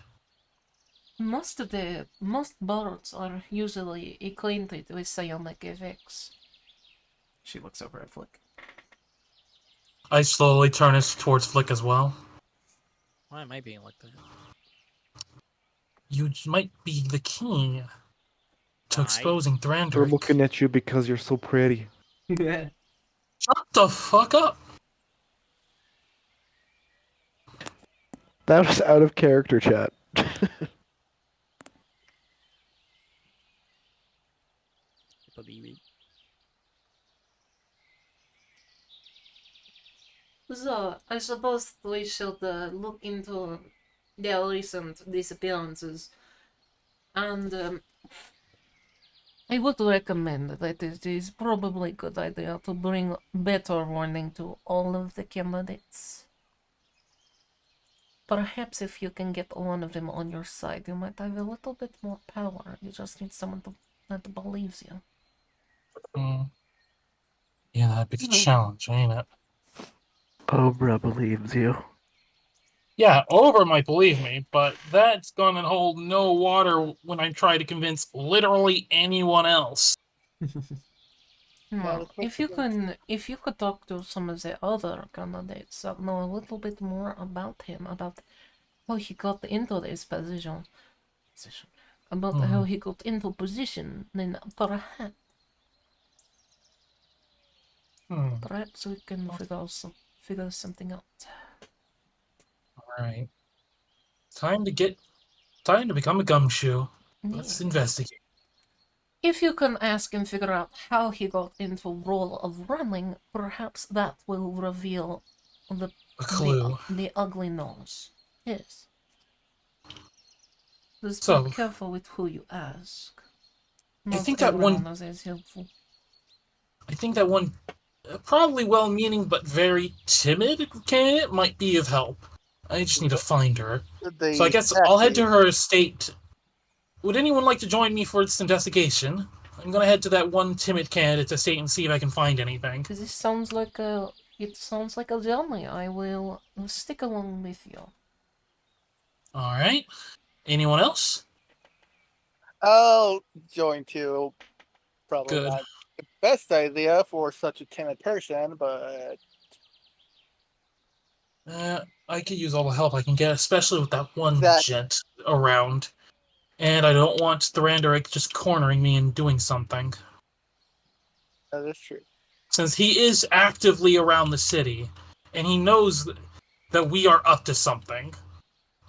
Most birds are usually acquainted with psionic effects. She looks over at Flick. I slowly turn it towards Flick as well. Why am I being like that? You might be the key to Why? exposing They're Thrandric. looking at you because you're so pretty. Yeah. Shut the fuck up! That was out of character, chat. believe it. So, I suppose we should look into their recent disappearances. And I would recommend that it is probably a good idea to bring better warning to all of the candidates. Perhaps if you can get one of them on your side, you might have a little bit more power. You just need someone that believes you. Yeah, that'd be the challenge, ain't it? Obra believes you. Yeah, Over might believe me, but that's gonna hold no water when I try to convince literally anyone else. Well, if you could talk to some of the other candidates that know a little bit more about him, about how he got into this position, about how he got into position, then perhaps we can figure something out. Alright. Time to become a gumshoe. Let's Yes. investigate. If you can ask and figure out how he got into role of running, perhaps that will reveal A clue. the ugly nose. Yes. Just So, be careful with who you ask. I Not think that everyone one is as helpful. probably well-meaning but very timid candidate might be of help. I just need to find her. So I guess I'll head to her estate. Would anyone like to join me for this investigation? I'm gonna head to that one timid candidate's estate and see if I can find anything. This sounds like a journey. I will stick along with you. Alright. Anyone else? I'll join too. Probably Good. not the best idea for such a timid person, but I could use all the help I can get, especially with that one Exactly. gent around. And I don't want Thrandurik just cornering me and doing something. that is true. Since he is actively around the city, and he knows that we are up to something,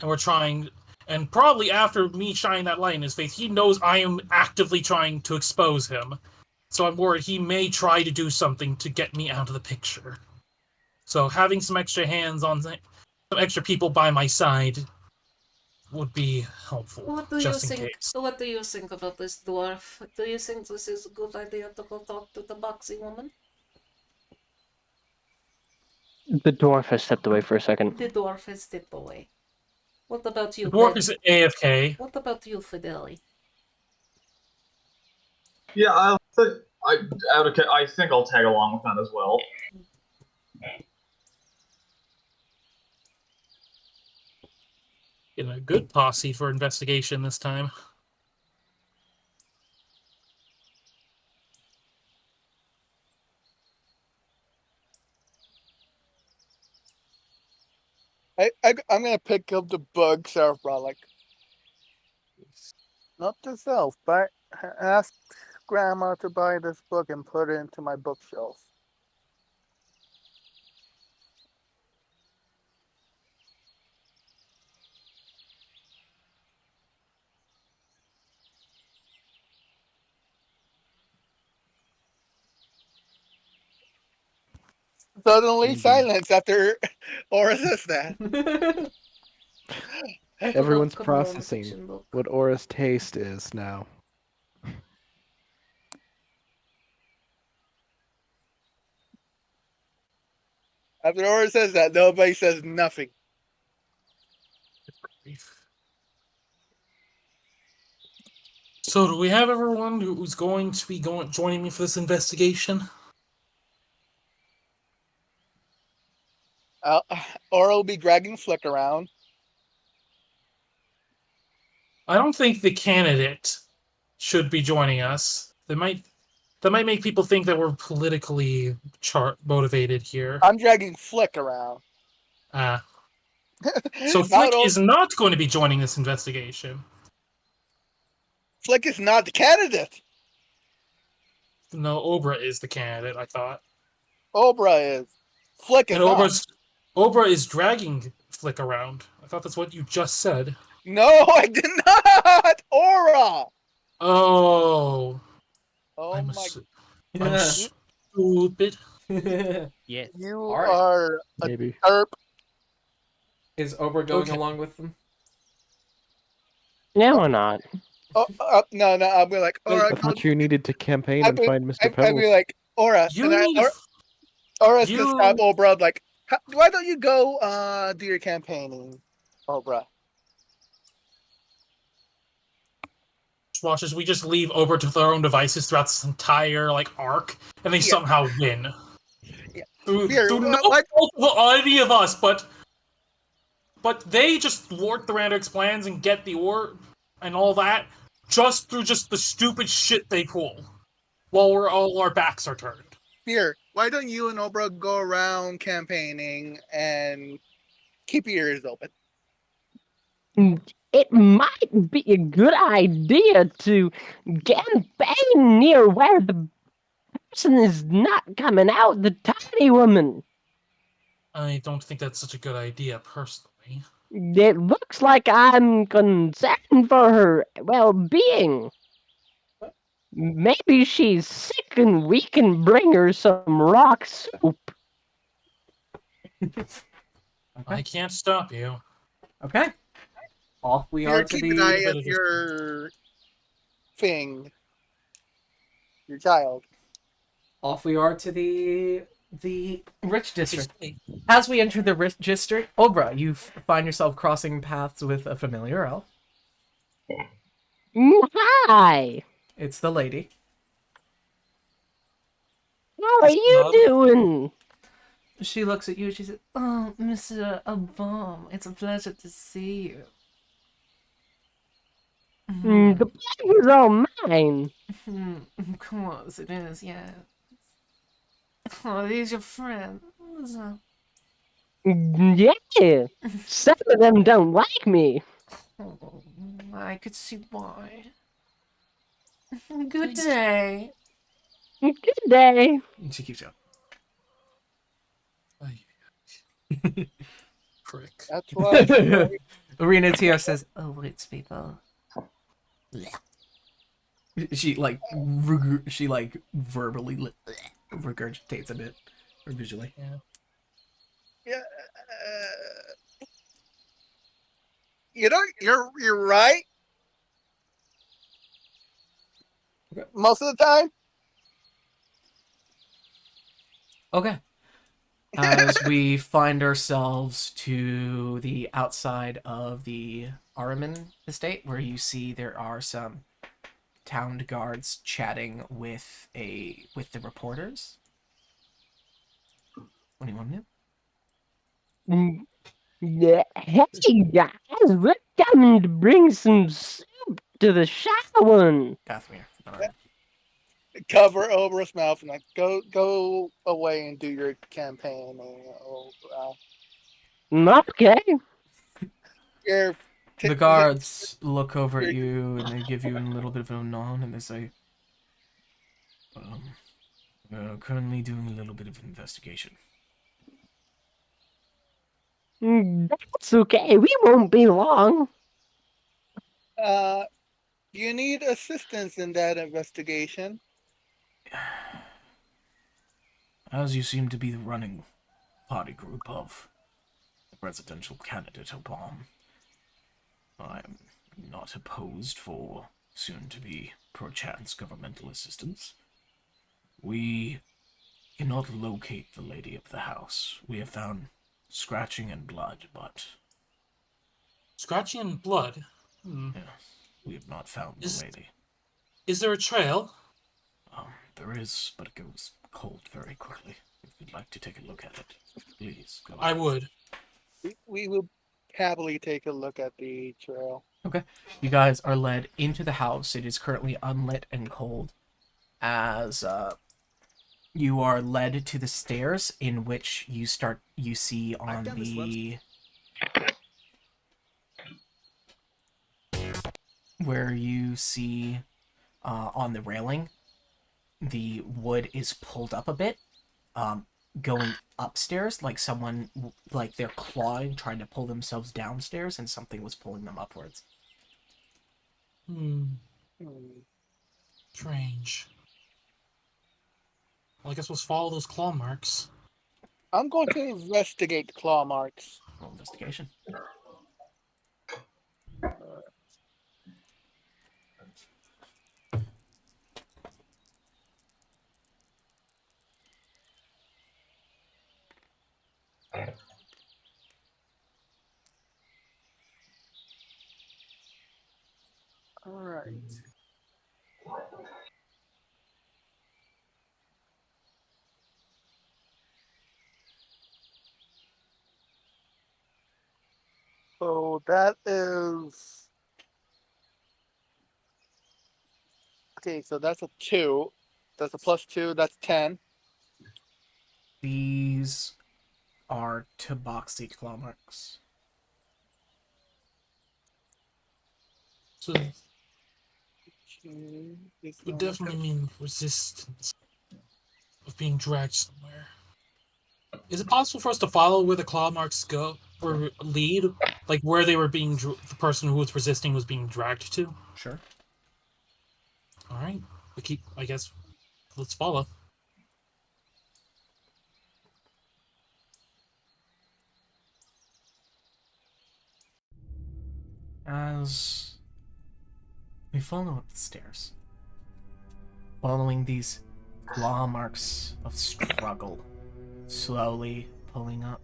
and we're trying, and probably after me shining that light in his face, he knows I am actively trying to expose him. So I'm worried he may try to do something to get me out of the picture. So having some extra hands on, some extra people by my side would be helpful. What do just you in think? case. What do you think about this dwarf? Do you think this is a good idea to go talk to the boxy woman? The dwarf has stepped away for a second. The dwarf has stepped away. What about you, The dwarf Ben? is AFK. What about you, Fideli? Yeah, I think I'll tag along with that as well. In a good posse for investigation this time. I'm gonna pick up the book, Sarah Relic. Not to self, but ask Grandma to buy this book and put it into my bookshelf. Suddenly Indeed. silence after Aura says that. Everyone's Come on, processing fiction book. what Aura's taste is now. After Aura says that, nobody says nothing. So, do we have everyone who's going to be joining me for this investigation? Aura will be dragging Flick around. I don't think the candidate should be joining us. That might make people think that we're politically motivated here. I'm dragging Flick around. So Flick is not going to be joining this investigation. Flick is not the candidate. No, Obra is the candidate, I thought. Obra is. Flick is and not. Obra is dragging Flick around. I thought that's what you just said. No, I did not! Aura! Oh. Oh I'm, my! I'm stupid. Yes. You All right. are a Maybe. derp. Is Obra going Okay. along with them? No, or not. No, I'll be like, Wait, Aura, I go. thought you needed to campaign I'd and be, find Mr. I'd be Pebbles. like, Aura, You and need to. Aura's gonna stop You. Obra. Like, why don't you go do your campaigning, Obra? Watch as we just leave over to their own devices throughout this entire arc, and they Yeah. somehow win. Yeah. Through Here, no why- fault of any of us, but they just thwart the Randix plans and get the ore and all that just through just the stupid shit they pull while all our backs are turned. Here, why don't you and Obra go around campaigning and keep your ears open? It might be a good idea to campaign near where the person is not coming out, the tiny woman. I don't think that's such a good idea, personally. It looks like I'm concerned for her well-being. Maybe she's sick and we can bring her some rock soup. I can't stop you. Okay. Off we are Here, to keep an the. eye bit on of your thing, your child. Off we are to the rich district. Just- As we enter the rich district, Obra, you find yourself crossing paths with a familiar elf. Hi, It's the lady. how are you Bob? doing? She looks at you. She says, "Oh, Mr. Abom, it's a pleasure to see you." The pleasure's all mine. Of course it is. Yeah. Oh, these your friends. Yeah, some of them don't like me. Oh, I could see why. Good day. Good day. And she keeps going. Prick. That's why. Arena Tier says, "Oh, rich people." She verbally regurgitates a bit, or visually. Yeah. You're right. Okay. Most of the time. Okay. As we find ourselves to the outside of the Araman estate, where you see there are some town guards chatting with the reporters. What do you want to do? Yeah. Hey guys, we're coming to bring some soup to the shower. Dathomir. Alright. Cover Obra's mouth and go away and do your campaign. Okay. Your The guards look over at you and they give you a little bit of a nod and they say, "We're currently doing a little bit of investigation." That's okay. We won't be long. You need assistance in that investigation. As you seem to be the running party group of the presidential candidate Obama, I'm not opposed for soon-to-be perchance governmental assistance. We cannot locate the lady of the house. We have found scratching and blood, but Scratching and blood. yes, we have not found the lady. Is there a trail? There is, but it goes cold very quickly. If you'd like to take a look at it, please go. I would. We will happily take a look at the trail. Okay. You guys are led into the house. It is currently unlit and cold. As you are led to the stairs, in which you see on the where you see on the railing, the wood is pulled up a bit, going upstairs, like someone, like they're clawing, trying to pull themselves downstairs, and something was pulling them upwards. Strange. Well, I guess we'll follow those claw marks. I'm going to investigate the claw marks. Roll investigation. All right. So that is okay. So that's a 2. That's a +2. That's 10. These are tabaxi claw marks. So Okay, this would one, definitely mean resistance of being dragged somewhere. Is it possible for us to follow where the claw marks go, or lead, like where they were being, the person who was resisting was being dragged to? Sure. All right, I guess, let's follow. As we follow up the stairs, following these claw marks of struggle, slowly pulling up,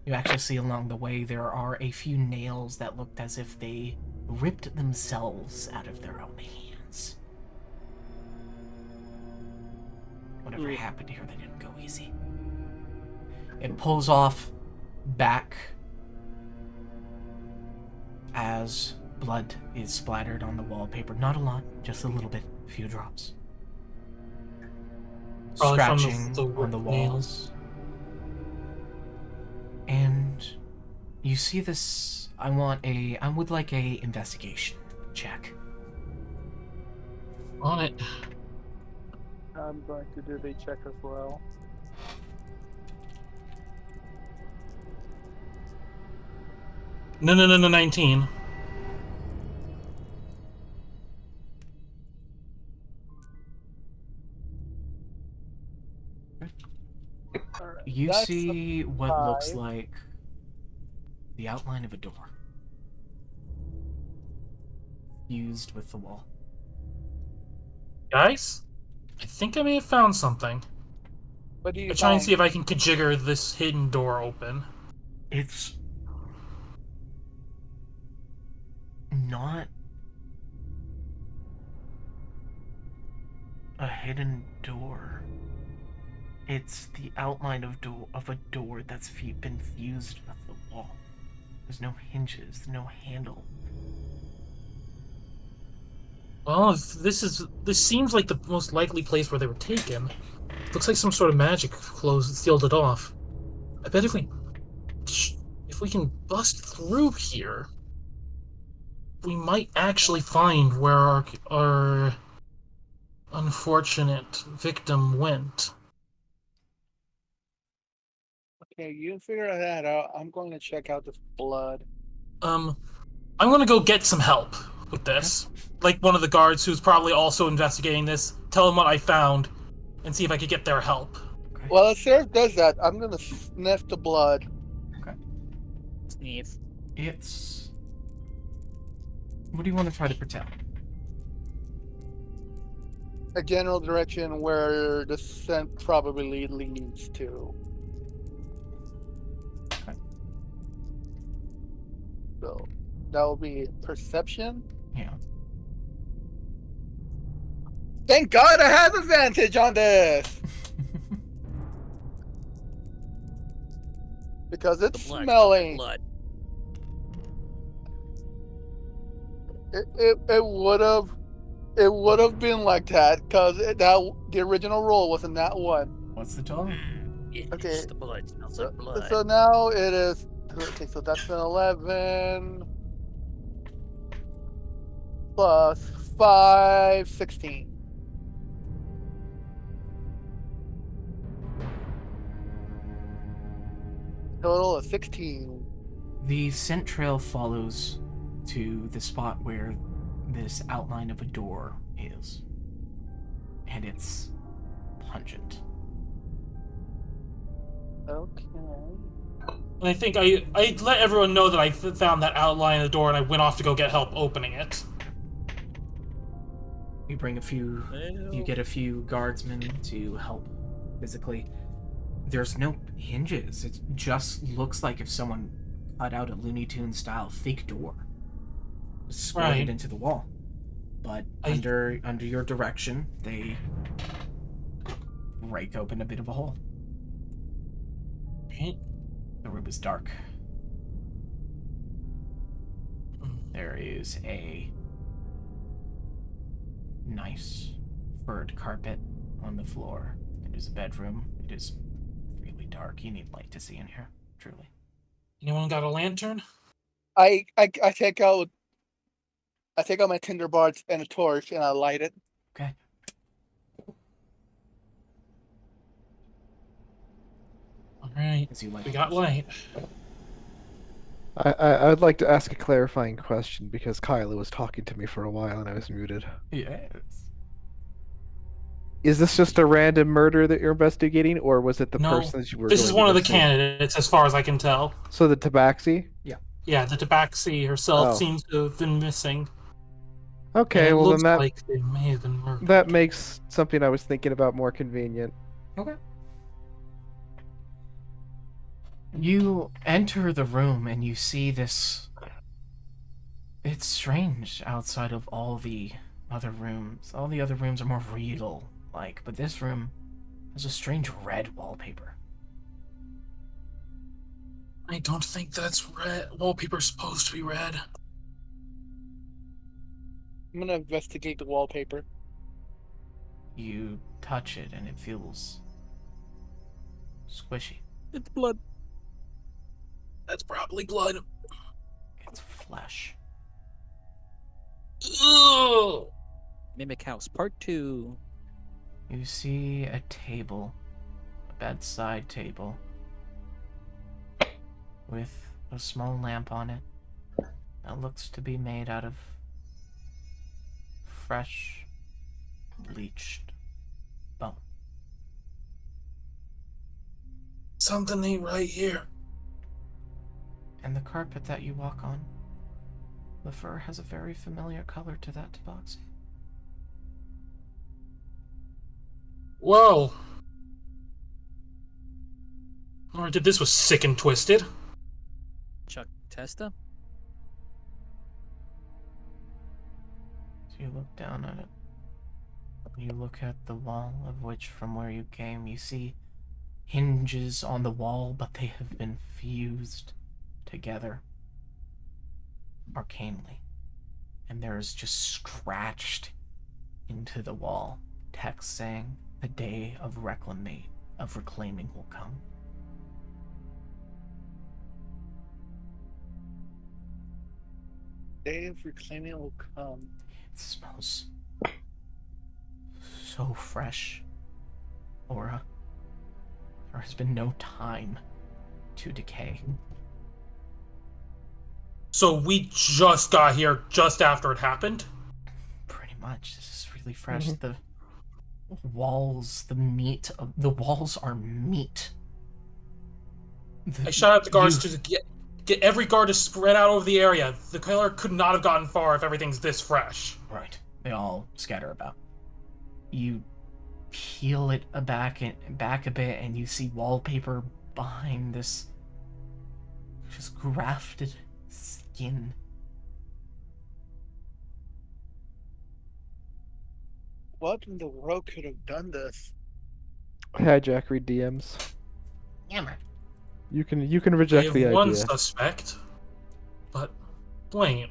you actually see along the way there are a few nails that looked as if they ripped themselves out of their own hands. Whatever happened here, they didn't go easy. It pulls off back as blood is splattered on the wallpaper. Not a lot, just a little bit, a few drops. Probably from Scratching the on the nails. walls. And you see this. I would like a investigation check. On it. I'm going to do the check as well. No, 19. All right. You That's see what looks 5. like the outline of a door fused with the wall. Guys, I think I may have found something. What do you I'm trying to find? see if I can jigger this hidden door open. It's not a hidden door. It's the outline of a door that's been fused with the wall. There's no hinges, no handle. Well, if this seems like the most likely place where they were taken. Looks like some sort of magic sealed it off. I bet if we can bust through here, we might actually find where our unfortunate victim went. Okay, you figure that out. I'm going to check out this blood. I'm gonna go get some help with this. Like one of the guards who's probably also investigating this, tell him what I found, and see if I could get their help. Well, if Sheriff does that, I'm going to sniff the blood. Sniff. It's... What do you want to try to pretend? A general direction where the scent probably leads to. Okay. So that will be perception. Yeah. Thank God I have advantage on this because it's The blood. smelling. Blood. It would have been like that because the original roll wasn't that one. What's the total? Okay. It's the blood. Smells like blood. So now it is. Okay, so that's an 11 plus 5, 16. Total of 16. The scent trail follows to the spot where this outline of a door is. And it's pungent. Okay. And I think I let everyone know that I found that outline of the door, and I went off to go get help opening it. You bring you get a few guardsmen to help physically. There's no hinges. It just looks like if someone cut out a Looney Tunes style fake door, scored it into the wall. But under your direction, they rake open a bit of a hole. The room is dark. There is a nice furred carpet on the floor. It is a bedroom. It is really dark. You need light to see in here, truly. Anyone got a lantern? I take out my tinderbox and a torch and I light it. Okay. All right. We got light. I'd like to ask a clarifying question because Kyla was talking to me for a while and I was muted. Yes. Is this just a random murder that you're investigating, or was it the No, person that you were? This is one of the candidates, as far as I can tell. So the Tabaxi? Yeah, the Tabaxi herself Oh. seems to have been missing. Okay, And it well then looks like they may have been murdered. that makes something I was thinking about more convenient. Okay. You enter the room and you see this. It's strange outside of all the other rooms. All the other rooms are more real, but this room has a strange red wallpaper. I don't think that's red. Wallpaper's supposed to be red. I'm gonna investigate the wallpaper. You touch it and it feels squishy. It's blood. That's probably blood. It's flesh. Ugh! Mimic House Part 2. You see a table, a bedside table, with a small lamp on it that looks to be made out of fresh, bleached bone. Something ain't right here. And the carpet that you walk on, the fur has a very familiar color to that tabaxi. Whoa. Or did this was sick and twisted. Chuck Testa? So you look down at it. You look at the wall of which, from where you came, you see hinges on the wall, but they have been fused together arcanely. And there is just scratched into the wall text saying, "The day of reclaiming will come." Day of reclaiming will come. It smells so fresh, Aura. There has been no time to decay. So we just got here just after it happened? Pretty much. This is really fresh. The walls, the walls are meat. I shot at the guards to get every guard to spread out over the area. The killer could not have gotten far if everything's this fresh. Right. They all scatter about. You peel it back a bit, and you see wallpaper behind this just grafted skin. What in the world could have done this? Hijack read DMs. Yammer. You can I reject have the one idea. suspect, but Blaine,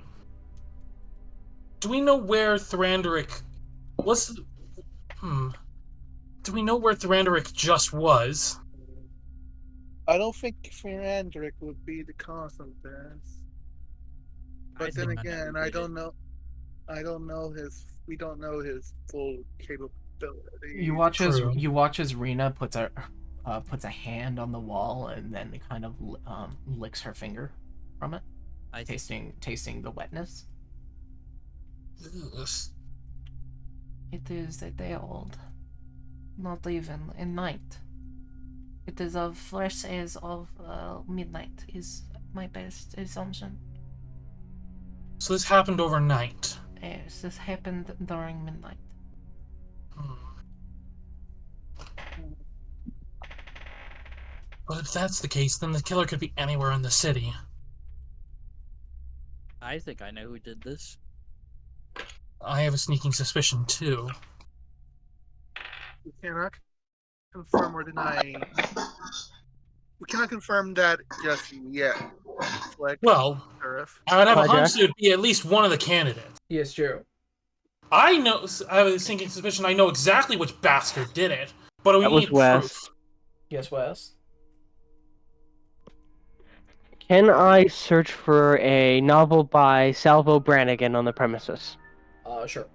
do we know where Thrandurik was? Do we know where Thrandurik just was? I don't think Fernandrick would be the cause of this. But then again, I don't know. We don't know his full capability. You watch as Rena puts a hand on the wall and then kind of licks her finger from it, tasting the wetness. Ugh. It is a day old, not even a night. It is of first as of midnight is my best assumption. So this happened overnight. Yes, this happened during midnight. But if that's the case, then the killer could be anywhere in the city. I think I know who did this. I have a sneaking suspicion, too. We cannot confirm or deny. We cannot confirm that just yet. Fleck, Well, Sheriff. I would have a Hi, hunch Jack. it would be at least one of the candidates. Yes, true. I have a sneaking suspicion I know exactly which bastard did it, but we That was need Wes. proof. Yes, Wes. Can I search for a novel by Salvo Brannigan on the premises? Sure.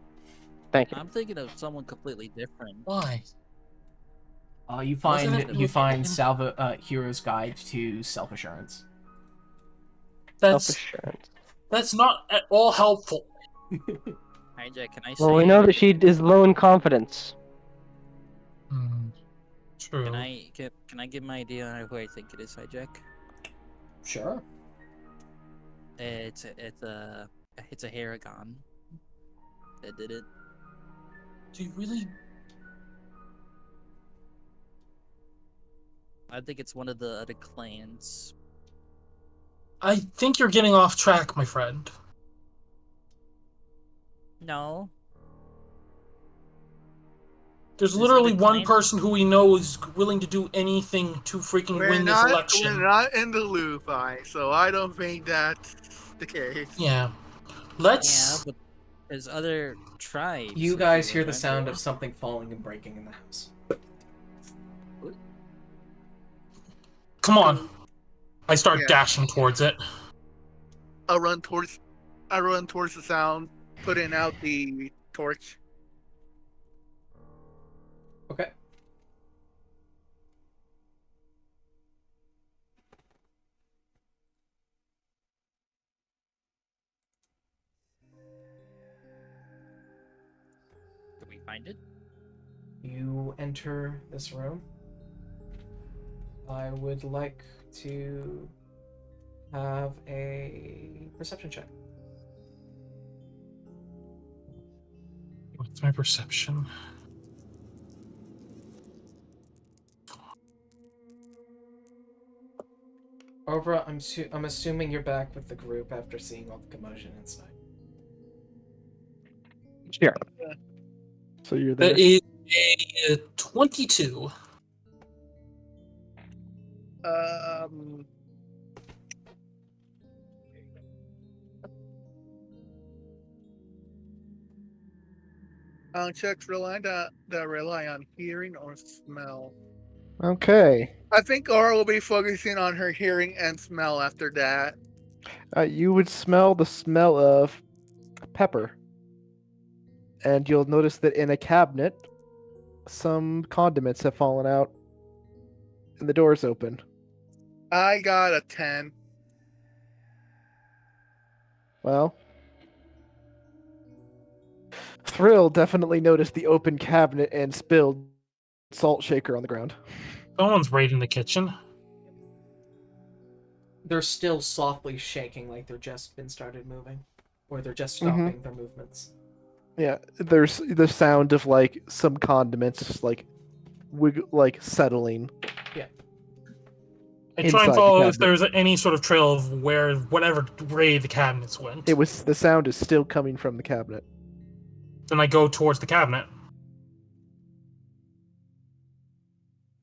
Thank you. I'm thinking of someone completely different. Why? You Wasn't find it- you find Hero's Guide to Self Assurance. That's Self-assurance. that's not at all helpful. Hijack, can I say? Well, we know that she is low in confidence. True. Can I give my idea on who I think it is, Hijack? Sure. It's a Haragon that did it. Do you really? I think it's one of the other clans. I think you're getting off track, my friend. No. There's Is literally it a one clan? person who we know is willing to do anything to freaking We're win this not election. in the loop, so I don't think that's the case. Yeah. Yeah, Let's. but there's other tribes. You if guys hear the sound remember. of something falling and breaking in the house. Come on. I start Yeah. dashing towards it. I run towards the sound, putting out the torch. Okay. Did we find it? You enter this room. I would like to have a perception check. What's my perception? Barbara, I'm assuming you're back with the group after seeing all the commotion inside. Sure. So you're there. That is a 22. Checks that rely on hearing or smell. Okay. I think Aura will be focusing on her hearing and smell after that. You would smell the smell of pepper. And you'll notice that in a cabinet, some condiments have fallen out. And the door's open. I got a 10. Well, Thrill definitely noticed the open cabinet and spilled salt shaker on the ground. Someone's raiding the kitchen. They're still softly shaking like they're just been started moving. Or they're just stopping their movements. Yeah, there's the sound of like some condiments like settling. I try Inside and the follow if cabinet. there's any sort of trail of where whatever raid the cabinets went. The sound is still coming from the cabinet. Then I go towards the cabinet.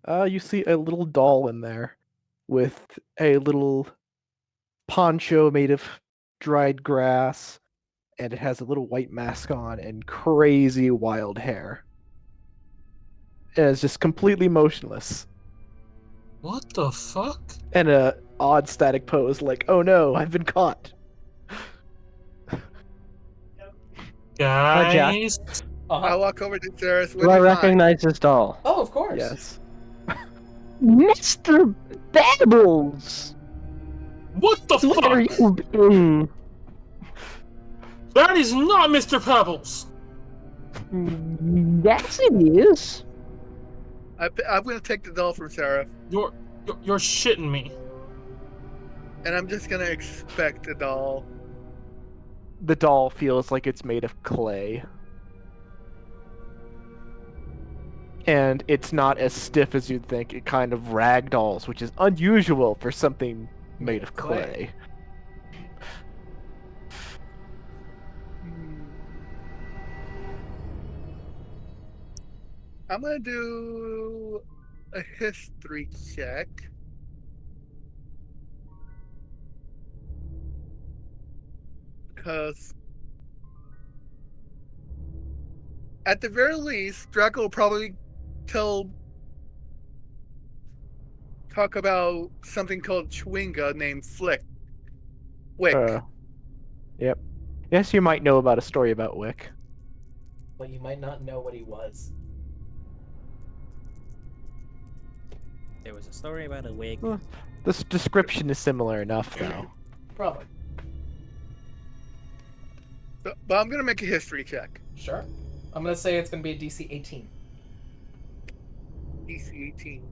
You see a little doll in there with a little poncho made of dried grass, and it has a little white mask on and crazy wild hair. And it's just completely motionless. What the fuck? And a odd static pose like, oh no, I've been caught. Jack. Guys, I walk over to Ceres. Do I recognize this doll? Oh, of course. Yes. Mr. Babbles! what the Where fuck? you been? That is not Mr. Pebbles. Yes, it is. I'm gonna take the doll from Seraph, You're shitting me. and I'm just gonna expect the doll. The doll feels like it's made of clay. And it's not as stiff as you'd think. It kind of ragdolls, which is unusual for something made of clay. I'm gonna do a history check. Because at the very least, Draco will probably talk about something called Chwinga named Wick. Yep. Yes, you might know about a story about Wick. But you might not know what he was. There was a story about a wig. Well, this description is similar enough, though. Probably. But I'm gonna make a history check. Sure. I'm gonna say it's gonna be a DC 18. DC 18.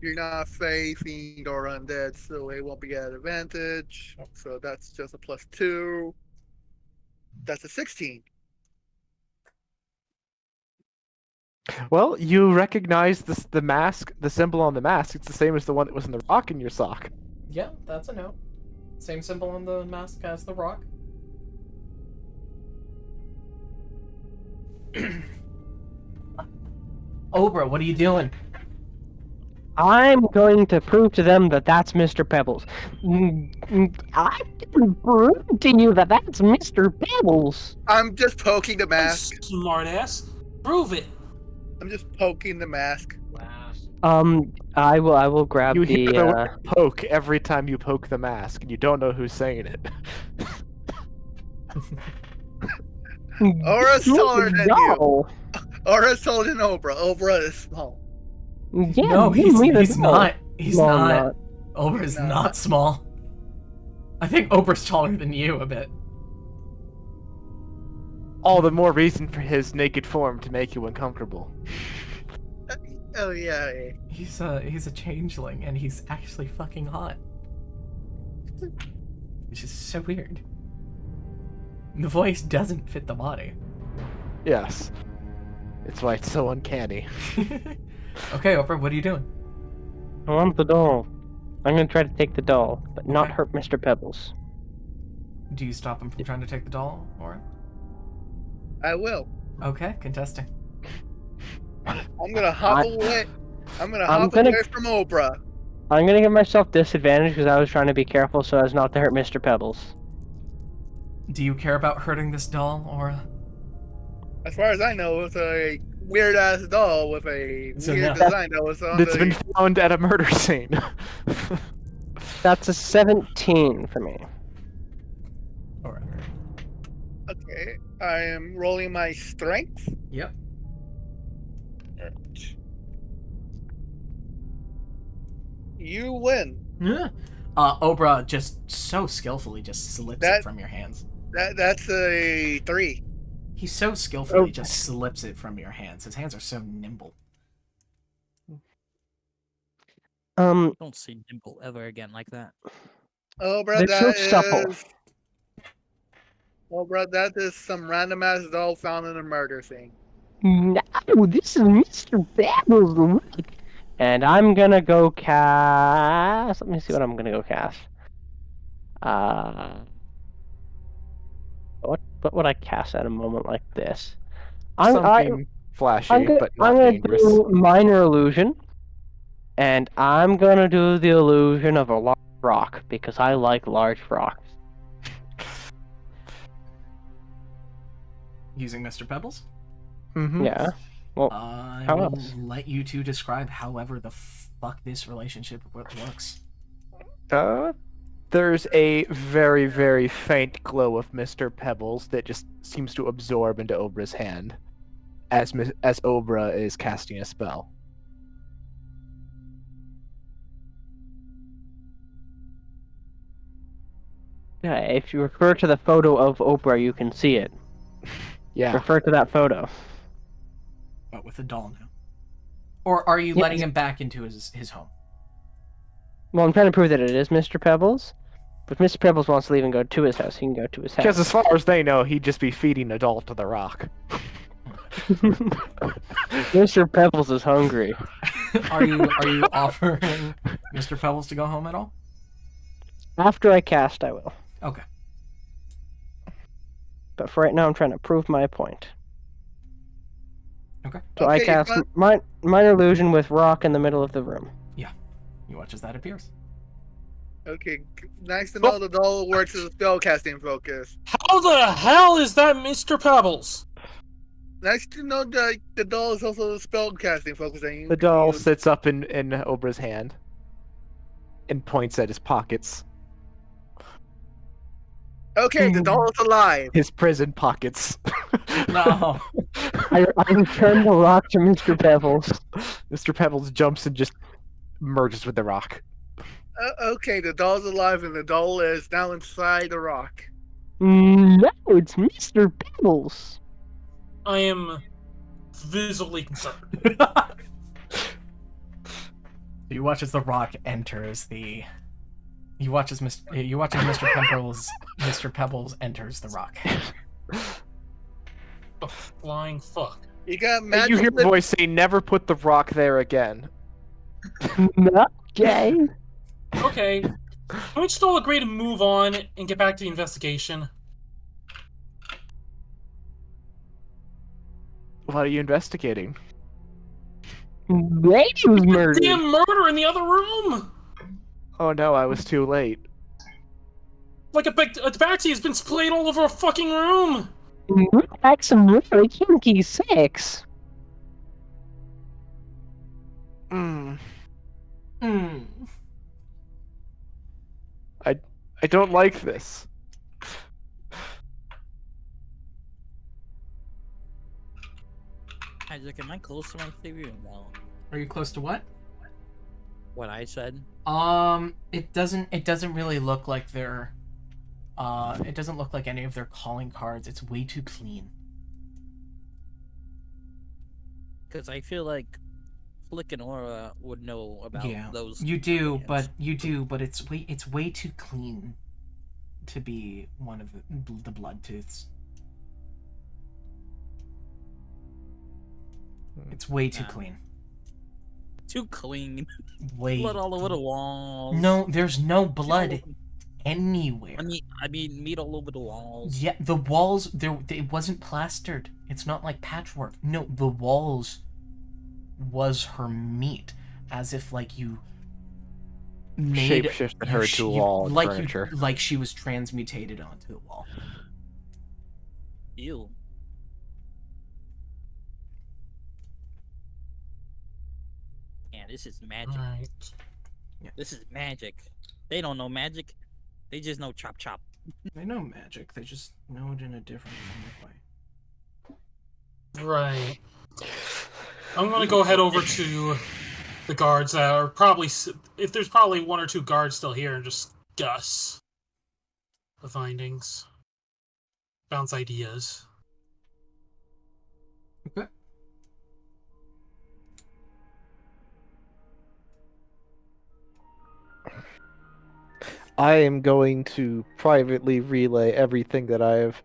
You're not Fae, Fiend, or Undead, so it won't be at advantage. So that's just a +2. That's a 16. Well, you recognize the mask, the symbol on the mask. It's the same as the one that was in the rock in your sock. Yeah, that's a no. Same symbol on the mask as the rock. Obra, what are you doing? I'm going to prove to them that that's Mr. Pebbles. I can prove to you that that's Mr. Pebbles. I'm just poking the mask. Smartass. Prove it. I'm just poking the mask. I will grab You hear the the. word poke every time you poke the mask, and you don't know who's saying it. Aura's taller than you. No. Aura's taller than Obra. Obra is small. Yeah, No, you leave it he's alone. not. He's No, I'm not. not. Obra's He's not. not small. I think Obra's taller than you a bit. All the more reason for his naked form to make you uncomfortable. Oh yeah. He's a changeling, and he's actually fucking hot. Which is so weird. The voice doesn't fit the body. Yes. It's why it's so uncanny. Okay, Oprah, what are you doing? I want the doll. I'm gonna try to take the doll, but not Okay. hurt Mr. Pebbles. Do you stop him from trying to take the doll, or? I will. Okay, contesting. I'm gonna hop away. I'm gonna I'm hop gonna- away from Obra. I'm gonna give myself disadvantage because I was trying to be careful so as not to hurt Mr. Pebbles. Do you care about hurting this doll, or? As far as I know, it's a weird ass doll with a So weird no. design that was on That's the. been found at a murder scene. That's a 17 for me. Alright. Okay, I am rolling my strength. Yep. You win. Yeah. Obra just so skillfully just slips it from your hands. That's a 3. He so skillfully Oh. just slips it from your hands. His hands are so nimble. Don't see Dimple ever again like that. Oh, bro, They're so that supple. is. Oh, bro, that is some random ass doll found in a murder scene. No, this is Mr. Pebbles. And I'm gonna go cast. Let me see what I'm gonna go cast. What would I cast at a moment like this? Something flashy, but not I'm gonna dangerous. do minor illusion, and I'm gonna do the illusion of a large rock because I like large rocks. Using Mr. Pebbles? Mm-hmm. Yeah. Well, I how will else? let you two describe however the fuck this relationship works. There's a very, very faint glow of Mr. Pebbles that just seems to absorb into Obra's hand as Obra is casting a spell. If you refer to the photo of Oprah, you can see it. Yeah. Refer to that photo. But with a doll now. Or are you Yeah. letting him back into his home? Well, I'm trying to prove that it is Mr. Pebbles. But if Mr. Pebbles wants to leave and go to his house, he can go to his Because house. as far as they know, he'd just be feeding a doll to the rock. Mr. Pebbles is hungry. Are you offering Mr. Pebbles to go home at all? After I cast, I will. Okay. But for right now, I'm trying to prove my point. Okay. So I Okay, cast but- minor illusion with rock in the middle of the room. You watch as that appears. Okay, nice to know the doll works as a spellcasting focus. How the hell is that Mr. Pebbles? Nice to know that the doll is also a spellcasting focus. The doll sits up in Obra's hand and points at his pockets. Okay, the doll is alive. His prison pockets. No. I return the rock to Mr. Pebbles. Mr. Pebbles jumps and just merges with the rock. Okay, the doll's alive and the doll is now inside the rock. No, it's Mr. Pebbles. I am visibly concerned. You watch as the rock enters the. You watch as Mr. Pebbles enters the rock. The flying fuck. You got And magic. you hear a voice say, "Never put the rock there again." Not gay. Okay, can we just all agree to move on and get back to the investigation? What are you investigating? Lady was murdered. Damn murder in the other room! Oh no, I was too late. Like a tabaxi has been splayed all over a fucking room! Back some really kinky sex. Mm. Hmm. I don't like this. Isaac, am I close to my theory or no? Are you close to what? What I said? It doesn't really look like they're. It doesn't look like any of their calling cards. It's way too clean. Because I feel like Flick and Aura would know about those. You do, hands. but it's way too clean to be one of the blood tooths. It's way too clean. Too clean. Way. Blood all over the walls. No, there's no blood anywhere. I mean, meat all over the walls. Yeah, the walls. It wasn't plastered. It's not like patchwork. No, the walls was her meat, as if like you made Shapeshifted her to a wall and furniture. like she was transmutated onto the wall. Ew. Yeah, this is magic. Right. Yeah. This is magic. They don't know magic. They just know chop chop. They know magic. They just know it in a different kind of way. Right. I'm gonna go head over to the guards that are probably, if there's probably one or two guards still here, and just discuss the findings, bounce ideas. Okay. I am going to privately relay everything that I've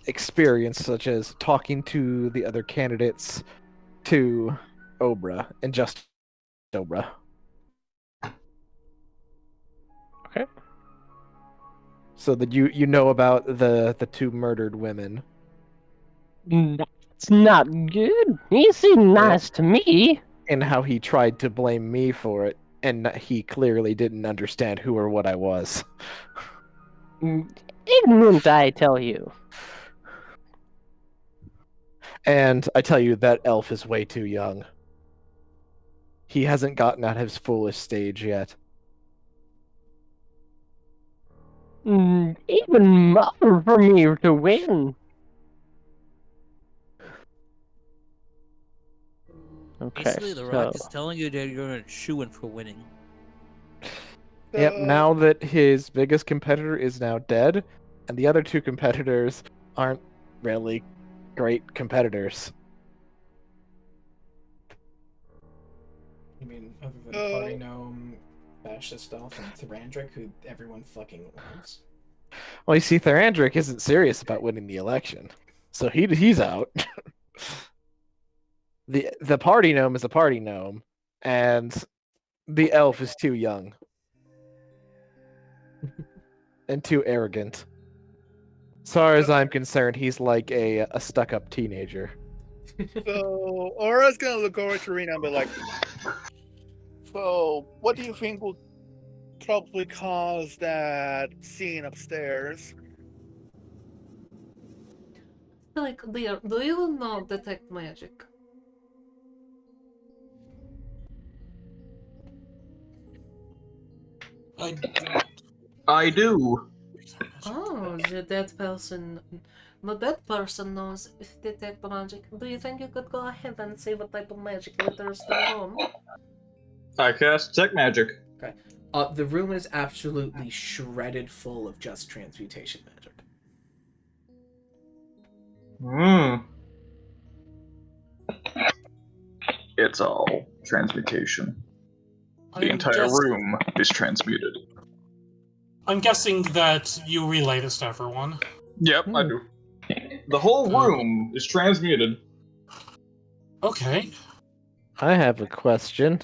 experienced, such as talking to the other candidates, to Obra, and just Obra. Okay. So that you know about the two murdered women. That's not good. He seemed nice to me. And how he tried to blame me for it, and he clearly didn't understand who or what I was. Ignorant, I tell you. And I tell you, that elf is way too young. He hasn't gotten out of his foolish stage yet. Even more for me to win. Okay, Basically, the Rock so is telling you that you're a shoo-in for winning. Yep, now that his biggest competitor is now dead, and the other two competitors aren't really great competitors. You mean other than Party Gnome, Fascist Elf, and Thrandric, who everyone fucking loves? Well, you see, Therandric isn't serious about winning the election, so he's out. The party gnome is a party gnome, and the elf is too young and too arrogant. As far as I'm concerned, he's like a stuck-up teenager. So Aura's gonna look over to Rena and be like, "So, what do you think will probably cause that scene upstairs?" Like, dear, do you know detect magic? I do. Oh, the dead person. The dead person knows if detect magic. Do you think you could go ahead and say what type of magic litters the room? I cast Detect Magic. Okay. The room is absolutely shredded full of just transmutation magic. It's all transmutation. The I'm entire room is transmuted. I'm guessing that you relay this to everyone. Yep, I do. The whole room is transmuted. Okay. I have a question.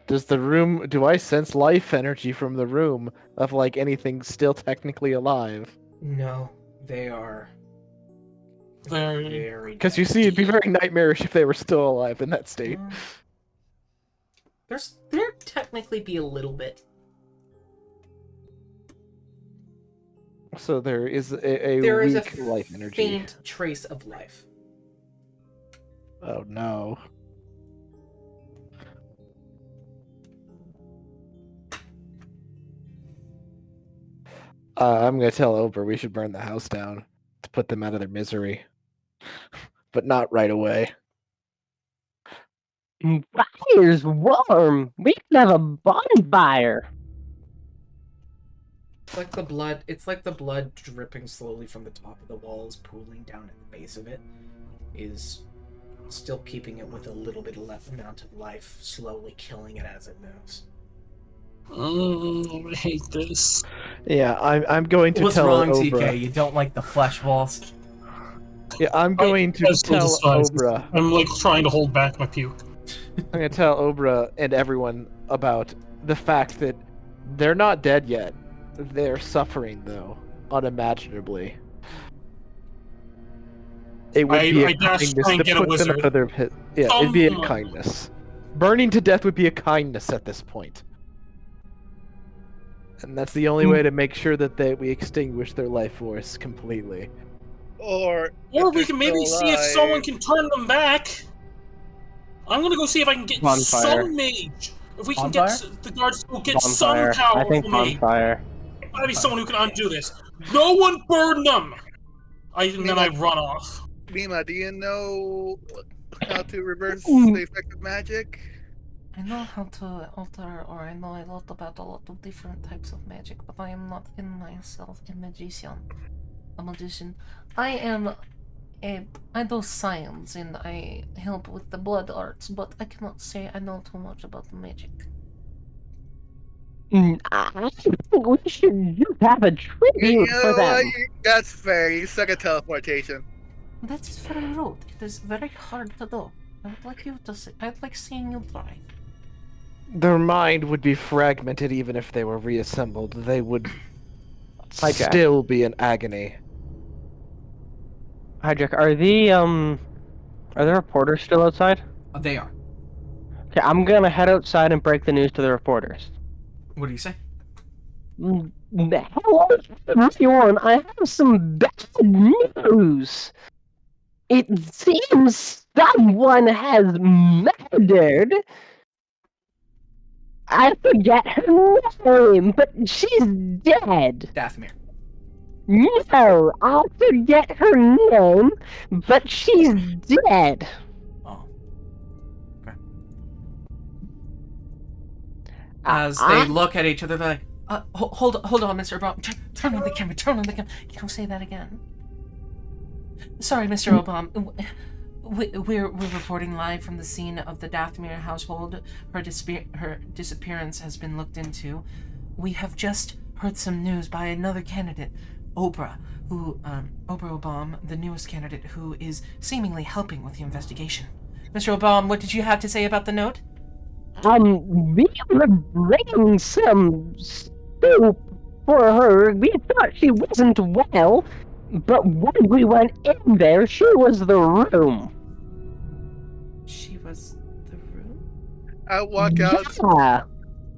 Do I sense life energy from the room of like anything still technically alive? No, they are very. Because you see, it'd be very nightmarish if they were still alive in that state. There technically be a little bit. So there is a There is weak a life energy. faint trace of life. Oh no. I'm gonna tell Ober we should burn the house down to put them out of their misery. But not right away. Fire's warm. We can have a bonfire. It's like the blood dripping slowly from the top of the walls, pooling down at the base of it, is still keeping it with a little bit of amount of life, slowly killing it as it moves. I hate this. Yeah, I'm going to What's tell wrong, Obra. TK? You don't like the flesh balls? Yeah, I'm going to tell Obra. I'm like trying to hold back my puke. I'm gonna tell Obra and everyone about the fact that they're not dead yet. They're suffering though, unimaginably. It would be a kindness to put them out of their pit. Yeah, it'd be a kindness. Burning to death would be a kindness at this point. And that's the only way to make sure that we extinguish their life force completely. Or we can maybe see if someone can turn them back. I'm gonna go see if I can get some mage. If we can get the guards to get some power. I think bonfire. Gotta be someone who can undo this. No one burn them. And then I run off. Mima, do you know how to reverse the effect of magic? I know how to alter, or I know a lot about a lot of different types of magic, but I am not in myself a magician. I do science and I help with the blood arts, but I cannot say I know too much about the magic. I think we should just have a tribute for them. That's fair. You suck at teleportation. That is very rude. It is very hard to do. I would like you to see. I'd like seeing you try. Their mind would be fragmented even if they were reassembled. They would still be in agony. Hi, Jack. Are the reporters still outside? They are. Okay, I'm gonna head outside and break the news to the reporters. What do you say? Hello, everyone. I have some bad news. It seems someone has murdered. I forget her name, but she's dead. Dathmir. No, I forget her name, but she's dead. Oh. Okay. As they look at each other, they're like, hold on, Mr. Obama. Turn on the camera, turn on the camera. You don't say that again. Sorry, Mr. Obama. We're reporting live from the scene of the Dathmere household. Her disappearance has been looked into. We have just heard some news by another candidate, Oprah, Oprah Obama, the newest candidate, who is seemingly helping with the investigation. Mr. Obama, what did you have to say about the note? We were bringing some soup for her. We thought she wasn't well, but when we went in there, she was the room. She was the room? I walk out. Yeah.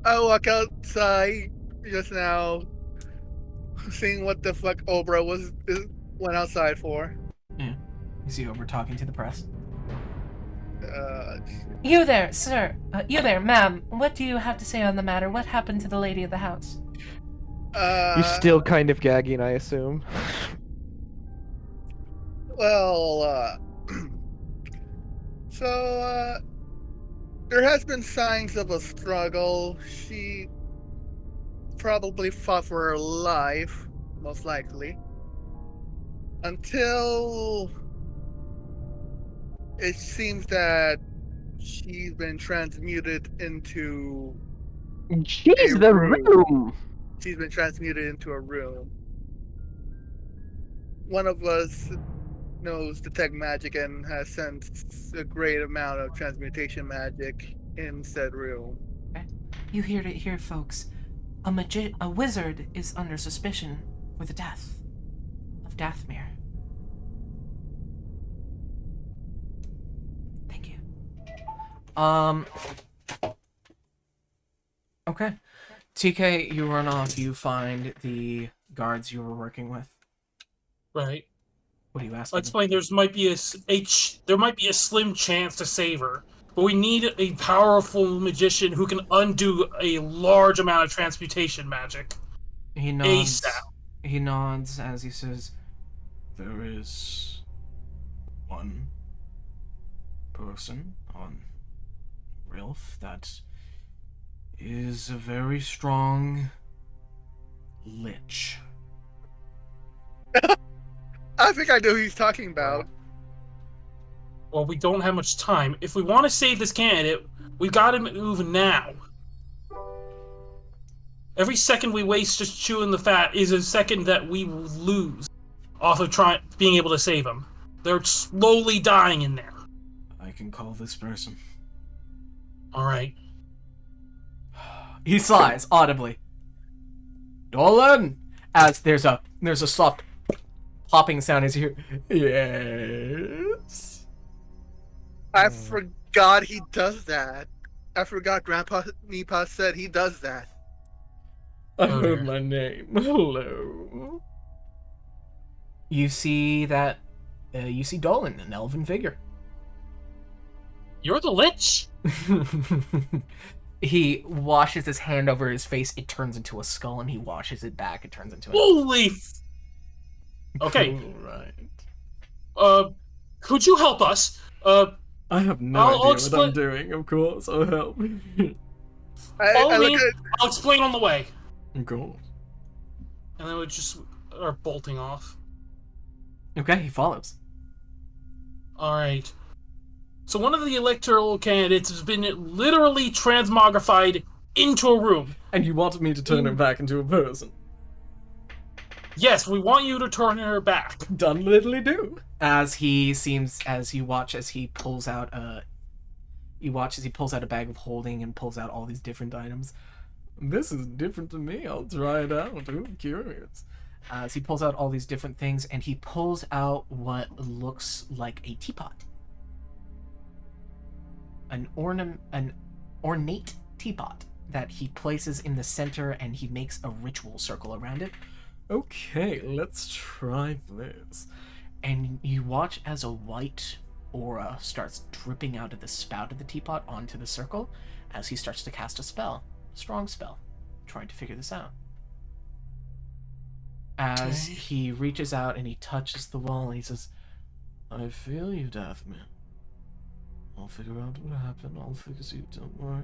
I walk outside just now, seeing what the fuck Obra went outside for. Yeah. You see Oprah talking to the press. Uh, You there, sir. You there, ma'am. What do you have to say on the matter? What happened to the lady of the house? You're still kind of gagging, I assume. Well, so, there has been signs of a struggle. She probably fought for her life, most likely. Until it seems that she's been transmuted into She's a the room. room. She's been transmuted into a room. One of us knows detect magic and has sensed a great amount of transmutation magic in said room. You heard it here, folks. A wizard is under suspicion for the death of Dathmere. Thank you. Okay. TK, you run off. You find the guards you were working with. Right. What are you asking? Let's explain. There might be a slim chance to save her, but we need a powerful magician who can undo a large amount of transmutation magic. He nods. ASAP. He nods as he says, "There is one person on Rilf that is a very strong lich." I think I know who he's talking about. Well, we don't have much time. If we want to save this candidate, we gotta move now. Every second we waste just chewing the fat is a second that we lose off of being able to save them. They're slowly dying in there. I can call this person. All right. He sighs audibly. Dolan! As there's a soft popping sound as you hear. Yes. I forgot he does that. I forgot Grandpa Meepa said he does that. I heard my name. Hello. You see that? You see Dolan, an elven figure. You're the lich? He washes his hand over his face. It turns into a skull, and he washes it back. It turns into a... Holy Okay. Right. Could you help us? I have no idea what I'm doing, of course. I'll help. Follow me. I'll explain on the way. Of course. And then we just are bolting off. Okay, he follows. Alright. So one of the electoral candidates has been literally transmogrified into a room. And you wanted me to turn him back into a person? Yes, we want you to turn her back. Done literally do. As you watch as he pulls out a bag of holding and pulls out all these different items. This is different to me. I'll try it out. I'm curious. As he pulls out all these different things, and he pulls out what looks like a teapot. An ornate teapot that he places in the center, and he makes a ritual circle around it. Okay, let's try this. And you watch as a white aura starts dripping out of the spout of the teapot onto the circle as he starts to cast a spell. A strong spell. Trying to figure this out. As he reaches out and he touches the wall and he says, "I feel you, Dathmere. I'll figure out what happened. I'll fix you, don't worry."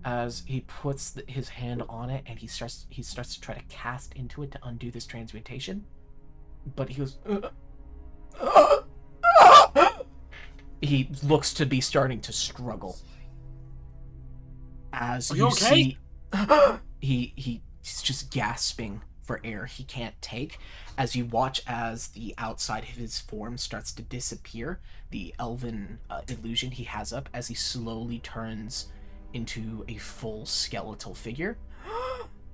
as he puts his hand on it and he starts to try to cast into it to undo this transmutation, but he goes. He looks to be starting to struggle. As Are you you okay? see, he's just gasping for air he can't take. As you watch as the outside of his form starts to disappear, the elven illusion he has up, as he slowly turns into a full skeletal figure,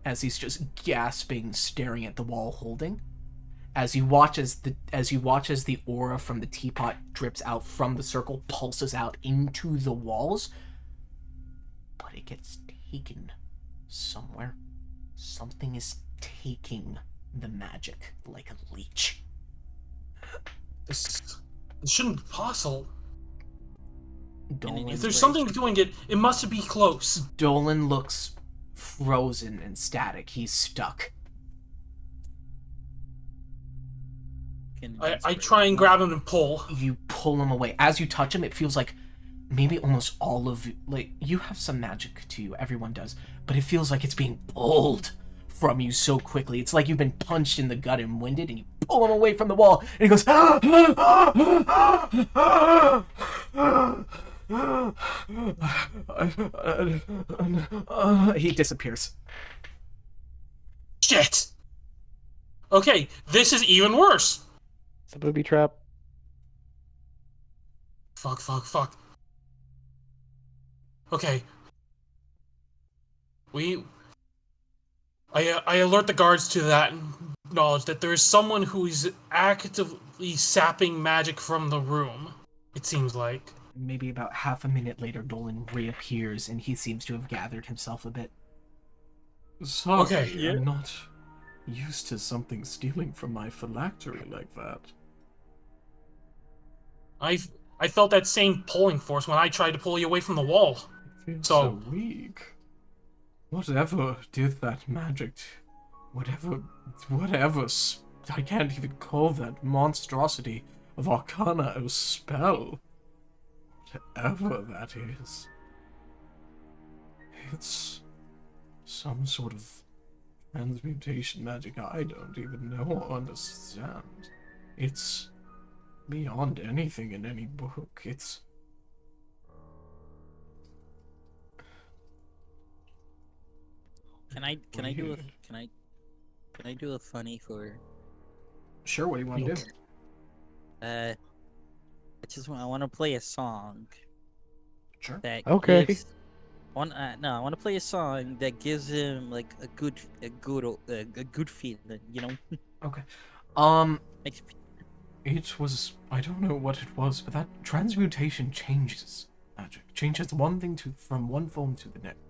as he's just gasping, staring at the wall, holding. As you watch as the aura from the teapot drips out from the circle, pulses out into the walls, but it gets taken somewhere. Something is taking the magic like a leech. This shouldn't be possible. Dolan, If there's something doing it, it must be close. Dolan looks frozen and static. He's stuck. I try and grab him and pull. You pull him away. As you touch him, it feels like maybe almost all of you have some magic to you. Everyone does, but it feels like it's being pulled from you so quickly. It's like you've been punched in the gut and winded, and you pull him away from the wall, and he goes. He disappears. Shit! Okay, this is even worse. It's a booby trap. Fuck. Okay. I alert the guards to that knowledge that there is someone who is actively sapping magic from the room, it seems like. Maybe about half a minute later, Dolan reappears, and he seems to have gathered himself a bit. Sorry, Okay, yeah. I'm not used to something stealing from my phylactery like that. I felt that same pulling force when I tried to pull you away from the wall. It feels so weak. Whatever did that magic, whatever, I can't even call that monstrosity of arcana a spell. Whatever that is. It's some sort of transmutation magic I don't even know or understand. It's beyond anything in any book. It's... Can I do a funny for? Sure. What do you want to do? I want to play a song. Sure. That Okay. gives I want to play a song that gives him like a good feeling, you know. Okay. Makes It was... I don't know what it was, but that transmutation changes magic. Changes one thing from one form to the next.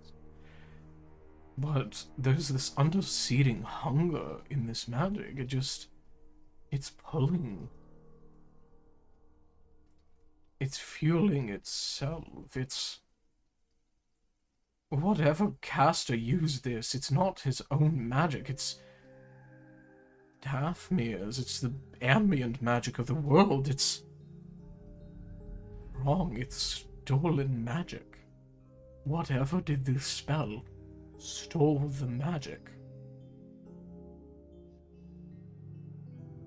But there's this underseeding hunger in this magic. It's pulling. It's fueling itself. It's... Whatever caster used this, it's not his own magic. It's Daphne's. It's the ambient magic of the world. It's wrong. It's stolen magic. Whatever did this spell stole the magic.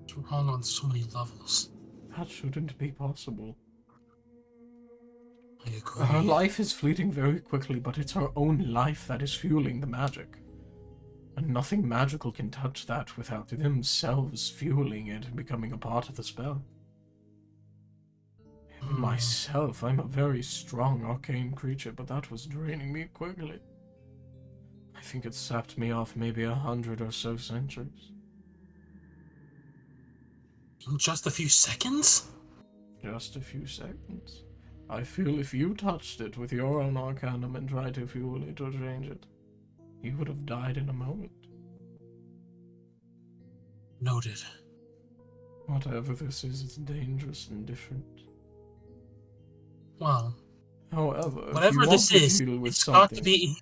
It's wrong on so many levels. That shouldn't be possible. I agree. Her life is fleeting very quickly, but it's her own life that is fueling the magic. And nothing magical can touch that without themselves fueling it and becoming a part of the spell. Even myself, I'm a very strong arcane creature, but that was draining me quickly. I think it sapped me off maybe 100 or so centuries. In just a few seconds? Just a few seconds. I feel if you touched it with your own arcanum and tried to fuel it or change it, you would have died in a moment. Noted. Whatever this is, it's dangerous and different. Well, However, whatever this is, it's got to be...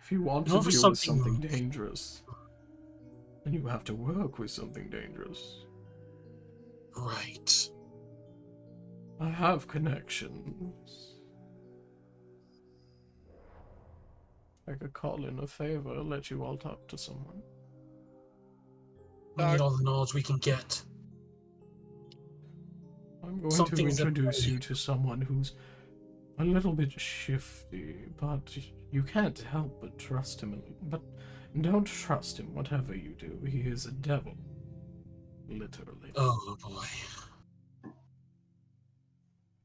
If you want to deal with something dangerous, then you have to work with something dangerous. Right. I have connections. I could call in a favor, let you all talk to someone. We need all the knowledge we can get. I'm going to Something's at introduce play. you to someone who's a little bit shifty, but you can't help but trust him. But don't trust him, whatever you do. He is a devil. Literally. Oh boy.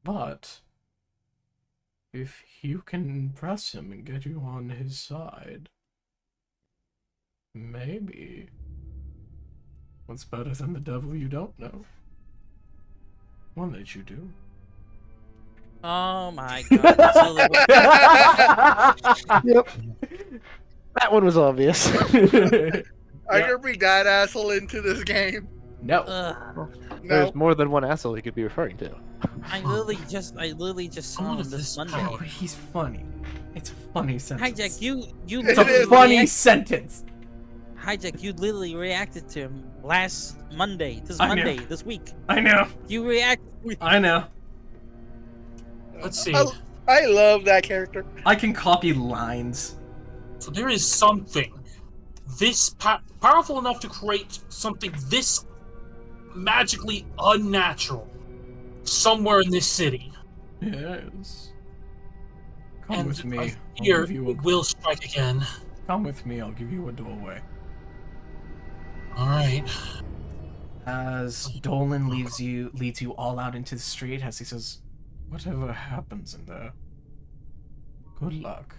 But if you can impress him and get you on his side, maybe. What's better than the devil you don't know? One that you do. Oh my god. Yep. That one was obvious. Are you gonna bring that asshole into this game? No. Ugh. There's No. more than one asshole he could be referring to. I literally just saw him this Monday. But he's funny. It's a funny sentence. Hijack, you It It's a is. funny sentence. Hijack, you literally reacted to him last Monday. This I know. Monday, this week. I know. You react. I know. Let's see. I love that character. I can copy lines. So there is something this powerful enough to create something this magically unnatural somewhere in this city. Yes. Come And with me. I I'll fear give you it will strike again. Come with me. I'll give you a doorway. Alright. As Dolan leads you all out into the street, as he says, "Whatever happens in there, good luck.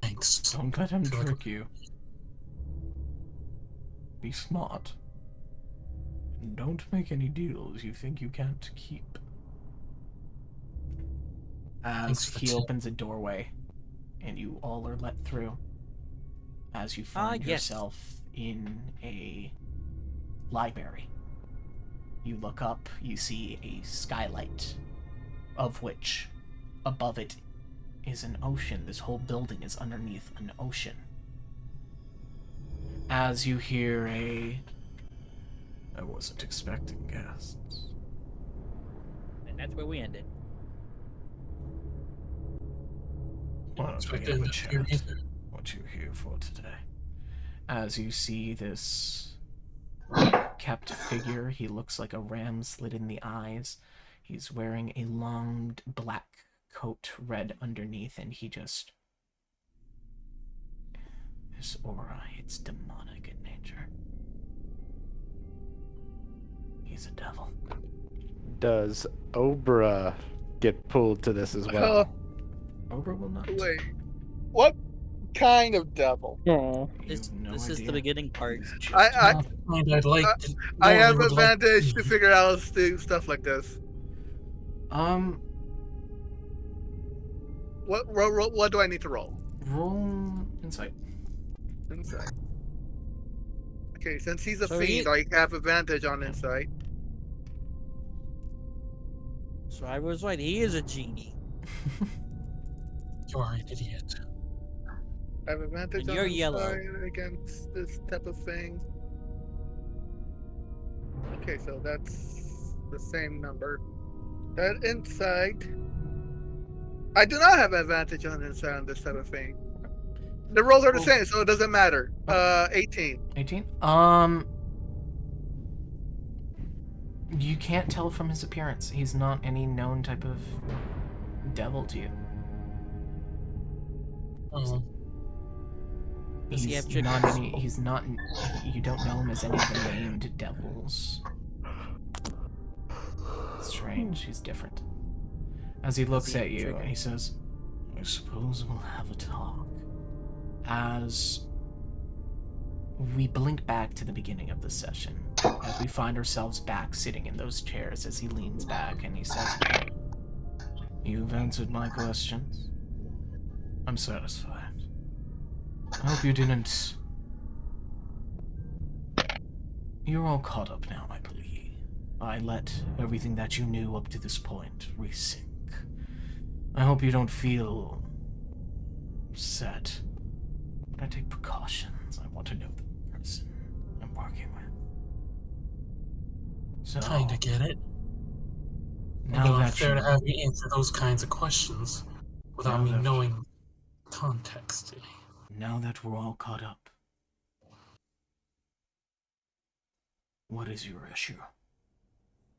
Thanks. Don't let him trick you. Be smart. And don't make any deals you think you can't keep." As Thanks for the he tip. opens a doorway, and you all are let through. As you find yes. yourself in a library. You look up, you see a skylight, of which above it is an ocean. This whole building is underneath an ocean. As you hear I wasn't expecting guests. And that's where we ended. Why don't we have a chat? What you here for today? As you see this kept figure, he looks like a ram slit in the eyes. He's wearing a long black coat, red underneath, and his aura, it's demonic in nature. He's a devil. Does Obra get pulled to this as well? Obra will not. Wait. What kind of devil? Yeah. This no is the idea. beginning part. I'd like to, I have would like advantage to figure out stuff like this. What do I need to roll? Roll insight. Insight. Okay, since he's a So fiend, I have advantage on insight. So I was right. He is a genie. You are an idiot. I have advantage And on you're insight yellow. against this type of thing. Okay, so that's the same number. That insight. I do not have advantage on insight on this type of thing. The rolls are the same, so it doesn't matter. 18. 18? You can't tell from his appearance. He's not any known type of devil to you. Oh. Does he have He's trick- not any. He's not. You don't know him as any of the named devils. Strange. He's different. As he looks at you, and he says, "I suppose we'll have a talk." As we blink back to the beginning of the session, as we find ourselves back sitting in those chairs, as he leans back and he says, "You've answered my questions. I'm satisfied. I hope you didn't... You're all caught up now, I believe. I let everything that you knew up to this point resink. I hope you don't feel... upset. But I take precautions. I want to know the person I'm working with. So, Kinda get it. now Although that it's fair you... to have you answer those kinds of questions without Now me that- knowing context. Now that we're all caught up, what is your issue?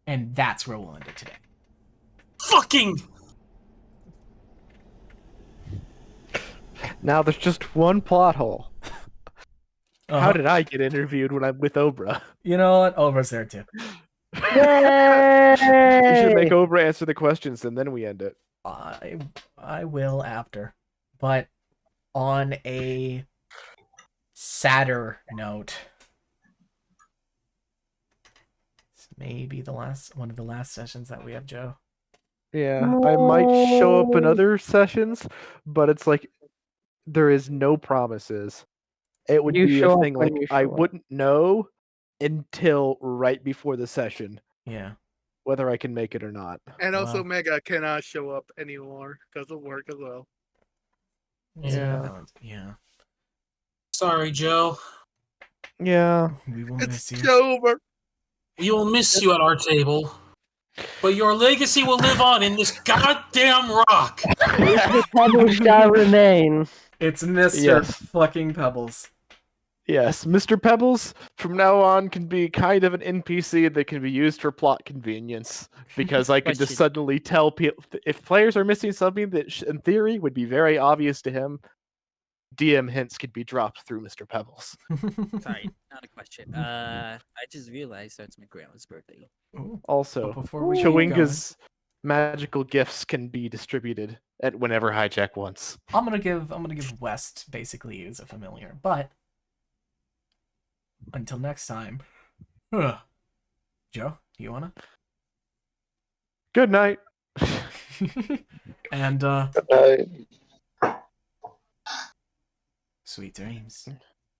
And that's where we'll end it today. Fucking! Now there's just one plot hole. Uh-huh. How did I get interviewed when I'm with Obra? You know what? Obra's there too. We should make Yay! Obra answer the questions and then we end it. I will after. But on a sadder note, this may be one of the last sessions that we have, Joe. Yeah, I might show up in other sessions, but it's like there is no promises. It would You be show a up thing when like you I show up. wouldn't know until right before the session Yeah. whether I can make it or not. And also, Well. Mega cannot show up anymore because of work as well. Yeah. Yeah. Sorry, Joe. Yeah. We will It's miss you. over. We will miss you at our table. But your legacy will live on in this goddamn rock. Mr. Pebbles shall remain. It's Mr. Yes. fucking Pebbles. Yes, Mr. Pebbles from now on can be kind of an NPC that can be used for plot convenience because I can just Question. suddenly tell people if players are missing something that in theory would be very obvious to him. DM hints could be dropped through Mr. Pebbles. Sorry, not a question. I just realized that's my grandma's birthday. Ooh. Also, But before we keep going, Chewinga's magical gifts can be distributed at whenever hijack wants. I'm gonna give West basically use a familiar, but until next time, Joe, you wanna? Good night. And sweet dreams.